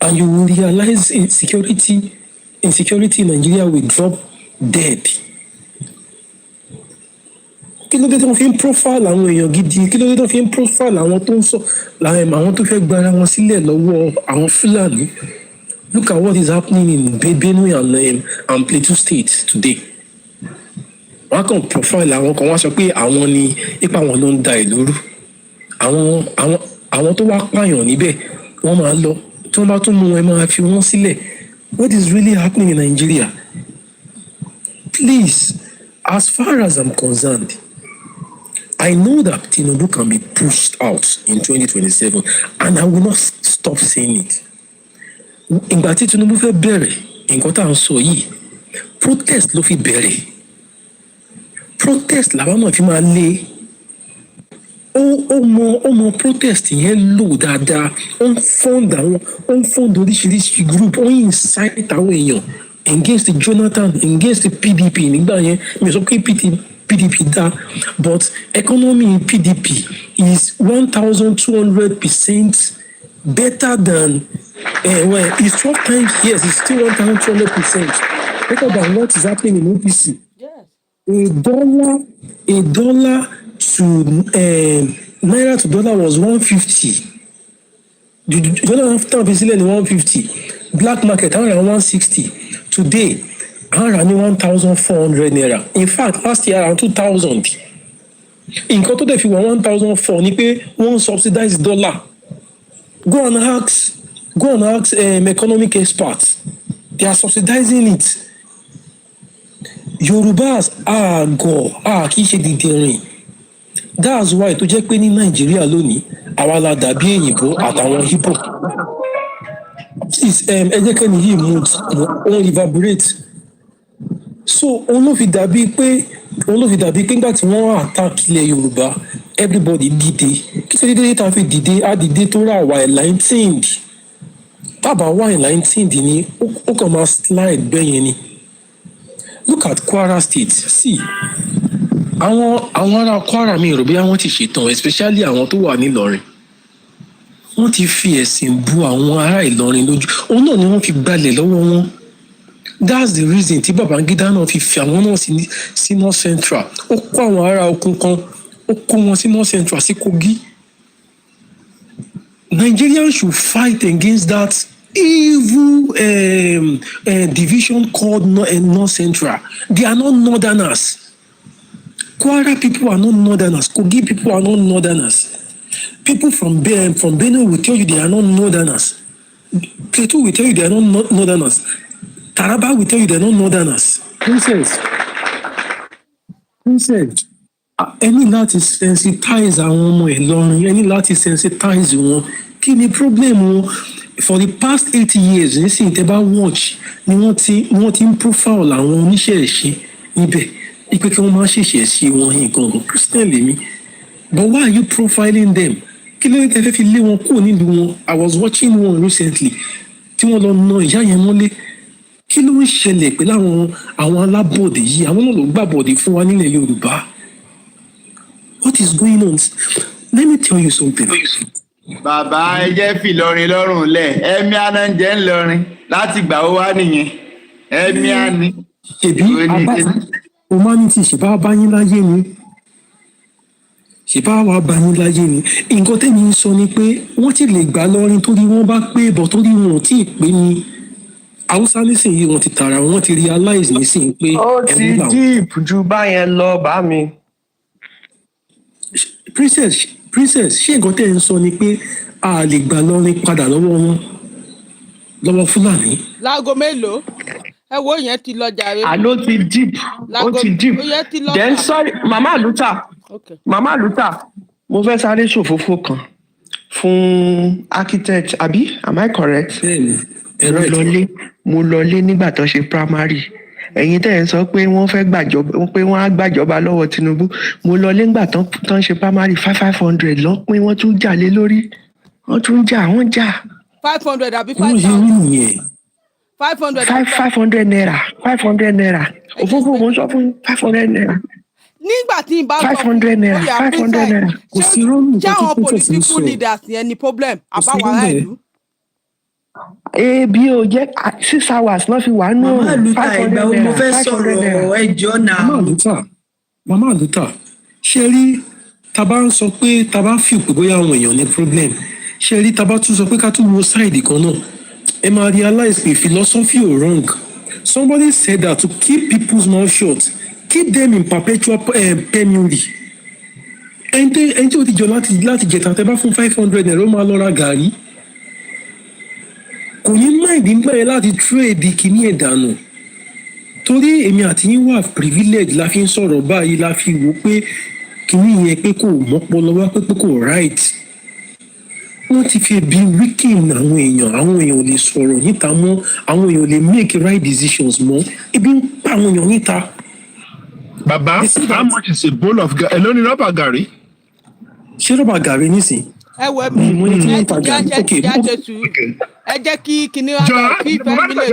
and you will realize insecurity in Nigeria will drop dead. Kí ló dé tó fi ń profile àwọn èèyàn gidi? Kí ló dé tó fi ń profile àwọn tó ń sọ àwọn tó fẹ́ gbara wọn sílẹ̀ lọ́wọ́ àwọn Fúlàní? Look at what is happening in Benue and Plateau State today. Wọ́n kàn profile àwọn kan, wọ́n sọ pé àwọn ni ipa wọn ló ń da ìlú rú. Àwọn tó wá pààyàn níbẹ̀ wọ́n máa lọ, tí wọ́n bá tún mú wọn máa fi wọ́n sílẹ̀. What is really happening in Nigeria? Please, as far as I'm concerned, I know that Tinubu can be pushed out in 2027, and I will not stop saying it. Ìgbà tí Tinubu fẹ́ bẹ̀rẹ̀ nǹkan tá à ń sọ yìí, protest ló fi bẹ̀rẹ̀. Protest làwọn náà fi máa lé. Ó mọ protest yẹn lò dáadáa. Ó ń fund oríṣiríṣi group. Ó ń incite àwọn èèyàn against Jonathan, against PDP nígbà yẹn. Mi sọ pé PDP dá, but economy in PDP is 1,200% better than it's 12 times, yes, it's still 1,200% better than what is happening in OPC. Yes. A dollar to naira to dollar was 150. The dollar after Brazilian 150. Black market around 160. Today, around 1,400 naira. In fact, last year around 2,000. Nǹkan tó dẹ̀ fi wọ́n 1,400 ni pé wọ́n subsidize dollar. Go and ask economic experts. They are subsidizing it. Yorubas kì í ṣe dìdìrìn. That's why tó jẹ́ pé ní Nàìjíríà lónìí àwa la dàbí èyìnbó àtàwọn Igbo. Please ẹ jẹ́ kẹ́ni yìí mood òun reverberate. So òun ló fi dàbí pé nígbà tí wọ́n attack ilẹ̀ Yorùbá everybody dìde. Kí ló dé tá a fi dìde? A dìde tó rà wà enlightened. Tábà wà enlightened ni ó kàn máa slide bẹ́yẹn ni. Look at Kwara State. See, àwọn ará Kwara mi rò bí wọ́n ti ṣetán, especially àwọn tó wà nílọrin. Wọ́n ti fi ẹ̀sìn bu àwọn ará Ìlọrin lójú. Òun náà ni wọ́n fi gbalẹ̀ lọ́wọ́ wọn. That's the reason tí Babangida náà fi àwọn náà sí North Central. Ó kó àwọn ará okun kan, ó kó wọn sí North Central sí Kogi. Nigerians should fight against that evil division called North Central. They are not northerners. Kwara people are not northerners. Kogi people are not northerners. People from Benue will tell you they are not northerners. Plateau will tell you they are not northerners. Taraba will tell you they are not northerners. Princess, ẹ ní láti sensitize àwọn ọmọ Ìlọrin, ẹ ní láti sensitize wọn. Kí ni problem wọn? for the past 80 years nísìnyí tẹ́ bá watch ni wọ́n ti ń profile àwọn oníṣẹ́ ẹ̀ṣẹ̀ níbẹ̀ ipe kí wọ́n máa ṣèṣẹ̀ sí wọn nǹkan Christian lèmi but why are you profiling them kí ló dé fẹ́ fi lé wọn kúrò nílùú wọn I was watching one recently tí wọ́n lọ na ìyá yẹn mọ́lé kí ló ń ṣẹlẹ̀ pẹ̀lú àwọn alábọ̀dé yìí àwọn náà ló gbàbọ̀dé fún wa nílẹ̀ Yorùbá what is going on let me tell you something. bàbá ẹ jẹ́ fìlọrin lọ́rùn lẹ̀ ẹ̀mí àná ń jẹ́ ńlọrin láti gbà ó wá nìyẹn ẹ̀mí àní. ṣèbí humanity ṣèbá bá yín láyé ni ṣèbá wa bá yín láyé ni nǹkan tẹ́mi ń sọ ni pé wọ́n ti lè gbà lọ́rin torí wọ́n bá pé bọ̀ torí wọn ò tí ì pé ni haúsá nísìnyí wọn ti tara wọn ti realize nísìnyí pé ó ti deep ju báyẹn lọ bá mi. princess ṣé nǹkan tẹ́ ń sọ ni pé a lè gbà lọ́rin padà lọ́wọ́ wọn lọ́wọ́ fúlàní. láago mélòó ẹ wo yẹn ti lọ jàre. àló ti deep ó ti deep then sorry mama Luta mo fẹ́ sáré ṣòfófó kan fún architect àbí am I correct? mo lọlé nígbà tó ṣe primary ẹ̀yin tẹ́ ẹ̀ ń sọ pé wọ́n fẹ́ wọ́n á gbàjọba lọ́wọ́ Tinubu mo lọlé nígbà tó ń ṣe primary 500 lọ pé wọ́n tún jà lé lórí wọ́n jà. 500 àbí 5,000. 500 naira òfófó mo sọ fún 500 naira. nígbà tí n bá sọ 500 naira kò sí rọ́ọ̀nù jẹ́ àwọn political leaders yẹn ni problem àbáwọ̀ ará ìlú. ebi ò jẹ́ 6 hours náà fi wà nù. Màmá Luta ìgbà wo mo fẹ́ sọ̀rọ̀ ẹjọ́ náà. Màmá Luta ṣe rí tá bá ń sọ pé tá bá fi òpè bóyá àwọn èèyàn ní problem ṣe rí tá bá tún sọ pé ká tún wo side kan náà ẹ máa realize pé philosophy ò wrong somebody said that to keep people's mouth shut keep them in perpetual penury ẹni tí ó ti jọ láti jẹta tẹ bá fún 500 naira ó máa lọ ra gàrí kò ní máìdí ń bẹ̀rẹ̀ láti trade kìíní ẹ̀ dànù torí èmi àti yín wà privilege la fi ń sọ̀rọ̀ báyìí la fi wò pé kìíní yẹn pé kò mọ́pọlọ wá pé kò right wọ́n ti fi ebi weaken àwọn èèyàn ò lè sọ̀rọ̀ níta mọ́ àwọn èèyàn ò lè make right decisions mọ́ ebi ń pa àwọn èèyàn níta. Baba, how much is a bowl of gari? Èló ni rọ́bà gàrí? Ṣé rọ́bà gàrí nísìn? ẹ wọ ẹbí ẹ ti jáde sùúrù ẹ jẹ́ kí kinní wa kí ìfẹ́ mi lè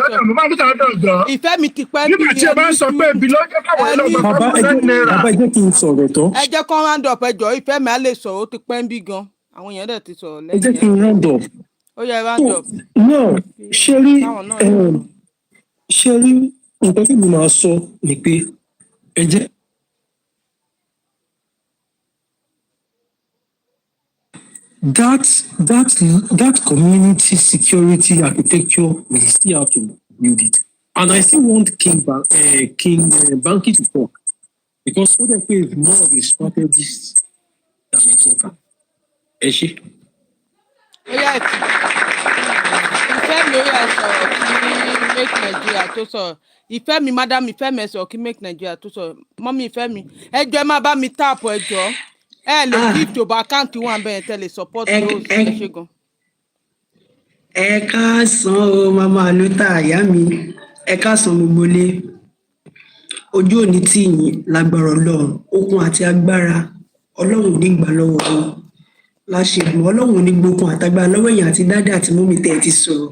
sọ ìfẹ́ mi ti pẹ́ bí nígbà tí ẹ bá ń sọ pé ebi lọ́jọ́ káwọn ẹ lọ gbà bàbá ẹ jẹ́ kí n sọ̀rọ̀ tán. ẹ jẹ́ kán round up ẹ jọ ìfẹ́ mi á lè sọ̀rọ̀ ó ti pẹ́ ń bí gan àwọn èèyàn dẹ̀ ti sọ̀rọ̀ lẹ́yìn. ẹ jẹ́ kí n round up. ó yẹ round up. náà ṣe rí nǹkan tí mo máa sọ ni pé ẹ jẹ́ that community security architecture we still have to build it and I still want King Banky to talk because what I feel is more of a strategist than a talker. Ẹ ṣe. ó yà ìfẹ́ mi ó yà sọ̀rọ̀ kí make Nigeria tó sọ̀rọ̀ ìfẹ́ mi madam ìfẹ́ mi sọ̀rọ̀ kí make Nigeria tó sọ̀rọ̀ mọ́mí ìfẹ́ mi ẹjọ́ ẹ má bá mi táàpù ẹjọ́ ẹ lè gift over account wọn bẹ́ẹ̀ tẹ́lẹ̀ support those ẹ ṣe gan. ẹ káàsán o Màmá Luta àyà mi ẹ káàsán gbogbo lé ojú òní tí yín lágbára Ọlọ́run okun àti agbára Ọlọ́run ò ní gbà lọ́wọ́ wọn láṣẹgun Ọlọ́run ò ní gbókun àtagbára lọ́wọ́ èèyàn àti dáadáa àti mọ́mí tẹ́ ẹ ti sọ̀rọ̀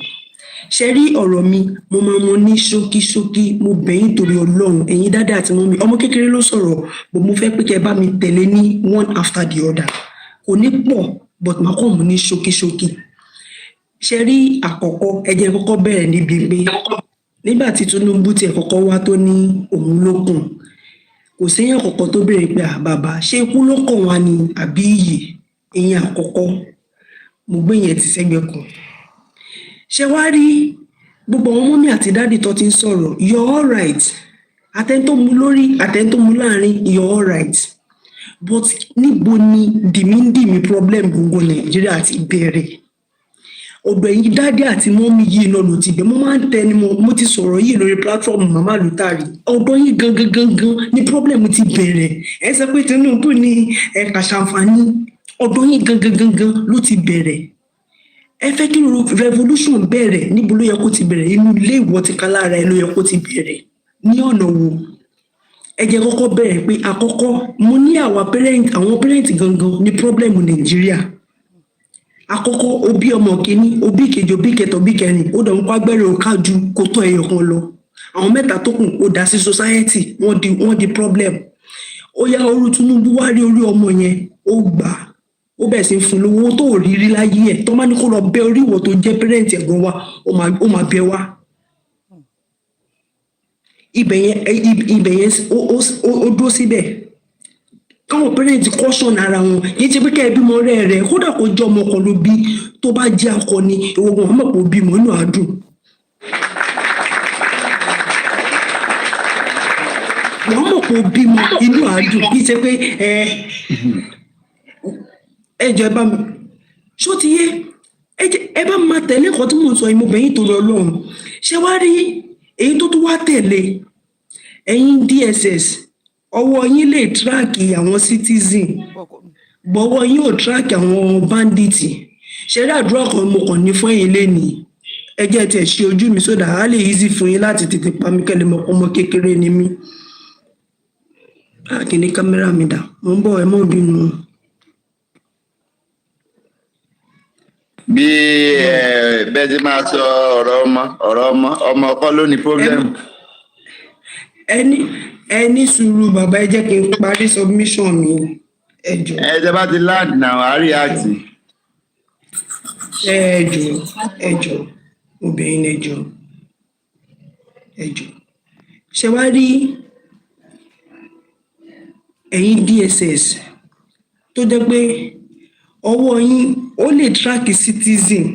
ṣe rí ọ̀rọ̀ mi mo máa mọ ní ṣókíṣókí mo bẹ̀yìn torí Ọlọ́run ẹ̀yin dáadáa àti mọ́mí ọmọ kékeré ló sọ̀rọ̀ bò mo fẹ́ pé kẹ́ bá mi tẹ̀lé ní one after the other kò ní pọ̀ but màá kàn mú ní ṣókíṣókí ṣe rí àkọ́kọ́ ẹ jẹ́ kọ́kọ́ bẹ̀rẹ̀ níbi pé nígbà tí Tinubu tiẹ̀ kọ́kọ́ wá tó ní òun lókun kò séyàn kọ́kọ́ tó béèrè pé bàbá ṣé ikú ló kàn wá ni àbí iyì ìyẹn àkọ́kọ́ mo gbé yẹn ti sẹ́gbẹ̀ẹ́ kan ṣe wá rí gbogbo àwọn mọ́mí àti dáàdì tó ti ń sọ̀rọ̀ you're all right àtẹni tó mú lórí àtẹni tó mú láàrin you're all right but níbo ni dìmídìmí problem gbogbo Nàìjíríà ti bẹ̀rẹ̀ ọ̀dọ̀ ẹ̀yin dáàdì àti mọ́mí yìí náà ló ti bẹ̀ mo máa ń tẹni mo ti sọ̀rọ̀ yìí lórí platform Màmá Luta rí ọ̀dọ̀ yìí gangan ni problem ti bẹ̀rẹ̀ ẹ sọ pé Tinubu ní ẹ̀ka ṣàǹfààní ọ̀dọ̀ yìí gangan ló ti bẹ̀rẹ̀ ẹ fẹ́ kí revolution bẹ̀rẹ̀ níbo ló yẹ kó ti bẹ̀rẹ̀ inú ilé ìwọ ti ká lára ẹ ló yẹ kó ti bẹ̀rẹ̀ ní ọ̀nà wo ẹ jẹ́ kọ́kọ́ bẹ̀rẹ̀ pé àkọ́kọ́ mo ní àwọn parent gangan ní problem Nàìjíríà àkọ́kọ́ òbí ọmọ kìíní òbí kejì òbí kẹta òbí kẹrin ó dẹ̀ ń kó agbẹ́rẹ́ òkà ju kó tó ẹyọ kan lọ àwọn mẹ́ta tó kù ó dá sí society wọ́n di problem ó yá orú Tinubu wá rí orí ọmọ yẹn ó gbà ó bẹ̀ sí fún lówó tó rí rí láyé ẹ̀ tó má ní kó lọ bẹ orí ìwọ tó jẹ́ parent ẹ̀gbọ́n wa ó máa bẹ wá ibẹ̀ yẹn ó dúró síbẹ̀ káwọn parent caution ara wọn yìí ti pé kẹ́ ẹ bímọ rẹ̀ kódà kó jẹ́ ọmọ kan ló bí tó bá jẹ́ akọni ìwọ̀n ọmọ kò bímọ inú àdùn. wọ́n mọ̀ kó bímọ inú àdùn kì í ṣe pé ẹjọ́ ẹ bá mi ṣó ti yé ẹ bá máa tẹ̀lé nǹkan tí mò ń sọ ìmọ̀bẹ̀yìn tó lọ lọ́run ṣé wá rí èyí tó tún wá tẹ̀lé ẹ̀yin DSS ọwọ́ yín lè tíráàkì àwọn citizen gbọ́wọ́ yín ò tíráàkì àwọn bandits ṣẹ́rí àdúrà kan mo kàn ní fún ẹ̀yin lénìí ẹ jẹ́ tiẹ̀ ṣe ojú mi sódà á lè easy fún yín láti tètè pa mí kẹ́lẹ́ mọ́ ọmọ kékeré ni mí kìíní kámẹ́rà mi dà mo ń bọ̀ ẹ mọ́ bínú. bí bẹ́ẹ̀ ti máa sọ ọ̀rọ̀ ọmọ ọkọ ló ní problem. ẹni sùúrù bàbá ẹ jẹ́ kí n parí submission mi ẹjọ́. ẹjọ́ bá ti land náà wàá react. ẹjọ́ obìnrin ẹjọ́ ṣe wá rí ẹ̀yin DSS tó jẹ́ pé ọwọ́ yín ó lè track citizen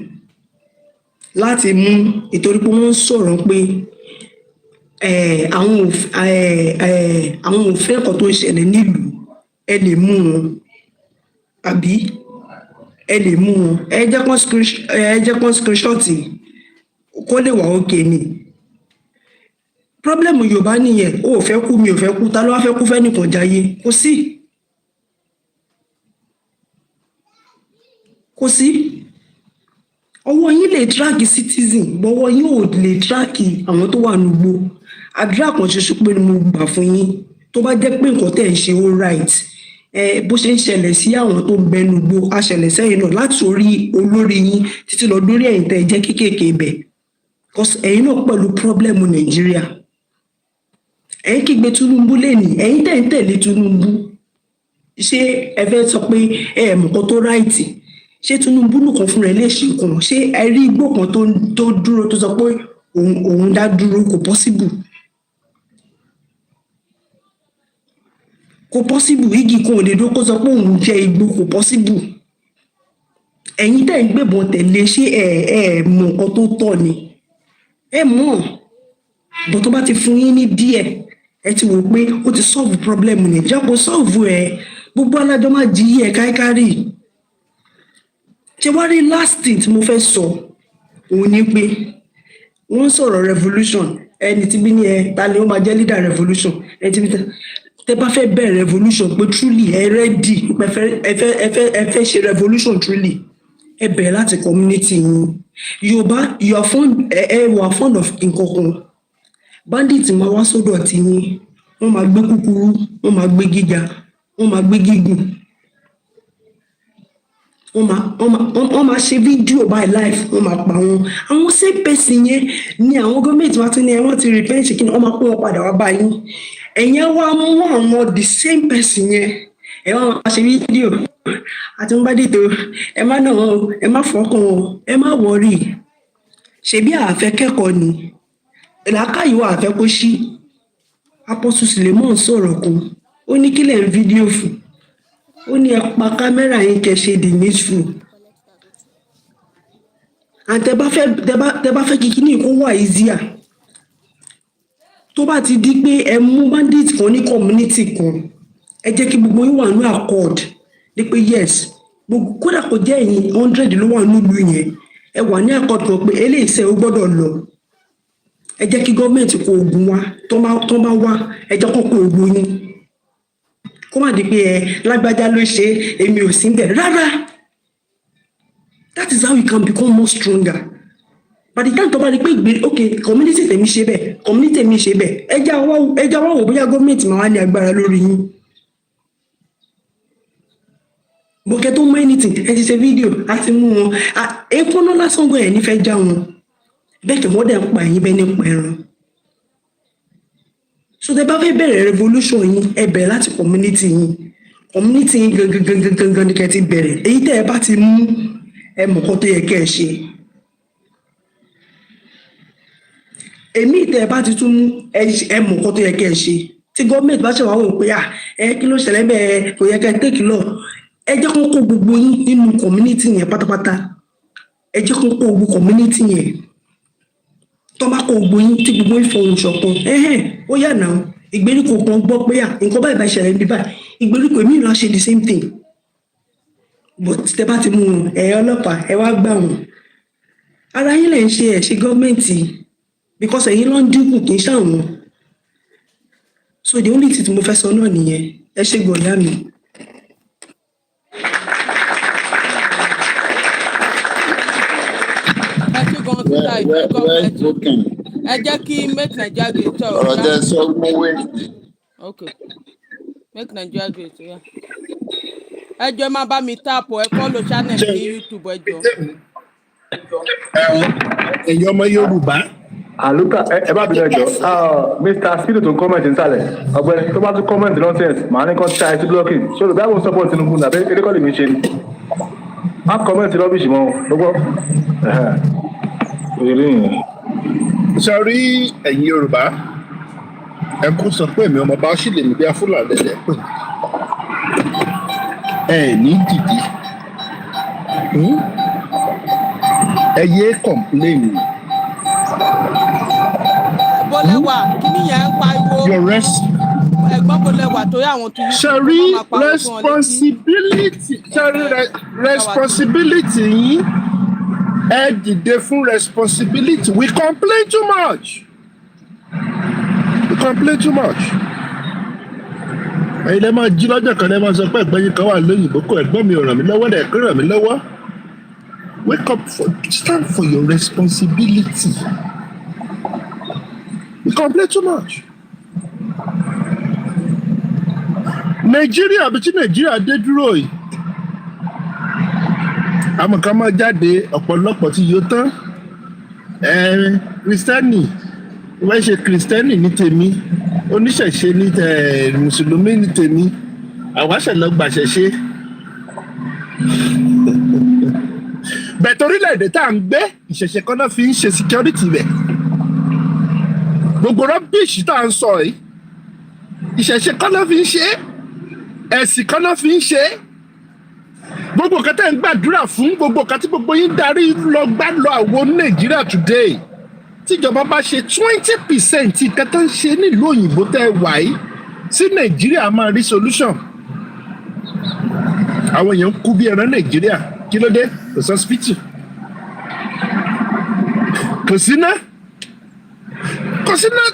láti mú ìtorí pé wọ́n sọ̀rọ̀ pé àwọn òfin ẹ̀kọ́ tó ń ṣẹlẹ̀ nílùú ẹ lè mú wọn àbí ẹ lè mú wọn ẹ jẹ́ kán screenshot kó lè wà òkè ni problem Yorùbá nìyẹn ó ò fẹ́ kú mi ò fẹ́ kú ta ló wá fẹ́ kú fẹ́ nìkan jayé kò sí ọwọ́ yín lè track citizen bọ́wọ́ yín ò lè track àwọn tó wà nùgbò àdúrà kan ṣoṣo pé mo gbà fún yín tó bá jẹ́ pé nǹkan tẹ̀ ń ṣe all right bó ṣe ń ṣẹlẹ̀ sí àwọn tó ń bẹ nùgbò á ṣẹlẹ̀ sẹ́yìn náà láti orí olórí yín títí lọ dórí ẹ̀yin tẹ́ ẹ jẹ́ kéékèèké ibẹ̀ ẹ̀yin náà pẹ̀lú problem Nàìjíríà ẹ̀yin kígbe Tinubu lẹ́nìí ẹ̀yin tẹ̀ ń tẹ̀lé Tinubu ṣé ẹ fẹ́ sọ pé mọ̀kàn tó right ṣé Tinubu nìkan fún rẹ̀ lè ṣe nǹkan ṣé ẹ rí igbó kan tó dúró tó sọ pé òun dá dúró kò possible igi kan ò lè dúró kó sọ pé òun jẹ igbó kò possible ẹ̀yin tẹ́ ń gbébọn tẹ̀lé ṣé ẹ mọ̀ nǹkan tó tọ́ ni ẹ mọ̀ bó tó bá ti fún yín ní díẹ̀ ẹ ti wò pé ó ti solve problem Nàìjíríà kò solve gbogbo alájọ máa jí káíkárì ṣé wá rí last thing tí mo fẹ́ sọ òun ni pé wọ́n sọ̀rọ̀ revolution ẹni tí bí ní ta ni ó máa jẹ́ leader revolution ẹni tí bí tẹ́ bá fẹ́ bẹ̀rẹ̀ revolution pé truly ẹ ready ẹ fẹ́ ṣe revolution truly ẹ bẹ̀rẹ̀ láti community yín Yorùbá ẹ wà fond of nǹkan kan bandit máa wá sọ́dọ̀ tí yín wọ́n máa gbé kúkúrú wọ́n máa gbé gíga wọ́n máa gbé gígùn wọ́n máa ṣe fídíò by life wọ́n máa pa wọn àwọn same person yẹn ni àwọn gọ́ọ̀mẹ̀ntì wa tún ní wọ́n ti repent kí ni wọ́n máa kó wọn padà wá báyìí ẹ̀yin wá mú àwọn the same person yẹn ẹ̀ wọ́n máa ṣe fídíò àti wọ́n bá dìtò ẹ má nà wọn ẹ má fọkàn wọn ẹ má wọrí ṣebí àfẹ́ kẹ́kọ̀ọ́ ni làákàyè wà àfẹ́ kó ṣí Apostle Suleiman sọ̀rọ̀ kan ó ní kílẹ̀ ń fídíò fún ó ní ẹ pa kámẹ́rà yín kẹ́ ṣe the needful and tẹ́ bá fẹ́ kí kíní kó wà easier tó bá ti di pé ẹ mú bandit kan ní community kan ẹ jẹ́ kí gbogbo yín wà ní accord ní pé yes gbogbo kódà kò jẹ́ ẹ̀yin 100 ló wà nílùú yẹn ẹ wà ní accord kan pé eléyìí ṣe ó gbọ́dọ̀ lọ ẹ jẹ́ kí gọ́ọ̀mẹ̀ntì kó oògùn wá tó bá wá ẹ jẹ́ kó oògùn yín kó má di pé lágbájá ló ṣe èmi ò sí bẹ̀ rárá That is how you can become more stronger. By the time tó bá rí pé okay community tèmi ṣe bẹ́ẹ̀ community tèmi ṣe bẹ́ẹ̀ ẹja wá wò bóyá gọ́ọ̀mẹ̀ntì máa wá ní agbára lórí yín. Bókẹ́ tó mọ anything ẹ ti ṣe fídíò àti mú wọn epo náà lásán gan ẹ̀ nífẹ̀ẹ́ já wọn bẹ́ẹ̀ kí wọ́n dẹ̀ ń pa ẹ̀yìn bẹ́ẹ̀ ní pa ẹran. So tẹ bá fẹ́ bẹ̀rẹ̀ revolution yín ẹ bẹ̀rẹ̀ láti community yín gangan ni kẹ́ ti bẹ̀rẹ̀ èyí tẹ́ ẹ bá ti mú ẹ mọ̀ kọ́ tó yẹ kẹ́ ẹ ṣe. Èmi tẹ́ ẹ bá ti tún mú ẹ mọ̀ kọ́ tó yẹ kẹ́ ẹ ṣe. Tí gọ́ọ̀mẹ̀ntì bá ṣe wá wò pé kí ló ṣẹlẹ̀ bẹ́ẹ̀ kò yẹ kẹ́ ẹ take law ẹ jẹ́ kó kó gbogbo yín nínú community yẹn pátápátá ẹ jẹ́ kó kó gbogbo community yẹn tó bá kó gbogbo yín tí gbogbo yín fọwọ́ ṣọ̀kan ó yà náà ìgbèríko kan gbọ́ pé nǹkan báyìí bá ṣẹlẹ̀ níbí báyìí ìgbèríko èmi náà ṣe the same thing but tẹ́ bá ti mú wọn ọlọ́pàá ẹ wá gbà wọn ara yín lè ń ṣe ṣe gọ́ọ̀mẹ̀ntì because ẹ̀yin ló ń dínkù kì í ṣàwọn so the only thing tí mo fẹ́ sọ náà nìyẹn ẹ ṣe gbọ̀yà mi. ẹ jẹ́ kí make Nigeria great ọ̀rọ̀ tẹ sọ mọ́wé. Okay make Nigeria great ẹ jọ̀ọ́ máa bá mi táàpù ẹ follow channel ní YouTube ẹ jọ̀ọ́. ẹ̀yin ọmọ Yorùbá. àlùkà ẹ bá bínú ẹjọ́ Mr. Sido tó ń kọ́mẹ̀ntì nísàlẹ̀ ọ̀gbẹ́ni tó bá tún kọ́mẹ̀ntì nonsense màá ní kàn ṣe àìsí blocking ṣé olùbẹ́ àwọn support Tinubu nàbẹ́ erékọ́lì mi ṣe ni má kọ́mẹ̀ntì rọ́bìṣì mọ́ gbogbo òyìnbó yìí. sọrí ẹ̀yin Yorùbá ẹ kú sọ pé èmi ọmọ bá ṣì lè ní bí Fúlàní lẹ̀ pé ẹ ní dìde ẹ yé kọ̀mpléènì. bọ́lẹ́wà kí nìyẹn ń pariwo ẹ̀gbọ́n bọ́lẹ́wà tó yà wọ́n tún yí. sọrí responsibility yín ẹ dìde fún responsibility we complain too much ẹ̀yin lè máa jí lọ́jọ́ kan lè máa sọ pé ẹ̀gbọ́n yín kan wà lóyìnbó kó ẹ̀gbọ́n mi ò ràn mí lọ́wọ́ dẹ̀ kó ràn mí lọ́wọ́ wake up stand for your responsibility we complain too much. Nàìjíríà bí tí Nàìjíríà dé dúró yìí àwọn kan máa jáde ọ̀pọ̀lọpọ̀ tí yóò tán kristẹni wọ́n ṣe kristẹni ní tèmi oníṣẹ̀ṣe ní mùsùlùmí ní tèmi àwáṣẹ̀ lọ gbàṣẹ̀ṣe bẹ̀tẹ̀ orílẹ̀-èdè tá à ń gbé ìṣẹ̀ṣe kan náà fi ń ṣe security rẹ̀ gbogbo rọ́bìṣì tá à ń sọ yìí ìṣẹ̀ṣe kan náà fi ń ṣe ẹ̀sìn kan náà fi ń ṣe gbogbo nǹkan tẹ́ ń gbàdúrà fún gbogbo nǹkan tí gbogbo yín darí lọ gbàlọ́ àwọn Nàìjíríà today tíjọba bá ṣe 20% nǹkan tó ń ṣe nílùú òyìnbó tẹ́ wà yìí sí Nàìjíríà máa rí solution àwọn èèyàn ń kú bí ẹran Nàìjíríà kí ló dé kò sí hospital kò sí ná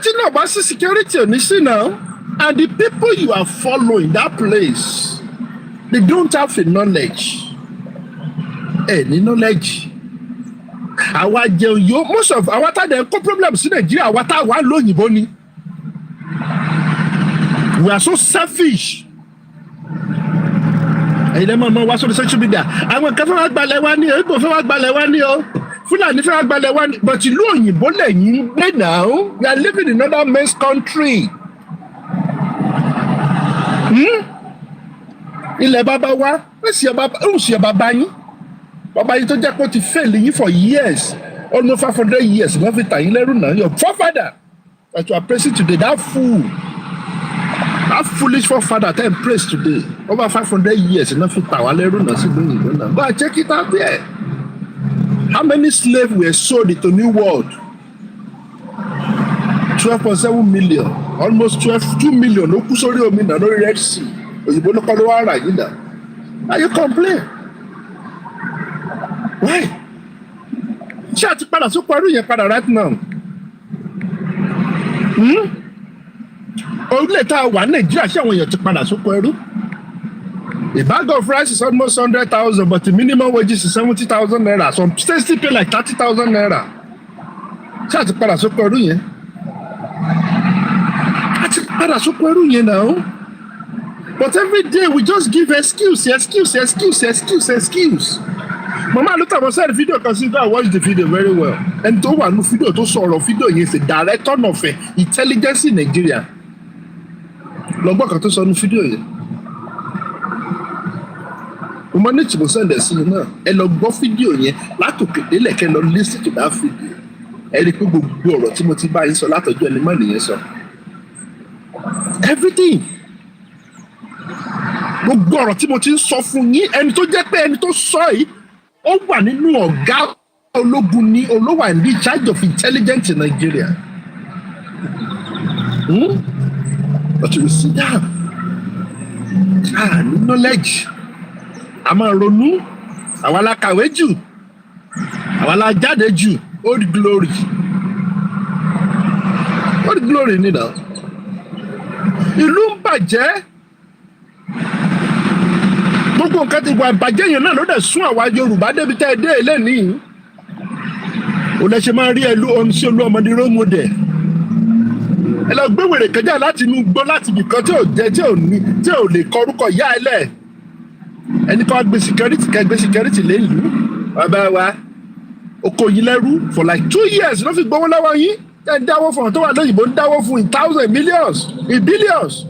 tí náà bá sí security ò ní sí náà and the people you are following that place they don't have the knowledge ní knowledge àwa jẹun yóò most of àwa tá dẹ̀ ń kó problem sí Nàìjíríà àwa tá wà lóyìnbó ni we are so selfish ẹ̀yin lẹ́mọ̀ ọmọ wa sórí social media àwọn kan fẹ́ wá gbalẹ̀ wá ní o Ìgbò fẹ́ wá gbalẹ̀ wá ní o Fúlàní fẹ́ wá gbalẹ̀ wá ní but ìlú òyìnbó lẹ́yìn ń gbé now we are living in another man's country. Ilẹ̀ bàbá wa ó sì ẹ̀ bàbá yín tó jẹ́ pé ó ti fail yín for years almost 500 years wọ́n fi tà yín lẹ́rù náà your forefather that you are praising today that foolish forefather that you praise today over 500 years wọ́n fi tà wá lẹ́rù náà sí lóyìnbó náà go and check it out there how many slaves were sold into New World 12.7 million almost 2 million ló kú sórí omi náà lórí Red Sea òyìnbó ló kọ́ ló wá rà yín náà and you complain why ṣé àti padà sóko ẹrú yẹn padà right now orílẹ̀ tá a wà Nàìjíríà ṣé àwọn èèyàn ti padà sóko ẹrú A bag of rice is almost 100,000, but the minimum wages is 70,000 naira. Some states still pay like 30,000 naira. Ṣé àti padà sóko ẹrú yẹn? Àti padà sóko ẹrú yẹn now. But every day we just give excuse. Mama ALUTA was said the video consider I watched the video very well. And tó wà ní fídíò tó sọ̀rọ̀ fídíò yẹn ṣe director of intelligence in Nigeria. Lọ́gbọ́n kan tó sọ ní fídíò yẹn. Mo ní tí mo sẹ́ndẹ̀ sí i náà. Ẹ lọ gbọ́ fídíò yẹn látòkè délẹ̀ kẹ́ lọ listen to that video. Ẹ rí i pé gbogbo ọ̀rọ̀ tí mo ti bá yín sọ látọ̀jú ẹni má nìyẹn sọ. Everything. Gbogbo ọ̀rọ̀ tí mo ti ń sọ fún yín ẹni tó jẹ́ pé ẹni tó sọ yìí ó wà nínú ọ̀gá ológun ní olówà in charge of intelligence in Nigeria. But you see that ní knowledge a máa ronú àwa la kàwé jù àwa la jáde jù old glory nínú ìlú ń bàjẹ́. Gbogbo nǹkan ti wà bàjẹ́ yẹn náà ló dẹ̀ sún àwa Yorùbá débi tẹ́ ẹ dé lẹ́nìí. Ò lẹ ṣe máa rí ẹlú oníṣẹ́ olú ọmọdé rómọdé. Ẹ lọ gbé wèrè kẹjá láti inú gbó láti ibìkan tí ò jẹ tí ò lè kọ orúkọ ìyá ẹ lẹ̀. Ẹni kan gbé security lẹ́lú. Bàbá wa oko yìí lẹ́rú for like 2 years ló fi gbowó lọ́wọ́ yín. Ẹ dáwọ́ fún ọ̀tọ́ wà lóyìnbó ń dáwọ́ fún in thousands, millions, in billions.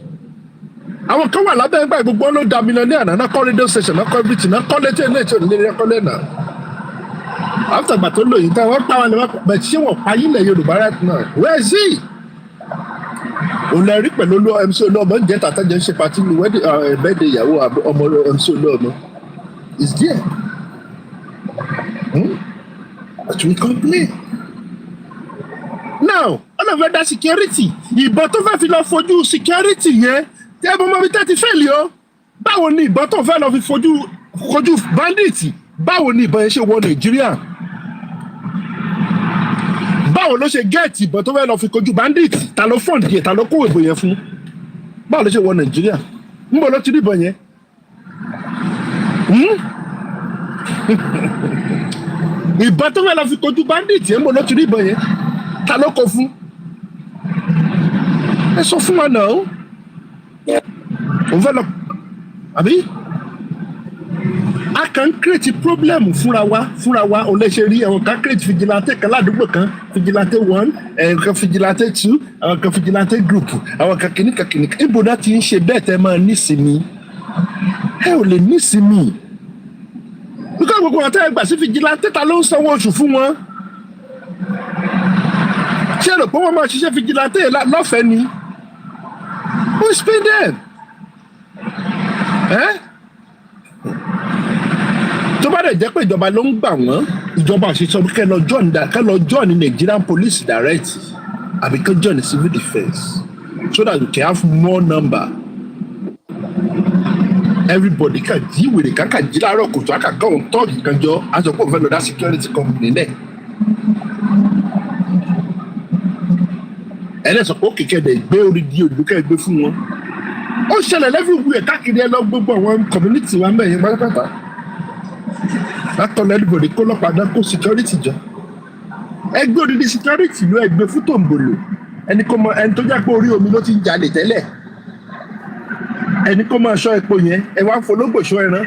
Àwọn kan wà lábẹ́ ẹgbẹ́ gbogbo ló da mílíọ̀nù náà kọ́ radio station náà kọ́ everything náà kọ́ létí ilé ìtò ìlérí ẹ̀kọ́ lẹ́nà. After gbà tó lóyìn tí wọ́n pa wọn lè wọ́n bẹ̀ ṣé wọ́n pa yín lẹ̀ Yorùbá right now? Where is he? Òun lè rí pẹ̀lú MC Olúọmọ ń jẹ́ tàtàjẹ́ ń ṣe pàtí ní bẹ́ẹ̀dẹ̀ ìyàwó ọmọ MC Olúọmọ. Is there? But we complain. Now, ọlọ́fẹ́ dá security. Ìbọn tó fẹ́ fi lọ fojú security yẹn. Tí ẹ bọ́ mọ́ bí tẹ́tí fẹ́ẹ̀lì o, báwo ni ìbọn tó fẹ́ lọ fi kojú bandits, báwo ni ìbọn yẹn ṣe wọ Nàìjíríà? Báwo ló ṣe gẹ́ẹ̀tì ìbọn tó fẹ́ lọ fi kojú bandits? Ta ló fọ́ǹdì yẹn, ta ló kó ìbọn yẹn fún? Báwo ló ṣe wọ Nàìjíríà? Níbo ló ti rí ìbọn yẹn? Ìbọn tó fẹ́ lọ fi kojú bandits yẹn, níbo ló ti rí ìbọn yẹn? Ta ló kó fún? Ẹ sọ fún wa náà. Àbí a kàn create problem fúnra wa ò lè ṣe rí àwọn kan create vigilante kan ládùúgbò kan vigilante 1 kan vigilante 2 àwọn kan vigilante group àwọn kan kìnnìkan ibo náà ti ń ṣe bẹ́ẹ̀ tẹ́ máa nísìmí ẹ ò lè nísìmí nígbà gbogbo wọn tẹ́ ẹ gbà sí vigilante ta ló ń sanwó oṣù fún wọn ṣé ẹ rò pé wọ́n máa ṣiṣẹ́ vigilante lọ́fẹ̀ẹ́ ni who is paying them? Tó bá dẹ̀ jẹ́ pé ìjọba ló ń gbà wọ́n ìjọba àṣìṣe kẹ́ lọ join ní Nigerian police direct àbí kẹ́ join ní civil defence so that you can have more number. Everybody kan jí wèrè kankan jí láàárọ̀ kùtù àkàkọ́ òun tọ́ọ̀gì kan jọ aṣọ pé òun fẹ́ lọ dá security company lẹ̀. Ẹlẹ́sọ̀ pé ó kìkẹ́ dẹ̀ gbé orí di olùkẹ́ gbé fún wọn. Ó ṣẹlẹ̀ everywhere káàkiri ẹ lọ gbogbo àwọn community wa mẹ́yìn pátápátá. Látọ̀lẹ́ everybody kó lọ́pàá kó security jọ. Ẹgbẹ́ odidi security ló ẹgbẹ́ fún tòǹbòlò. Ẹni tó jẹ́ pé orí omi ló ti ń jalè tẹ́lẹ̀. Ẹni kó máa ṣọ́ epo yẹn ẹ wá ń fológbò ṣọ́ ẹran.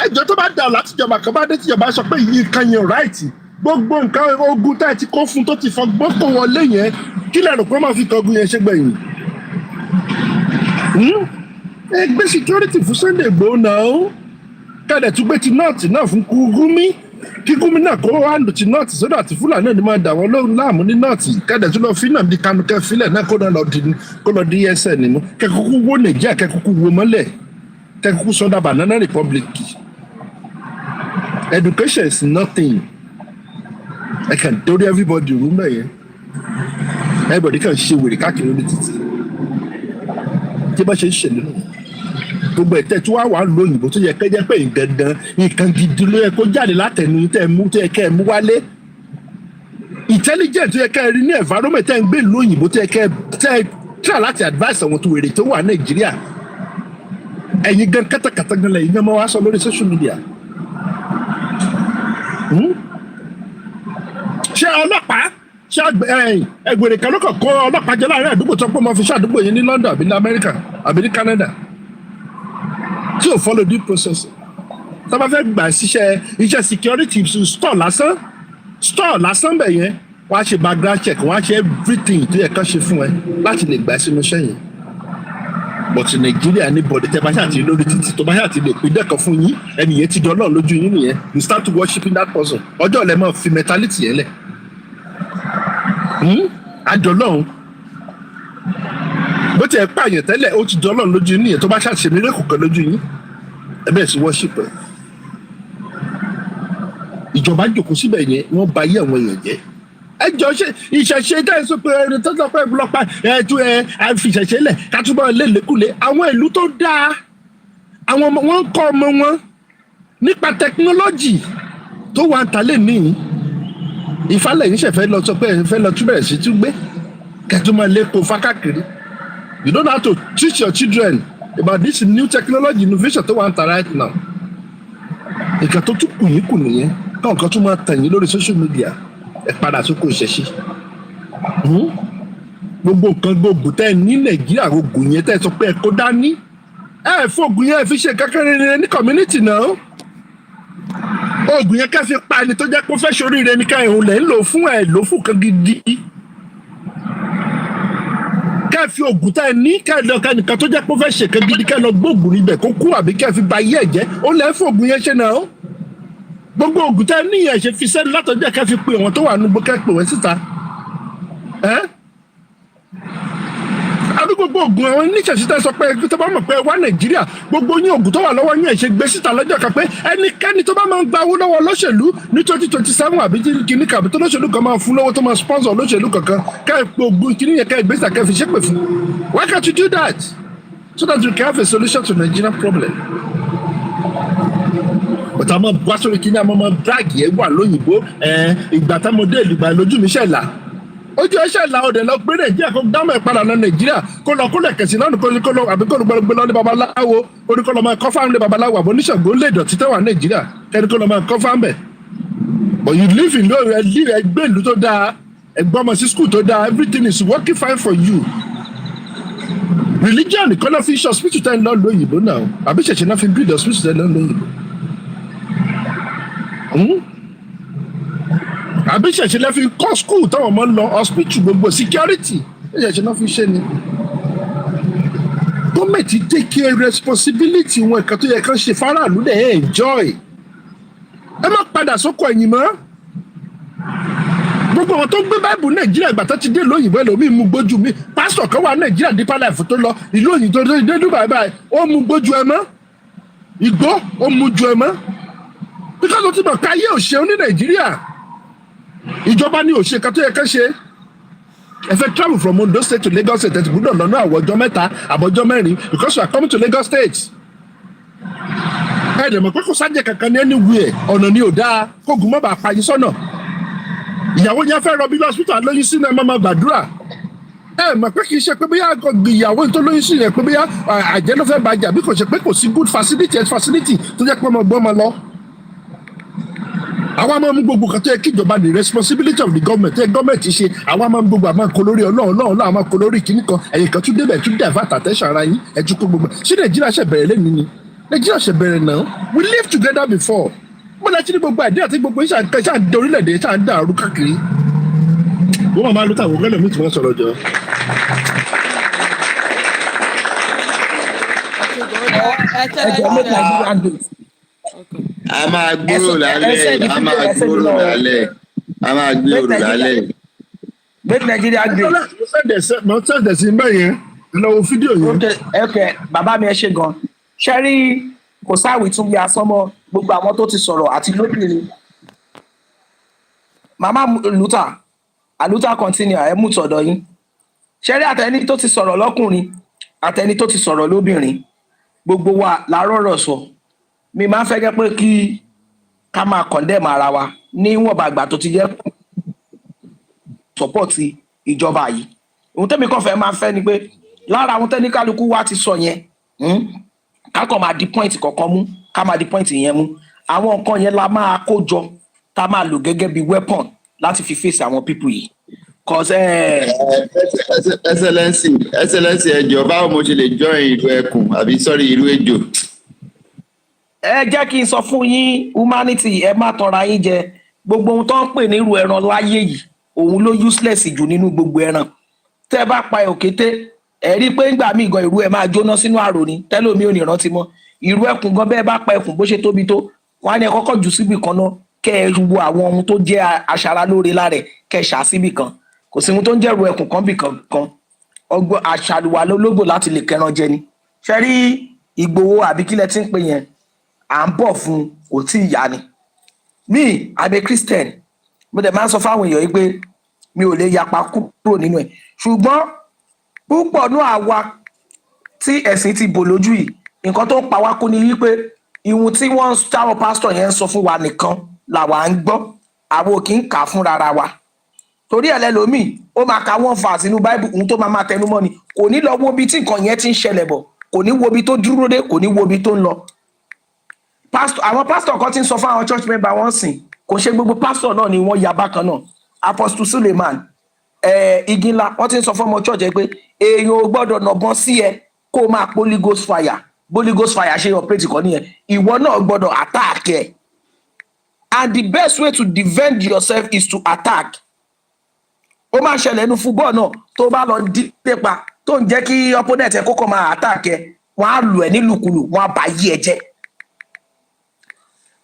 Ẹjọ́ tó bá dà látìjọba kan bá dé tìjọba sọ pé yìí kan yẹn right. Gbogbo nǹkan ogun tá ẹ ti kó fún tó ti fọgbọ́n kó wọlé yẹn kí lẹ́nu pé wọ́n máa fi tọ́gun yẹn ṣe gbẹ̀yìn. Ẹgbẹ́ security fún Sunday Igboho náà kẹ́dẹ̀ tún gbé ti north náà fún Gumi kí Gumi náà kó wá ti north sódà tí Fúlàní náà ni máa dà wọ́n lóhùn láàmú ní north kẹ́dẹ̀ tún lọ fi náà di Kanu kẹfílẹ̀ náà kó lọ di ẹsẹ̀ nínú kẹ́kúkú wó Nàìjíríà kẹ́kúkú wó mọ́lẹ̀ kẹ́kúkú sọ́dà Banana Republic. Education is nothing. I can tell everybody room there. Everybody can ṣe wèrè káàkiri ní títì. Tí bá ṣe ń ṣẹlẹ̀ náà. Gbogbo ẹ̀tẹ́ tí wàá wà lóyìnbó tó yẹ kẹ́jẹ́ pé dandan nǹkan gidi ló yẹ kó jáde látẹnu tẹ́ yẹ kẹ́ ẹ mú wálé. Intelligent tó yẹ kẹ́ ẹ rí ní environment tẹ́ ń gbé lóyìnbó tó yẹ kẹ́ ẹ try láti advice àwọn tó wèrè tó wà Nàìjíríà. ẹ̀yin gan kátàkátà gan lẹ́yìn gan máa wá sọ lórí social media. ṣé ọlọ́pàá ṣé ẹgbẹ̀rẹ̀ kan ló kàn kó ọlọ́pàá jẹ láàrin àdúgbò tó pọ̀ mọ́ fi ṣàdúgbò yẹn ní London àbí ní America àbí ní Canada tí ò follow due process. tá a bá fẹ́ gbà iṣẹ́ security store lásán bẹ̀ yẹn wọ́n á ṣe background check wọ́n á ṣe everything tó yẹ kán ṣe fún ẹ láti lè gbà sínú iṣẹ́ yẹn. but Nàìjíríà ní bọ̀dẹ̀ tẹ́ bá ṣáà ti lórí títì tó bá ṣáà ti lè pín dẹ́kan fún yín ẹnìyẹn ti di Ọlọ́run lójú yín nìyẹn you start to worshiping that person ọjọ́ ọ̀lẹ́ máa fi mentality yẹn lẹ̀. Adọ́lọ́run bó ti ẹ̀ pààyàn tẹ́lẹ̀ ó ti di Ọlọ́run lójú yín nìyẹn tó bá ṣáà ṣe miracle kan lójú yín ẹ bẹ́ẹ̀ sí worship ẹ̀. Ìjọba jòkó síbẹ̀ yẹn wọ́n bà ayé àwọn èèyàn jẹ́. Ẹ jọ ṣe ìṣẹ̀ṣe dá ẹ̀sùn pé ẹni tó sọ pé ọlọ́pàá àfi ìṣẹ̀ṣe lẹ̀ ká túbọ̀ lélékúlé àwọn ìlú tó dáa àwọn ọmọ wọn ń kọ́ ọmọ wọn nípa tẹkinọ́lọ́jì tó wà ń talẹ̀ ní ìfàlẹ̀ yìí ṣẹ̀fẹ̀ lọ sọ pé ẹ̀ fẹ́ lọ túbẹ̀rẹ̀ sí tún gbé kẹtùmọ̀ lẹ́kọ̀ọ́ fákàkiri. You don't have to teach your children about this new technology innovation tó wà ń ta right now. Nǹkan tó tún kù yín kù nìyẹn káwọn kan tún máa tẹ̀yìn lórí social media ẹ padà sóko ìṣẹ̀ṣe. Gbogbo nǹkan gbogbo tẹ́ ẹ ní Nàìjíríà gbogbo yẹn tẹ́ ẹ sọ pé ẹ kó dání ẹ fóògùn yẹn fi ṣe kankan rere ní community náà. Oògùn yẹn kẹ́ fi pa ẹni tó jẹ́ pé ó fẹ́ ṣoríire ní ká ìhun lẹ̀ ń lò fún ẹ̀ lò fún kan gidi. Kẹ́ fi oògùn tẹ́ ẹ ní kẹ́ lọ ká nìkan tó jẹ́ pé ó fẹ́ ṣe kan gidi kẹ́ lọ gbóògùn níbẹ̀ kó kú àbí kẹ́ fi ba ayé ẹ̀ jẹ́ ó lẹ́ fóògùn yẹn ṣe náà. Gbogbo oògùn tẹ́ ẹ ní yẹn ṣe fi sẹ́ni látọjọ́ kẹ́ fi pe àwọn tó wà nùgbò kẹ́ pè wọ́n síta. Àbí gbogbo oògùn àwọn oníṣẹ̀ṣẹ̀ tẹ́ sọ pé tó bá mọ̀ pé wá Nàìjíríà gbogbo yín oògùn tó wà lọ́wọ́ yín ẹ̀ ṣe gbé síta lọ́jọ́ kan pé ẹnikẹ́ni tó bá máa ń gba owó lọ́wọ́ olóṣèlú ní 2027 àbí kìíní kàbí tó lóṣèlú kan máa fún lọ́wọ́ tó máa sponsor olóṣèlú kankan kẹ́ ẹ̀ pé oògùn kìíní yẹn kẹ́ ẹ̀ gbé síta kẹ́ ẹ̀ fi ṣépè fún. Why can't you do that so that you can have a solution to Nigerian problem? But àmọ́ wá sórí kìíní àmọ́ ọmọ báàgì ẹ̀ wà lóyìnbó ìgbà támọdé ìlúgbà lójú mi ṣẹ̀lá ojú ẹṣẹ ìlà òde lọ gbé Nàìjíríà kó dámọ̀ ìpadà lọ Nàìjíríà kó lọ kólẹ̀ kẹ̀sì lọ́nà kó lọ àbí kó lọ gbé lọ ní babaláwo kó ní kó lọ máa kọ́ fáwọn ní babaláwo àbọ̀ oníṣègùn lè dọ̀tí tẹ́wà Nàìjíríà kẹ́ni kó lọ máa kọ́ fáwọn bẹ̀. But you live in lórí ẹgbẹ́ ìlú tó dáa ẹgbẹ́ ọmọ sí school tó dáa everything is working fine for you. Religion nìkan náà fi ṣe hospital tẹ́ ń lọ lóyìnbó náà àbí ṣẹ̀ṣẹ̀ náà fi build hospital tẹ́ ń lọ lóyìnbó. Àbí ṣẹ̀ṣẹ̀ náà fi kọ́ school táwọn ọmọ ń lọ hospital gbogbo security ṣẹ̀ṣẹ̀ náà fi ṣe ni. Gọ́ọ̀mẹ̀ntì take care responsibility wọn ìkan tó yẹ kán ṣe fáráàlú dẹ̀ ẹ̀ enjoy. Ẹ má padà sóko ẹ̀yìn mọ́. Gbogbo àwọn tó gbé báìbù Nàìjíríà ìgbà tó ti dé lóyìnbó ẹlòmíì mú gbójú mi pásítọ̀ kan wà Nàìjíríà Deeper Life tó lọ ìlú òyìnbó tó dé Dubai báyìí ó mú gbójú ẹ mọ́ ìgbó ó mú ju ẹ mọ́ because ó ti mọ̀ káyé òṣèlú ní Nàìjíríà ìjọba ní òṣè kan tó yẹ ká ṣe ẹ fẹ́ travel from Ondo State to Lagos State ẹ ti gbúdọ̀ lọ́nà àwọn ọjọ́ mẹ́ta àbọ̀jọ́ mẹ́rin because you are coming to Lagos State ẹ dẹ̀ mọ̀ pé kò sájẹ̀ kankan ní anywhere ọ̀nà ni ò dáa kógun má bàa payín sọ́nà ìyàwó yẹn fẹ́ rọbí hospital lóyún sínú ẹ má má gbàdúrà ẹ mọ̀ pé kì í ṣe pé bóyá ìyàwó tó lóyún sí yẹn pé bóyá àjẹ́ ló fẹ́ bàjẹ́ àbí kò ṣe pé kò sí good facility tó jẹ́ pé ọmọ gbọ́ ọmọ lọ. Àwa máa ń mú gbogbo kan tó yẹ kí ìjọba ní responsibility of the government ẹ gọ́ọ̀mẹ̀ntì ṣe àwa máa ń gbogbo àmọ́ kó lórí ọlọ́run náà máa kó lórí kíní kan ẹ̀yìn kan tún débẹ̀ tún divert attention ara yín ẹ̀ tún kó gbogbo ṣé Nàìjíríà ṣe bẹ̀rẹ̀ lẹ́nu ni Nàìjíríà ṣe bẹ̀rẹ̀ náà we live together before mo lọ sí ní gbogbo àdé àti gbogbo iṣẹ́ àdé orílẹ̀-èdè ṣáà ń dàrú káàkiri wọ́n máa lóta àwọn ọ̀gá mi tí wọ́n sọ̀rọ̀ jọ. A máa gbòòrò lálẹ́ a máa gbòòrò lálẹ́ a máa gbòòrò lálẹ́. Make Nigeria great. mo sẹ́dẹ̀ sí mẹ́yẹn lọ́wọ́ fídíò yẹn. ok bàbá mi ẹ ṣe gan ṣe rí kò sáwìí tún bí asọ́mọ́ gbogbo àwọn tó ti sọ̀rọ̀ àti lóbìnrin màmá ALUTA continue ẹ mú tọ̀dọ̀ yín ṣe rí àtẹni tó ti sọ̀rọ̀ lọ́kùnrin àtẹni tó ti sọ̀rọ̀ lóbìnrin gbogbo wa làárọ̀rọ̀ sọ mi máa ń fẹ́ gẹ́ pé kí ká máa condemn ara wa níwọ̀nba àgbà tó ti jẹ́ support ìjọba yìí ohun tẹ́mi kàn fẹ́ máa fẹ́ ni pé lára àwọn tẹ́ni kálukú wa ti sọ yẹn ká kàn máa di point kọ̀ọ̀kan mú ká máa di point yẹn mú àwọn nǹkan yẹn la máa kó jọ tá máa lò gẹ́gẹ́ bí weapon láti fi face àwọn people yìí cause excellency ẹjọ báwo mo ṣe lè join ìlú ẹkùn àbí sorry ìlú ejò. ẹ jẹ́ kí n sọ fún yín humanity ẹ má tanra yín jẹ gbogbo ohun tó ń pè ní irú ẹran láyé yìí òun ló useless jù nínú gbogbo ẹran tẹ́ bá pa òkété ẹ rí pé ńgbà míì gan ìrú ẹ máa jóná sínú àrò ni tẹ́lómi ò ní rántí mọ́ ìrú ẹkùn gan bẹ́ẹ̀ bá pa ẹkùn bó ṣe tóbi tó wọn á ní ẹ kọ́kọ́ jù síbì kan náà kẹ́ ẹ wo àwọn ohun tó jẹ́ aṣaralóore lára ẹ̀ kẹ́ ẹ ṣà síbì kan kò sí ohun tó ń jẹ́ ìrú ẹkùn kan bì kan ọgbọ́n àṣàlùwà lólógbò láti lè kẹran jẹ ni ṣe rí Ìgbòho àbí kílẹ̀ tí ń pè yẹn à ń bọ̀ fún kò tí ì yá ni me I'm a Christian mo dẹ̀ máa ń sọ fáwọn èèyàn yìí pé mi ò lè yapa kúrò nínú ẹ̀ ṣùgbọ́n púpọ̀ ní àwa tí ẹ̀sìn ti bò lójú yìí nǹkan tó ń pa wá kú ni wípé ìhun tí wọ́n táwọn pásítọ̀ yẹn ń sọ fún wa nìkan làwa ń gbọ́ àwọn ò kì í kà á fún rárá wa torí ẹ̀ lẹ́lòmíì ó máa ka wọ́n fà sínú báíbù ohun tó máa tẹnu mọ́ ni kò ní lọ wo ibi tí nǹkan yẹn ti ń ṣẹlẹ̀ bọ̀ kò ní wo ibi tó dúró dé kò ní wo ibi tó ń lọ àwọn pásítọ̀ kan ti ń sọ fún àwọn church member wọn sìn kò ṣe gbogbo pásítọ̀ náà ni wọ́n ya bákan náà Apostle Suleiman igi ńlá wọ́n ti ń sọ fún ọmọ church ẹ pé èèyàn ò gbọ́dọ̀ nàbọ́n sí ẹ kó o máa Holy Ghost fire Holy Ghost fire ṣe operate kọ́ nìyẹn ìwọ náà gbọ́dọ̀ attack ẹ and the best way to defend yourself is to attack ó máa ń ṣẹlẹ̀ nínú football náà tó bá lọ dídé pa tó ń jẹ́ kí opponent ẹ kókó máa attack ẹ wọ́n á lù ẹ nílùkulù wọ́n á bá yí ẹ jẹ́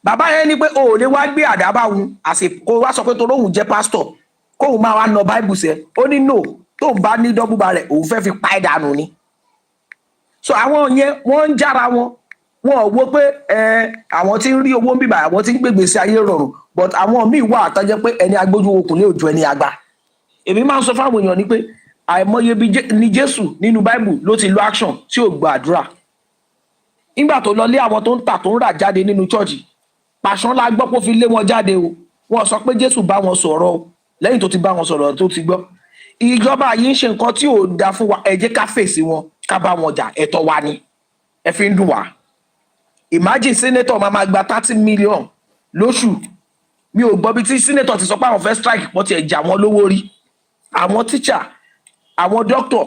bàbá yẹn ní pé o ò lè wá gbé àdábà wun àsìkò wá sọ pé tó lóhùn jẹ́ pastor kóhùn máa wá nà Bible sẹ ó ní no tó ń bá ní dọ́gbùbà rẹ̀ òun fẹ́ fi pa ẹ̀ dànù ni so àwọn yẹn wọ́n ń jára wọn ò wo pé àwọn tí ń rí owó ń bíbà àwọn tí ń gbègbè sí ayé rọrùn but àwọn míì wà àtọ́jẹ́ pé ẹni agbójú okùn lè ju ẹni àgbà èmi máa ń sọ fáwọn èèyàn ni pé àìmọye bí ní Jésù nínú Bible ló ti lo action tí ò gba àdúrà nígbà tó lọ lé àwọn tó ń tà tó ń rà jáde nínú chọ́ọ̀chì pàṣán la gbọ́ pé ó fi lé wọn jáde o wọ́n sọ pé Jésù bá wọn sọ̀rọ̀ o lẹ́yìn tó ti bá wọn sọ̀rọ̀ tó ti gbọ́ ìjọba yìí ń ṣe nǹkan tí ò dáa fún wa ẹ jẹ́ ká fèsì wọn ká bá wọn jà ẹ̀tọ́ wa ni ẹ fi ń dùn wá imagine senator máa gba 30 million lóṣù mi ò gbọ́ bí tí senator ti sọ pé àwọn fẹ́ strike pọ̀ tiẹ̀ jà wọ́n lówó rí àwọn teacher àwọn doctor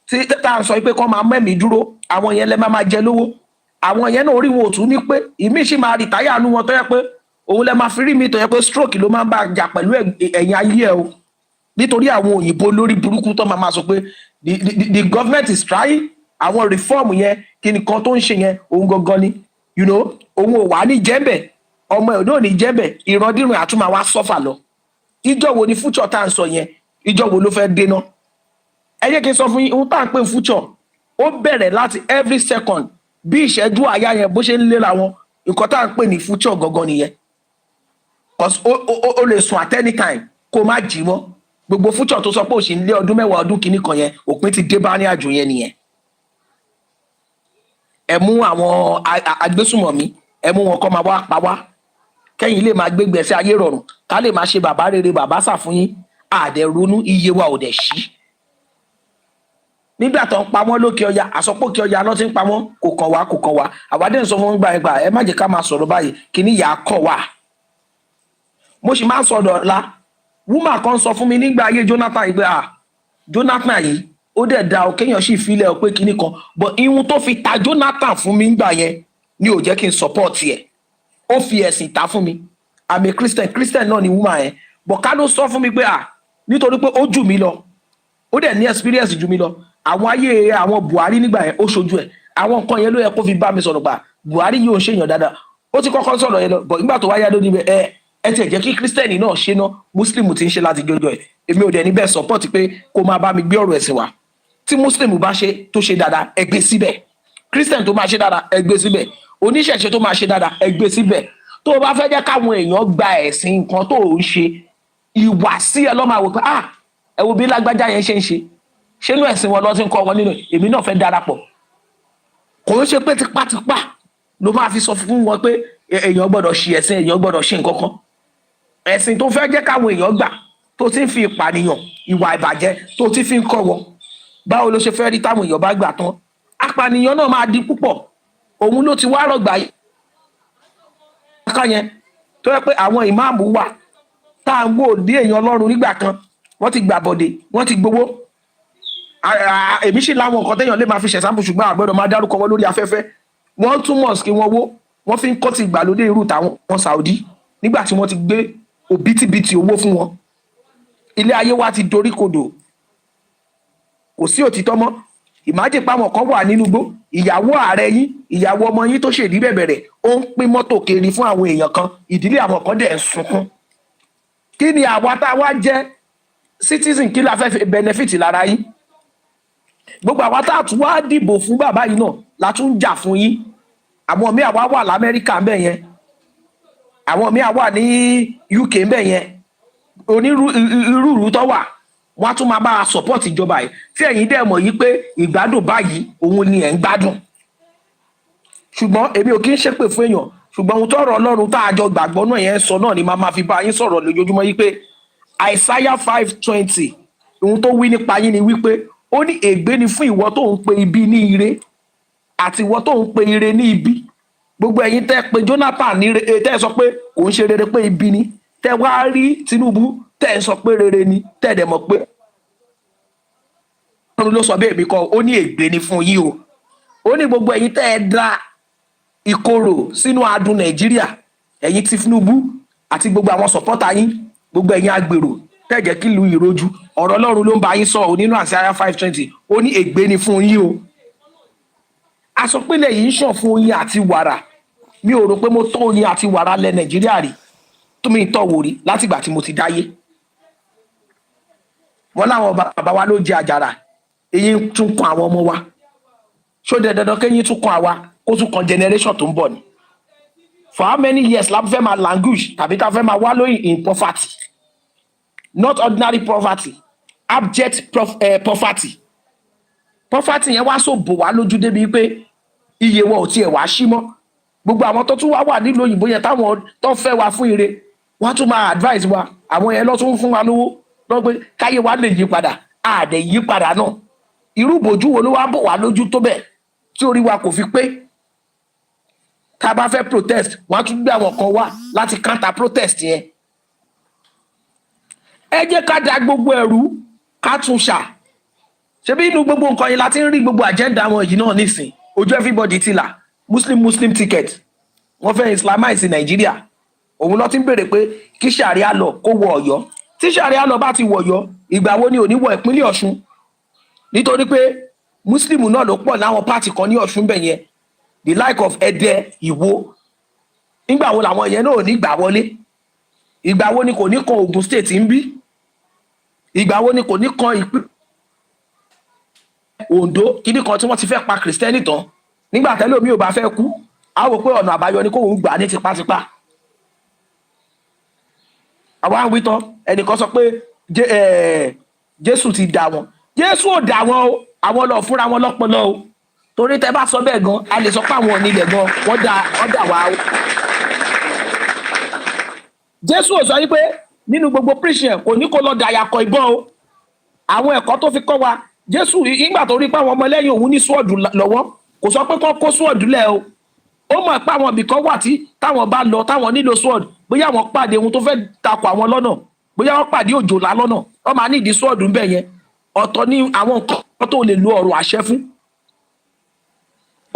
tí tá à ń sọ pé kọ́ máa mẹ́mìí dúró àwọn yẹn lẹ́ máa jẹ lówó àwọn yẹn náà orí wọn ò tún ní pé ìmíì sì máa rìtáyà nú wọn tó yẹ pé òun lẹ máa fi rí mi tó yẹ pé stroke ló máa ń bá jà pẹ̀lú ẹ̀yìn ayé ẹ o nítorí àwọn òyìnbó lórí burúkú tó máa sọ pé the government is trying àwọn reform yẹn kí nìkan tó ń ṣe yẹn òun gangan ni òun ò wá ní jẹ́bẹ̀ ọmọ ẹ̀ náà ní jẹ́bẹ̀ ìrandíran àtúmọ̀ wá sọ́fà lọ ìjọ wo ni future tá à ń sọ yẹn ìjọ wo ló fẹ́ dénà ẹ jẹ́ kí n sọ fún yín ohun tá à ń pè future ó bẹ̀rẹ̀ láti every second bí ìṣẹ́jú àyà yẹn bó ṣe ń léra wọn nǹkan tá à ń pè ní future gangan nìyẹn o lè sùn at any time kó má jí mọ́ gbogbo future tó sọ pé òṣì ń lé ọdún mẹ́wàá ọdún kìíní kan yẹn òpin ti dé bá ní àjò yẹn nìyẹn ẹ mú àwọn agbésùmọ̀mí ẹ mú wọn kọ́ máa wá pa wá kẹ́yìn lè máa gbégbé sí ayé rọrùn ká lè máa ṣe bàbá rere bàbá sàfún yín àdẹ̀ronú iye wa ò dẹ̀ ṣí nígbà tó ń pa wọ́n lókè ọya àsọpọ̀ òkè ọya ló ti ń pa wọ́n kò kàn wá àwádé ń sọ fún gbà ẹgbà ẹ má jẹ́ ká máa sọ̀rọ̀ báyìí kíní ìyá kàn wá mo sì máa ń sọ̀rọ̀ ọ̀la woman kan sọ fún mi nígbà ayé Jonathan yìí pé Jonathan yìí ó dẹ̀ da ọ kéèyàn sì filẹ̀ ọ pé kíní kan but ihun tó fi ta Jonathan fún mi nígbà yẹn ni ò jẹ́ kí n support ẹ̀ ó fi ẹ̀sìn ta fún mi I'm a Christian náà ni woman yẹn but ká ló sọ fún mi pé nítorí pé ó jù mí lọ ó dẹ̀ ní experience jù mí lọ àwọn ayé àwọn Buhari nígbà yẹn ó ṣojú ẹ̀ àwọn nǹkan yẹn ló yẹ kó fi bá mi sọ̀rọ̀ gbà Buhari yóò ṣèyàn dáadáa ó ti kọ́kọ́ sọ̀rọ̀ yẹn lọ but nígbà tó wáyá lónìí ẹ tiẹ̀ jẹ́ kí kírísítẹ́nì náà ṣe ná Muslim ti ń ṣe láti jọjọ ẹ̀ èmi ò dẹ̀ níbẹ̀ support pé kó máa bá mi gbé ọ̀rọ̀ ẹ̀sìn wa tí Muslim bá ṣe tó ṣe dáadáa ẹ gbé síbẹ̀ kírísítẹ́nì tó máa ṣe dáadáa ẹ gbé síbẹ̀ oníṣẹ̀ṣe tó máa ṣe dáadáa ẹ gbé síbẹ̀ tó o bá fẹ́ jẹ́ káwọn èèyàn gba ẹ̀sìn nǹkan tó ń ṣe ìwà sí ẹ lọ́mọ àwò pé ẹ wo bí lágbájá yẹn ṣe ń ṣe ṣé inú ẹ̀sìn wọn lọ ti ń kọ́ wọn nínú èmi náà fẹ́ darapọ̀ kò ń ṣe pé tipátipá ló máa fi sọ fún wọn pé èèyàn gbọ́dọ̀ ṣe ẹ̀sìn èèyàn gbọ́dọ̀ ṣe nǹkan kan ẹ̀sìn tó fẹ́ jẹ́ káwọn èèyàn gbà tó ti ń fi ìpànìyàn ìwà ìbàjẹ́ tó ti fi ń kọ́ wọn báwo ló ṣe fẹ́ rí táwọn èèyàn bá gbà tán apànìyàn náà máa di púpọ̀ òun ló ti wá rọ̀gbà yìí ká yẹn tó yẹ pé àwọn ìmáàmù wà tá à ń wò dé èèyàn ọlọ́run nígbà kan wọ́n ti gbà bọ̀dẹ̀ wọ́n ti gbowó èmi sì láwọn nǹkan téèyàn lè máa fi ṣẹ̀sáǹpù ṣùgbọ́n àgbẹ̀dọ̀ máa dárúkọ wọn lórí afẹ́fẹ́ wọ́n tún mosque wọn wó wọ́n fi ń kọ́ ti ìgbàlódé irú tàwọn Saudi nígbà tí wọ́n ti gbé òbítíbitì owó fún wọn ilé ayé wa ti dorí kodò kò sí òtítọ́ mọ́ ìmájì páwọn kan wà nínú igbó ìyàwó ààrẹ yín ìyàwó ọmọ yín tó ṣèdí bẹ̀bẹ̀rẹ̀ ó ń pín mọ́tò kiri fún àwọn èèyàn kan ìdílé àwọn kan dẹ̀ ń sunkún kí ni àwa tá a wá jẹ́ citizen kí la fẹ́ benefit lára yín gbogbo àwa tá a tún wá dìbò fún bàbá yìí náà la tún ń jà fún yín àwọn míì àwa wà lamẹ́ríkà ń bẹ̀ yẹn àwọn míì àwa ní UK ń bẹ̀ yẹn onírúurú tó wà wọ́n á tún máa bá a support ìjọba yìí tí ẹ̀yin dẹ̀ mọ̀ yìí pé ìgbádùn báyìí òun ni ẹ̀ ń gbádùn ṣùgbọ́n èmi ò kí ń ṣépè fún èèyàn ṣùgbọ́n ohun tọ́rọ̀ Ọlọ́run tá a jọ gbàgbọ́ náà yẹn sọ náà ni máa fi bá yín sọ̀rọ̀ lójoojúmọ́ yìí pé Isaiah 5:20 ohun tó wí nípa yín ni wípé ó ní ègbé ni fún ìwọ tó ń pe ibi ní ire àti ìwọ tó ń pe ire ní ibi gbogbo ẹ̀yin tẹ́ pe Jonathan ní tẹ́ sọ pé kò ń ṣe rere pé ibi ni tẹ́ wá rí Tinubu tẹ́ sọ pé rere ni tẹ́ dẹ̀ mọ̀ pé Ọlọ́run ló sọ bẹ́ẹ̀ mi kọ́ ó ní ègbé ni fún yín o ó ní gbogbo ẹ̀yin tẹ́ dá ìkorò sínú adùn Nàìjíríà ẹ̀yin Tinubu àti gbogbo àwọn sọ̀pọ́tà yín gbogbo ẹ̀yin agbèrò tẹ́ jẹ́ kí ìlú ìrojú ọ̀rọ̀ Ọlọ́run ló ń bá yín sọ ọ́ nínú Isaiah 5:20 ó ní ègbé ni fún yín o àsọpínlẹ̀ yìí ń ṣàn fún oyin àti wàrà mi ò rò pé mo tọ́ oyin àti wàrà lẹ Nàìjíríà rí tó mi tọ́ wò rí látìgbà tí mo ti dáyé wọn láwọn bàbá wa ló jẹ àjàrà èyí tún kan àwọn ọmọ wa ṣó dẹ dandan kéyìn tún kan àwa kó tún kan generation tó ń bọ̀ ni for how many years la fẹ́ máa languish tàbí ká fẹ́ máa wá lóyìn in poverty not ordinary poverty abject poverty yẹn wá so bò wá lójú débi pé iye wọn ò tiẹ̀ wá sí mọ́ gbogbo àwọn tó tún wà nílùú òyìnbó yẹn táwọn tó fẹ́ wa fún ire wọ́n tún máa advise wa àwọn yẹn lọ́ tún fún wa lówó lọ́ pé káyé wa lè yí padà àdè yí padà náà irú ìbòjú wo ló wá bò wá lójú tó bẹ́ẹ̀ tí orí wa kò fi pé tá a bá fẹ́ protest wọ́n á tún gbé àwọn kan wá láti counter protest yẹn ẹ jẹ́ ká da gbogbo ẹ̀rú ká tún ṣà ṣebí inú gbogbo nǹkan yìí láti ń rí gbogbo agenda wọn yìí náà nísìn ojú everybody ti là muslim ticket wọ́n fẹ́ islamize Nàìjíríà òun ló ti ń béèrè pé kí sàríà lọ kó wọ Ọ̀yọ́ tí sàríà lọ bá ti wọ Ọ̀yọ́ ìgbà wo ni ò ní wọ ìpínlẹ̀ Ọ̀ṣun nítorí pé muslim náà ló pọ̀ láwọn pàtì kan ní Ọ̀ṣun bẹ̀ yẹn the like of Ẹdẹ Ìwó nígbà wo làwọn yẹn náà ò ní gbà wọlé ìgbà wo ni kò ní kan Ògùn state ń bí ìgbà wo ni kò ní kan ìpínlẹ̀ Ondo kíní kan tí wọ́n ti fẹ́ pa kìrìsìtẹ́nì tán nígbà tẹ́lẹ̀ omi ò bá fẹ́ kú á wò pé ọ̀nà àbáyọ ni kò ń gbà ní tipátipá àwa ń wí tán ẹnìkan sọ pé Jésù ti dà wọ́n Jésù ò dà wọ́n o àwọn lọ fúnra wọn lọ́pọlọ o torí tẹ́ bá sọ bẹ́ẹ̀ gan a lè sọ pé àwọn onílẹ̀ gan wọ́n dà wá o Jésù ò sọ wípé nínú gbogbo preaching kò ní kó lọ dàyàkọ ìbọn o àwọn ẹ̀kọ́ tó fi kọ́ wa Jésù ìgbà tó rí pé àwọn ọmọlẹ́yìn òun ní sword lọ́wọ́ kò sọ pé kó sword lẹ̀ o ó mọ̀ pé àwọn ibìkan wà tí táwọn bá lọ táwọn nílò sword bóyá àwọn pàdé ohun tó fẹ́ takò àwọn lọ́nà bóyá wọ́n pàdé òjòlá lọ́nà wọ́n máa nídìí sword ń bẹ̀ yẹn ọ̀tọ̀ ní àwọn nǹkan tó lè lo ọ̀rọ̀ àṣẹ fún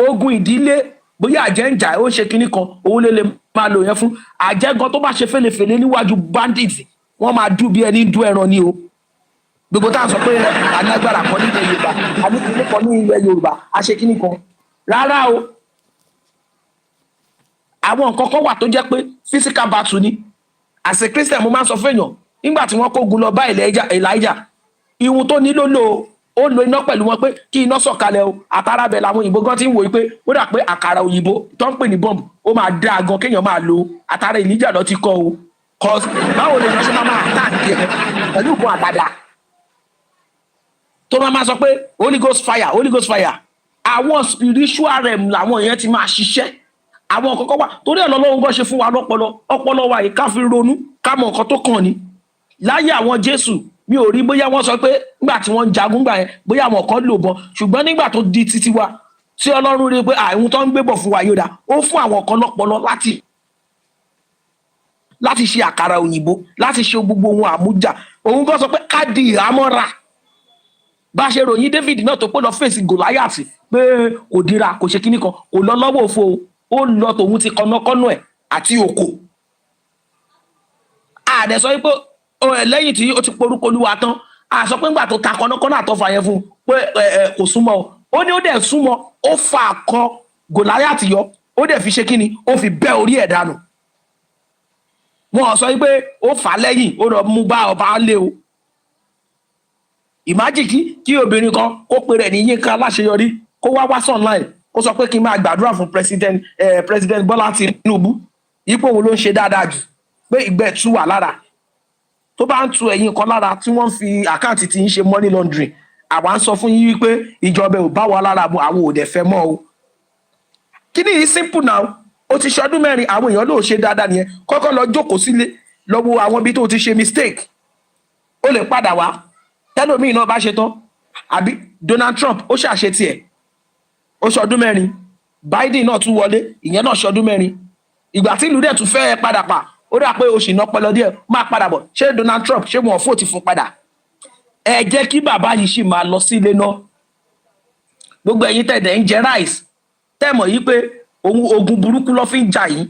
ogun ìdílé bóyá àjẹ́ ń jà ó ń ṣe kinní kan òun lè máa lò yẹn fún àjẹ́ gan tó bá ṣe fèlèfèlè níwájú bandits wọ́n máa dú bí ẹni dú ẹran ni o gbogbo táwọn sọ pé alágbára kan nílẹ̀ Yorùbá àbíkíní kan ní ilẹ̀ Yorùbá aṣekíní kan rárá o àwọn nǹkan kan wà tó jẹ́ pé physical battle ni as a Christian mo máa ń sọ fún èèyàn nígbà tí wọ́n kógun lọ bá Elijah ìhun tó nílò ó lo iná pẹ̀lú wọn pé kí iná sọ̀kalẹ̀ o àtàràbẹ̀ làwọn òyìnbó gan ti ń wòye pé ó dà pé àkàrà òyìnbó tó ń pè ní bọ́ǹbù ó máa dá gan kéèyàn máa lo àtàrà Elijah lọ ti kọ́ o cause báwo lè lọ sí máa attack yẹn pẹ̀lú nǹkan àtàdá tó máa sọ pé Holy Ghost fire àwọn spiritual realm làwọn yẹn ti máa ṣiṣẹ́ àwọn kọ́kọ́ wà torí ẹ̀ lọ́lọ́run gbọ́ ṣe fún wa ọpọlọ wa yìí ká fi ronú ká mọ nǹkan tó kàn ní láyé àwọn Jésù mi ò rí bóyá wọ́n sọ pé nígbà tí wọ́n ń jagun gbà yẹn bóyá àwọn kan lò bọ́n ṣùgbọ́n nígbà tó di títí wa tí ọlọ́run rí pé àwọn tó ń gbé bọ̀ fún wa yóò dá ó fún àwọn kan lọ́pọlọ láti ṣe àkàrà òyìnbó láti ṣe gbogbo ohun àmújà òun gan sọ pé ká di ìhámọ́ra bá a ṣe ròyìn David náà tó pé lọ fèsì Gòláyàtì pé kò dira kò ṣe kíní kan kò lọ lọ́wọ́ òfo ó lọ tòun ti kọ́nọ́kọ́nọ́ ẹ̀ àti òkò àdẹ sọ pé lẹ́yìn tí ó ti porúkọ Olúwa tán a sọ pé ńgbà tó ta kọ́nọ́kọ́nọ́ àtọ́fà yẹn fún un pé kò súnmọ́ ó ní ó dẹ̀ súnmọ́ ó fa àkọ Gòláyàtì yọ ó dẹ̀ fi ṣe kíni ó fi bẹ́ orí ẹ̀ dànù wọn sọ pé ó fà á lẹ́yìn ó lọ mú bá ọba lé o ìmájì kí obìnrin kan kó pe rẹ̀ ní Yínká Aláṣeyọrí kó wá online kó sọ pé kí n máa gbàdúrà fún president Bọ́lá Tinubu ipò òun ló ń ṣe dáadáa jù pé ìgbẹ́ tú wà lára tó bá ń tu ẹ̀yin kan lára tí wọ́n fi àkáǹtì tí ń ṣe money laundering àwa ń sọ fún yín wípé ìjọba ò bá wa lára mu àwọn ò dẹ̀ fẹ́ mọ́ o kí ni yìí simple now ó ti ṣọdún mẹ́rin àwọn èèyàn ló ṣe dáadáa nìyẹn kọ́kọ́ lọ jókòó sílé lọ wo àwọn ibi tó ti ṣe mistake ó lè padà wá tẹ́lómi náà bá ṣe tán àbí Donald Trump ó ṣàṣe tiẹ̀ ó ṣọdún mẹ́rin Biden náà tún wọlé ìyẹn náà ṣọdún mẹ́rin ìgbà tí ìlú dẹ̀ tún fẹ́ padà pa ó dà pé oṣù náà pẹlọ díẹ̀ máa padà bọ̀ ṣé Donald Trump ṣé wọn fò ti fún padà ẹ jẹ́ kí bàbá yìí sì máa lọ sí ilé náà gbogbo ẹ̀yin tẹ̀dẹ̀ ń jẹ rice tẹ́mọ̀ yìí pé ogun burúkú ló fi ń jà yín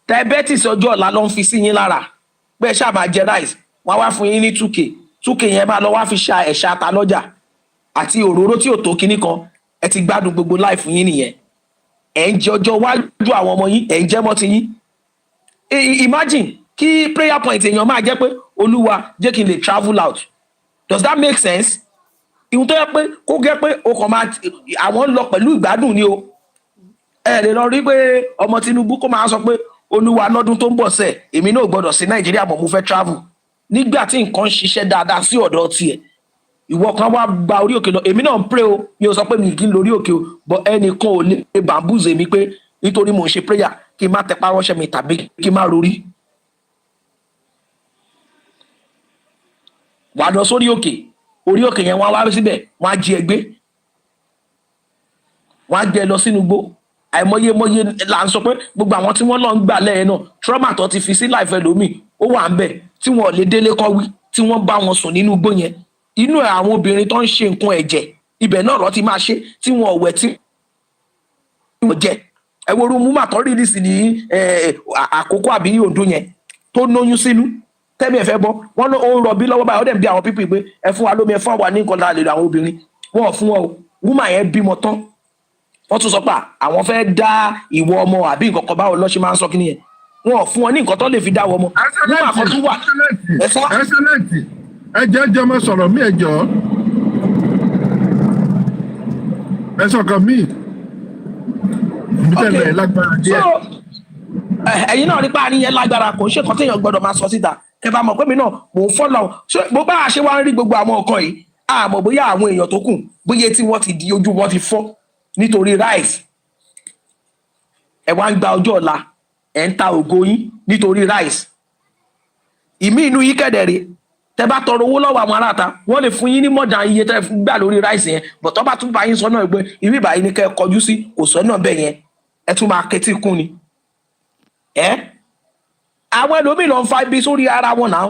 diabetes ọjọ́ ọ̀la ló ń fi sí yín lára pé ẹ ṣáà máa jẹ rice wọ́n wá fún yín ní 2k yẹn máa lọ wá fi ṣa ẹ̀ṣà ta lọ́jà àti òróró tí ò tó kinní kan ẹ ti gbádùn gbogbo life yín nìyẹn ẹ̀ ń jẹ ọjọ́ wájú àwọn ọmọ yín ẹ̀ ń jẹ́ mọ́ ti yín imagine kí prayer point èèyàn máa jẹ́ pé Olúwa jẹ́ kí n lè travel out does that make sense ìhun tó yẹ pé kó gẹ́ pé o kàn máa àwọn lọ pẹ̀lú ìgbádùn ni o ẹ lè lọ rí pé ọmọ Tinubu kó máa sọ pé Olúwa lọ́dún tó ń bọ̀ sẹ̀ èmi náà gbọ́dọ̀ sí Nàìjíríà mọ̀ mo fẹ́ travel nígbà tí nǹkan ń ṣiṣẹ́ dáadáa sí ọ̀dọ̀ tiẹ̀ ìwọ kan wá gba orí òkè lọ èmi náà ń pray o mi ò sọ pé mi kì í lórí òkè o but ẹnìkan ò lè bamboozle mi pé nítorí mò ń ṣe prayer kí n má tẹpá ránṣẹ́ mi tàbí kí n má rorí wà á lọ sórí òkè orí òkè yẹn wọ́n á wá síbẹ̀ wọ́n á jí ẹ gbé wọ́n á gbé ẹ lọ sínú igbó àìmọye là ń sọ pé gbogbo àwọn tí wọ́n lọ ń gbà lẹ́yìn náà trauma tó ti fi sí láìfẹ́ lómi ó wà ń bẹ̀ tí wọ́n lè délé kọ́ wí tí wọ́n bá wọn sùn nínú igbó yẹn inú ẹ̀ àwọn obìnrin tó ń ṣe nǹkan ẹ̀jẹ̀ ibẹ̀ náà lọ́ ti máa ṣe tí wọ́n wẹ̀ tí wọ́n jẹ ẹ wo orun múmà tó rìlíìsì ní àkókò àbí Oǹdó yẹn tó lóyún sínú tẹ́mi ẹ̀fẹ́ bọ́ wọ́n ló ń rọbí lọ́wọ́ báyìí ó dẹ̀ ń bí àwọn pípì pé ẹ fún wa lómi ẹ fún wa ní nǹkan láàlè àwọn obìnrin wọn ò fún wọn o wúmà yẹn bímọ tán wọ́n tún sọ pé àwọn fẹ́ dá ìwọ ọmọ àbí nǹkan kan báwo lọ́ọ́ ṣe máa ń sọ kí nìyẹn wọn ò fún wọn ní nǹkan tó lè fi dá wọ ọmọ wúmà kan tún wà. Excellent ẹ jẹ́ ọmọ sọ̀rọ̀ mí ẹ jọ ẹ sọ̀kan mí ìbítẹ̀lẹ̀ ẹ̀ lágbára díẹ̀. ẹ̀yin náà nípa àníyàn lágbára kò ń ṣe nǹkan téèyàn gbọ́dọ̀ máa sọ síta ẹ bá mọ̀ pé mi náà mò ń fọ́lọ̀ bó bá a ṣe wá ń rí gbogbo àwọn nǹkan yìí àmọ́ bóyá àwọn èèyàn tó kù bóyá tí wọ́n ti di ojú wọn ti fọ́ nítorí rice ẹ wá ń gba ọjọ́ ọ̀la ẹ̀ ń ta ògo yín nítorí rice ìmí inú yín kẹ̀dẹ̀rẹ̀ tẹ bá tọrọ owó lọ́wọ́ àwọn aráàta wọ́n lè fún yín ní mọ̀dà iye tẹ́ gbà lórí rice yẹn bọ̀ tọ́ bá tún bá yín sọ náà pé ibi ìbàyín ni kẹ́ ẹ kọjú sí kò sọ náà bẹ́ẹ̀ yẹn ẹ tún máa ketí kún ni àwọn ẹlòmíì lọ ń fa ibi sórí ara wọn náà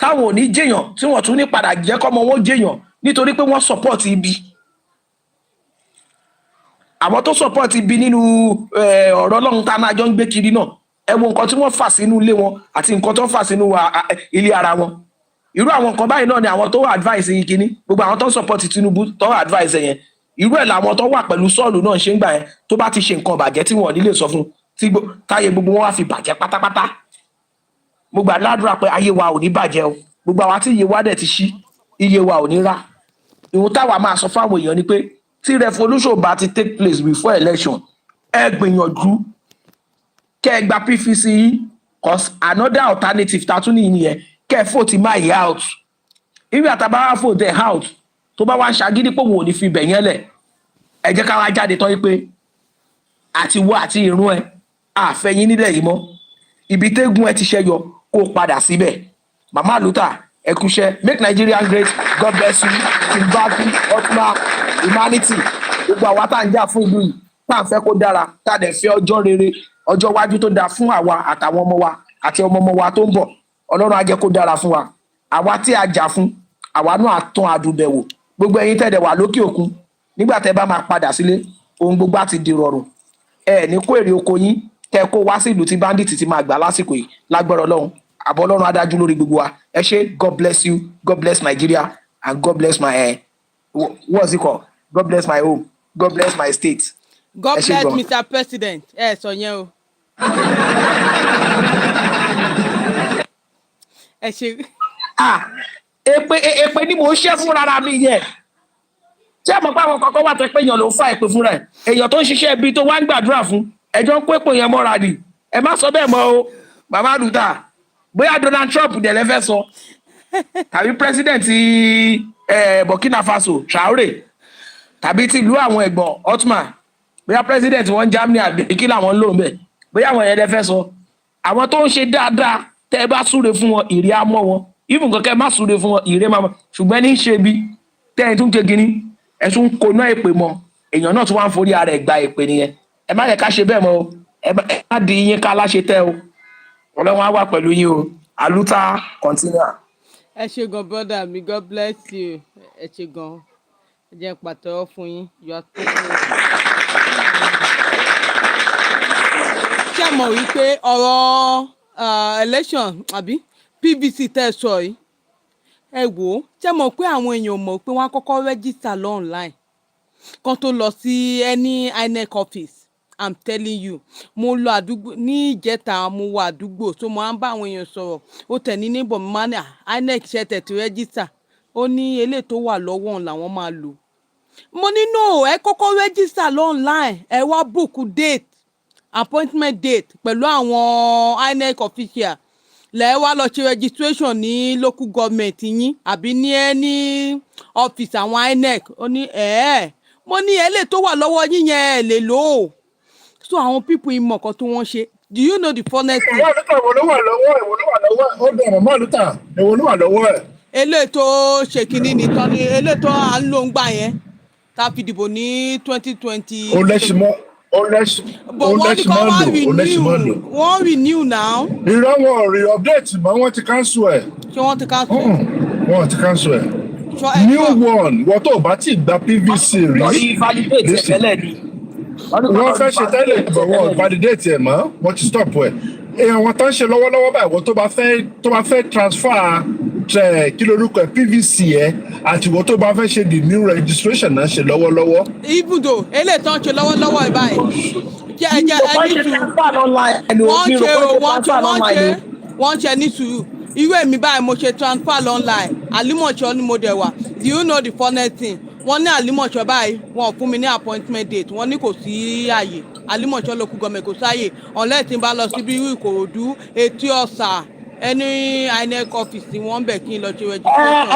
káwọn ò ní jẹyàn tí wọn tún ní padà jẹ́ kọ́mọ wọn jẹyàn nítorí pé wọ́n support ibi àwọn tó support ibi nínú ọ̀rọ̀ Ọlọ́run tá a máa jọ ń gbé kiri náà ẹ wo nǹkan tí wọ́n fà sínú ilé wọn àti nǹkan tó fà sínú ilé ara wọn irú àwọn nǹkan báyìí náà ni àwọn tó wà advice yìí kíní gbogbo àwọn tó support Tinubu tó wà advice yẹn irú ẹ̀ làwọn tó wà pẹ̀lú Sọ́ọ̀lù náà ṣe ń gbà yẹn tó bá ti ṣe nǹkan bàjẹ́ tí wọn ò ní lè sọ fún táyé gbogbo wọn wá fi bàjẹ́ pátápátá mo gbà ládùúrà pé ayé wa ò ní bàjẹ́ o gbogbo àwa tí iye wa dẹ̀ ti ṣí iye wa ò ní rà ìhun táwa máa sọ fáwọn èèyàn ni pé tí revolution bá ti take place before election ẹ gbìyànjú kẹ́ ẹ gba PVC yìí cause another alternative ta tún nìyẹn kẹ́ ẹ vote máa yẹ out ibi àtàbá wá vote ẹ̀ out tó bá wá ń ṣàgídí pé òun ò ní fi bẹ̀ yẹn lẹ̀ ẹ jẹ́ ká wá jáde tán yí pé àti wọ àti ìrún ẹ àfẹ́yìn nílẹ̀ yìí mọ́ ibi tẹ́gùn ẹ ti ṣẹ́yọ kó padà síbẹ̀ Mama Aluta ẹ kúṣẹ́ make Nigeria great God bless you Zimbabwe Ottoman humanity gbogbo àwa tá à ń jà fún ìlú yìí tá à ń fẹ́ kó dára tá à dẹ̀ fẹ́ ọjọ́ rere ọjọ́ iwájú tó dáa fún àwa àtàwọn ọmọ wa àti ọmọ ọmọ wa tó ń bọ̀ ọlọ́run á jẹ́ kó dára fún wa àwa tí a jà fún àwa náà á tán àdùbẹ̀wò gbogbo ẹ̀yin tẹ̀dẹ̀ wà lókè òkun nígbà tẹ́ bá máa padà sílé ohun gbogbo á ti di rọrùn ẹ ní kó èrè oko yín tẹ́ kó wá sí ìlú tí bandit ti máa gbà lásìkò yìí lágbára ọlọ́run àbọ̀ ọlọ́run á dájú lórí gbogbo wa ẹ ṣé God bless you God bless Nigeria and God bless my what's it called God bless my home God bless my state. God bless Mr. President sọ yẹn o. ẹ ṣe. èpè ni mò ń ṣe fún rárá mi yẹn tí a mọ̀ pé àwọn kankan wà tó pé èèyàn ló ń fa èpè fúnra ẹ̀ èèyàn tó ń ṣiṣẹ́ ibi tó wá ń gbàdúrà fún ẹjọ́ ń kó èpè yẹn mọ́ra nì ẹ má sọ bẹ́ẹ̀ mọ́ o bàbá àlùtà bóyá Donald Trump dẹ̀ lẹ́fẹ́ sọ tàbí president Burkina Faso Traoré tàbí ti ìlú àwọn ẹ̀gbọ́n Ottoman bóyá president wọn Germany àbí kí làwọn ń lò ń bẹ̀ bóyá àwọn yẹn lẹ́fẹ́ sọ àwọn tó ń ṣe dáadáa tẹ́ ẹ bá súre fún wọn ìrè á mọ́ wọn even kankan má súre fún wọn ìrè máa mọ́ ṣùgbọ́n ní í ṣe bí tẹ́yìn tún ṣe gíní ẹ̀sùn koná èpè mọ́ èèyàn náà tún wá ń forí ara ẹ̀ gba èpè nìyẹn ẹ má yẹ ká ṣe bẹ́ẹ̀ mọ́ o ẹ má di yín ká láṣẹ tẹ́ o ọlọ́run á wà pẹ̀lú yín o ALUTA continue. ẹ ṣé gan brother mi God bless you ẹ ṣé gan ẹ jẹ́ pàtẹ́wọ́ fún yín you are so good. ṣé mọ̀ wípé ọ̀rọ̀ election àbí PVC tẹ́ sọ yìí ẹ wò ó ṣé mọ̀ pé àwọn èèyàn mọ̀ pé wọ́n á kọ́kọ́ register lọ online kan tó lọ sí any INEC office I'm telling you mo lọ àdúgbò ní ìjẹta mo wà àdúgbò tó mo á ń bá àwọn èèyàn sọ̀rọ̀ ó tẹ̀ ní níbọ̀ mi máa ní INEC ṣe tẹ̀ ti register ó ní eléyìí tó wà lọ́wọ́ làwọn máa lò mo ní no ẹ kọ́kọ́ register lọ online ẹ wá book date appointment date pẹ̀lú àwọn INEC official lẹ́ẹ̀ wá lọ ṣe registration ní local government yín àbí ní any office àwọn INEC ó ní mo ní eléyìí tó wà lọ́wọ́ yín yẹn ẹ lè lò ó so àwọn people ìmọ̀ kan tó wọ́n ṣe do you know the funnest thing. èwo ló wà lọ́wọ́ ó bẹ̀rẹ̀ mọ́ ALUTA èwo ló wà lọ́wọ́ ẹ̀. eléyìí tó ṣe kínní nìkan ni eléyìí tó à ń lò ń gbà yẹn tá a fi dìbò ní 2020. ó lẹ́sìn mọ́ lò. wọ́n renew now. irọ́ wọn ò rí update mọ́ wọ́n ti cancel ẹ̀. ṣé wọ́n ti cancel ẹ̀. wọ́n ti cancel ẹ̀. new one wọ́n tó bá ti gba PVC rí. wọ́n fẹ́ ṣe tẹ́lẹ̀ ìbọn wọn validate ẹ̀ mọ́ wọ́n ti stop ẹ̀. àwọn tó ń ṣe lọ́wọ́lọ́wọ́ báyìí wọ́n tó bá fẹ́ transfer kí lorúkọ ẹ̀ PVC ẹ̀ àti wọ́n tó bá fẹ́ ṣe the new registration náà ṣe lọ́wọ́lọ́wọ́. ibùdó eléyìí tó ń ṣe lọ́wọ́lọ́wọ́ ẹ̀ báyìí wọ́n ṣe ní sùúrù irú èmi báyìí mo ṣe transfer online àlímọ̀ṣọ́ ni mo dẹ̀ wà do you know the funnest thing wọ́n ní àlímọ̀ṣọ́ báyìí wọ́n ò fún mi ní appointment date wọ́n ní kò sí àyè àlímọ̀ṣọ́ local government kò sáyè unless tí n bá lọ síbi irú Ìkòròdú Etí Ọ̀sà ẹni INEC office tí wọ́n bẹ̀ kí n lọ ṣe registration.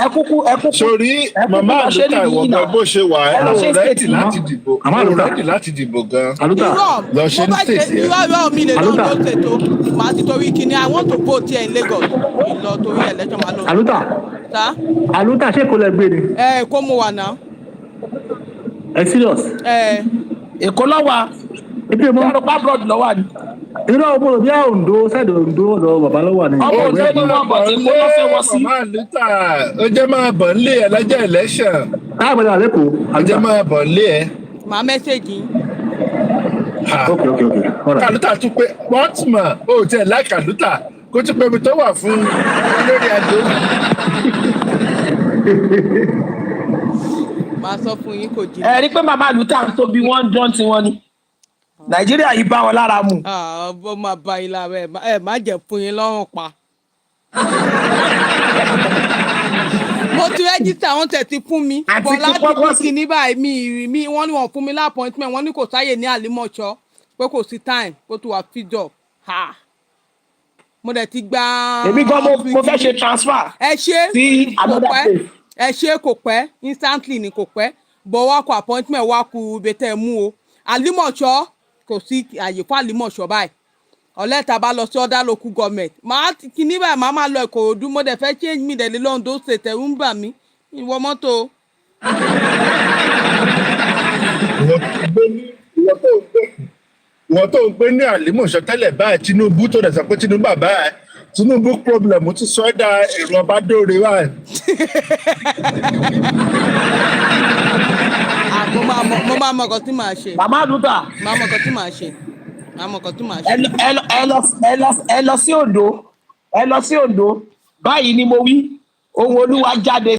ẹ kúkú. sórí màmá ALUTA ìwọ gan bó ṣe wà ẹ ò rẹ́dì láti dìbò gan. lọ ṣe ní state yẹn. irọ́ mi lè lọ́ọ́ ló ṣètò màá ti torí kíni I want to vote here in Lagos lọ torí election máa lọ. ALUTA ṣé kò lè gbé ni. Èkó mo wà náà. ẹ serious. Èkó lọ́wọ́ yorùbá blood lọ́wọ́ ni. irọ́ ọmọ òbí Oǹdó sẹ́dọ̀ Oǹdó ọ̀dọ̀ bàbá lọ́wọ́ ni. ọmọ Oǹdó ni wọ́n bọ̀ tí kò lọ́fẹ́ wọ́n sí. màmá ALUTA ó jẹ́ máa bọ̀ nílé ẹ lọ́jọ́ election. káàbọ̀ ní àlékò. ó jẹ́ máa bọ̀ nílé ẹ. màá mẹ́sẹ̀gì. ok. ALUTA tún pé Ottoman ó tiẹ̀ láìka ALUTA kó tún pé ibi tó wà fún lórí adó. màá sọ fún yín kò jìnnà. ẹ rí pé màmá ALUTA ń tóbi wọ́n ń dán tiwọn ni Nàìjíríà yìí bá wọn lára mu. ó máa bá yín lára ẹ má jẹ́ fún yín lọ́rùn pa. mo ti rẹ́jísítà wọ́n tẹ̀ ti fún mi bọ̀ láti fún kíní báyìí mi wọ́n ní wọ́n fún mi lápọ̀ntmẹ̀ wọ́n ní kò sáyè ní àlímọ̀ṣọ́ pé kò sí time kó tó wà feed up mo dẹ̀ ti gba. èmi gan mo fẹ́ ṣe transfer. ẹ ṣe kò pẹ́ ẹ ṣe kò pẹ́ instantly ni kò pẹ́ bọ̀ wá kó appointment wá kú ibètè mú o àlímọ̀ṣọ́ kò sí àyè fún àlímọ̀ṣọ́ báyìí ọ̀lẹ́ta bá lọ sí ọ̀dà local government màá kíní báyìí màá máa lọ Ìkòròdú mo dẹ̀ fẹ́ change mi dẹ̀lé Oǹdó state ẹ̀rù ń bà mí ìwọ mọ́tò. ìwọ tó ń gbé ní àlímọ̀ṣọ́ tẹ́lẹ̀ báyìí Tinubu tó dẹ̀ sọ pé Tinubu bàbá ẹ̀ Tinubu problem ti sọ ẹ́ da èrò ọba dóore báyìí. mo máa mọ nǹkan tí màá ṣe. Màmá Àlùtà. Màá mọ nǹkan tí màá ṣe. Ẹ lọ sí Oǹdó báyìí ni mo wí ohun Olúwa jáde.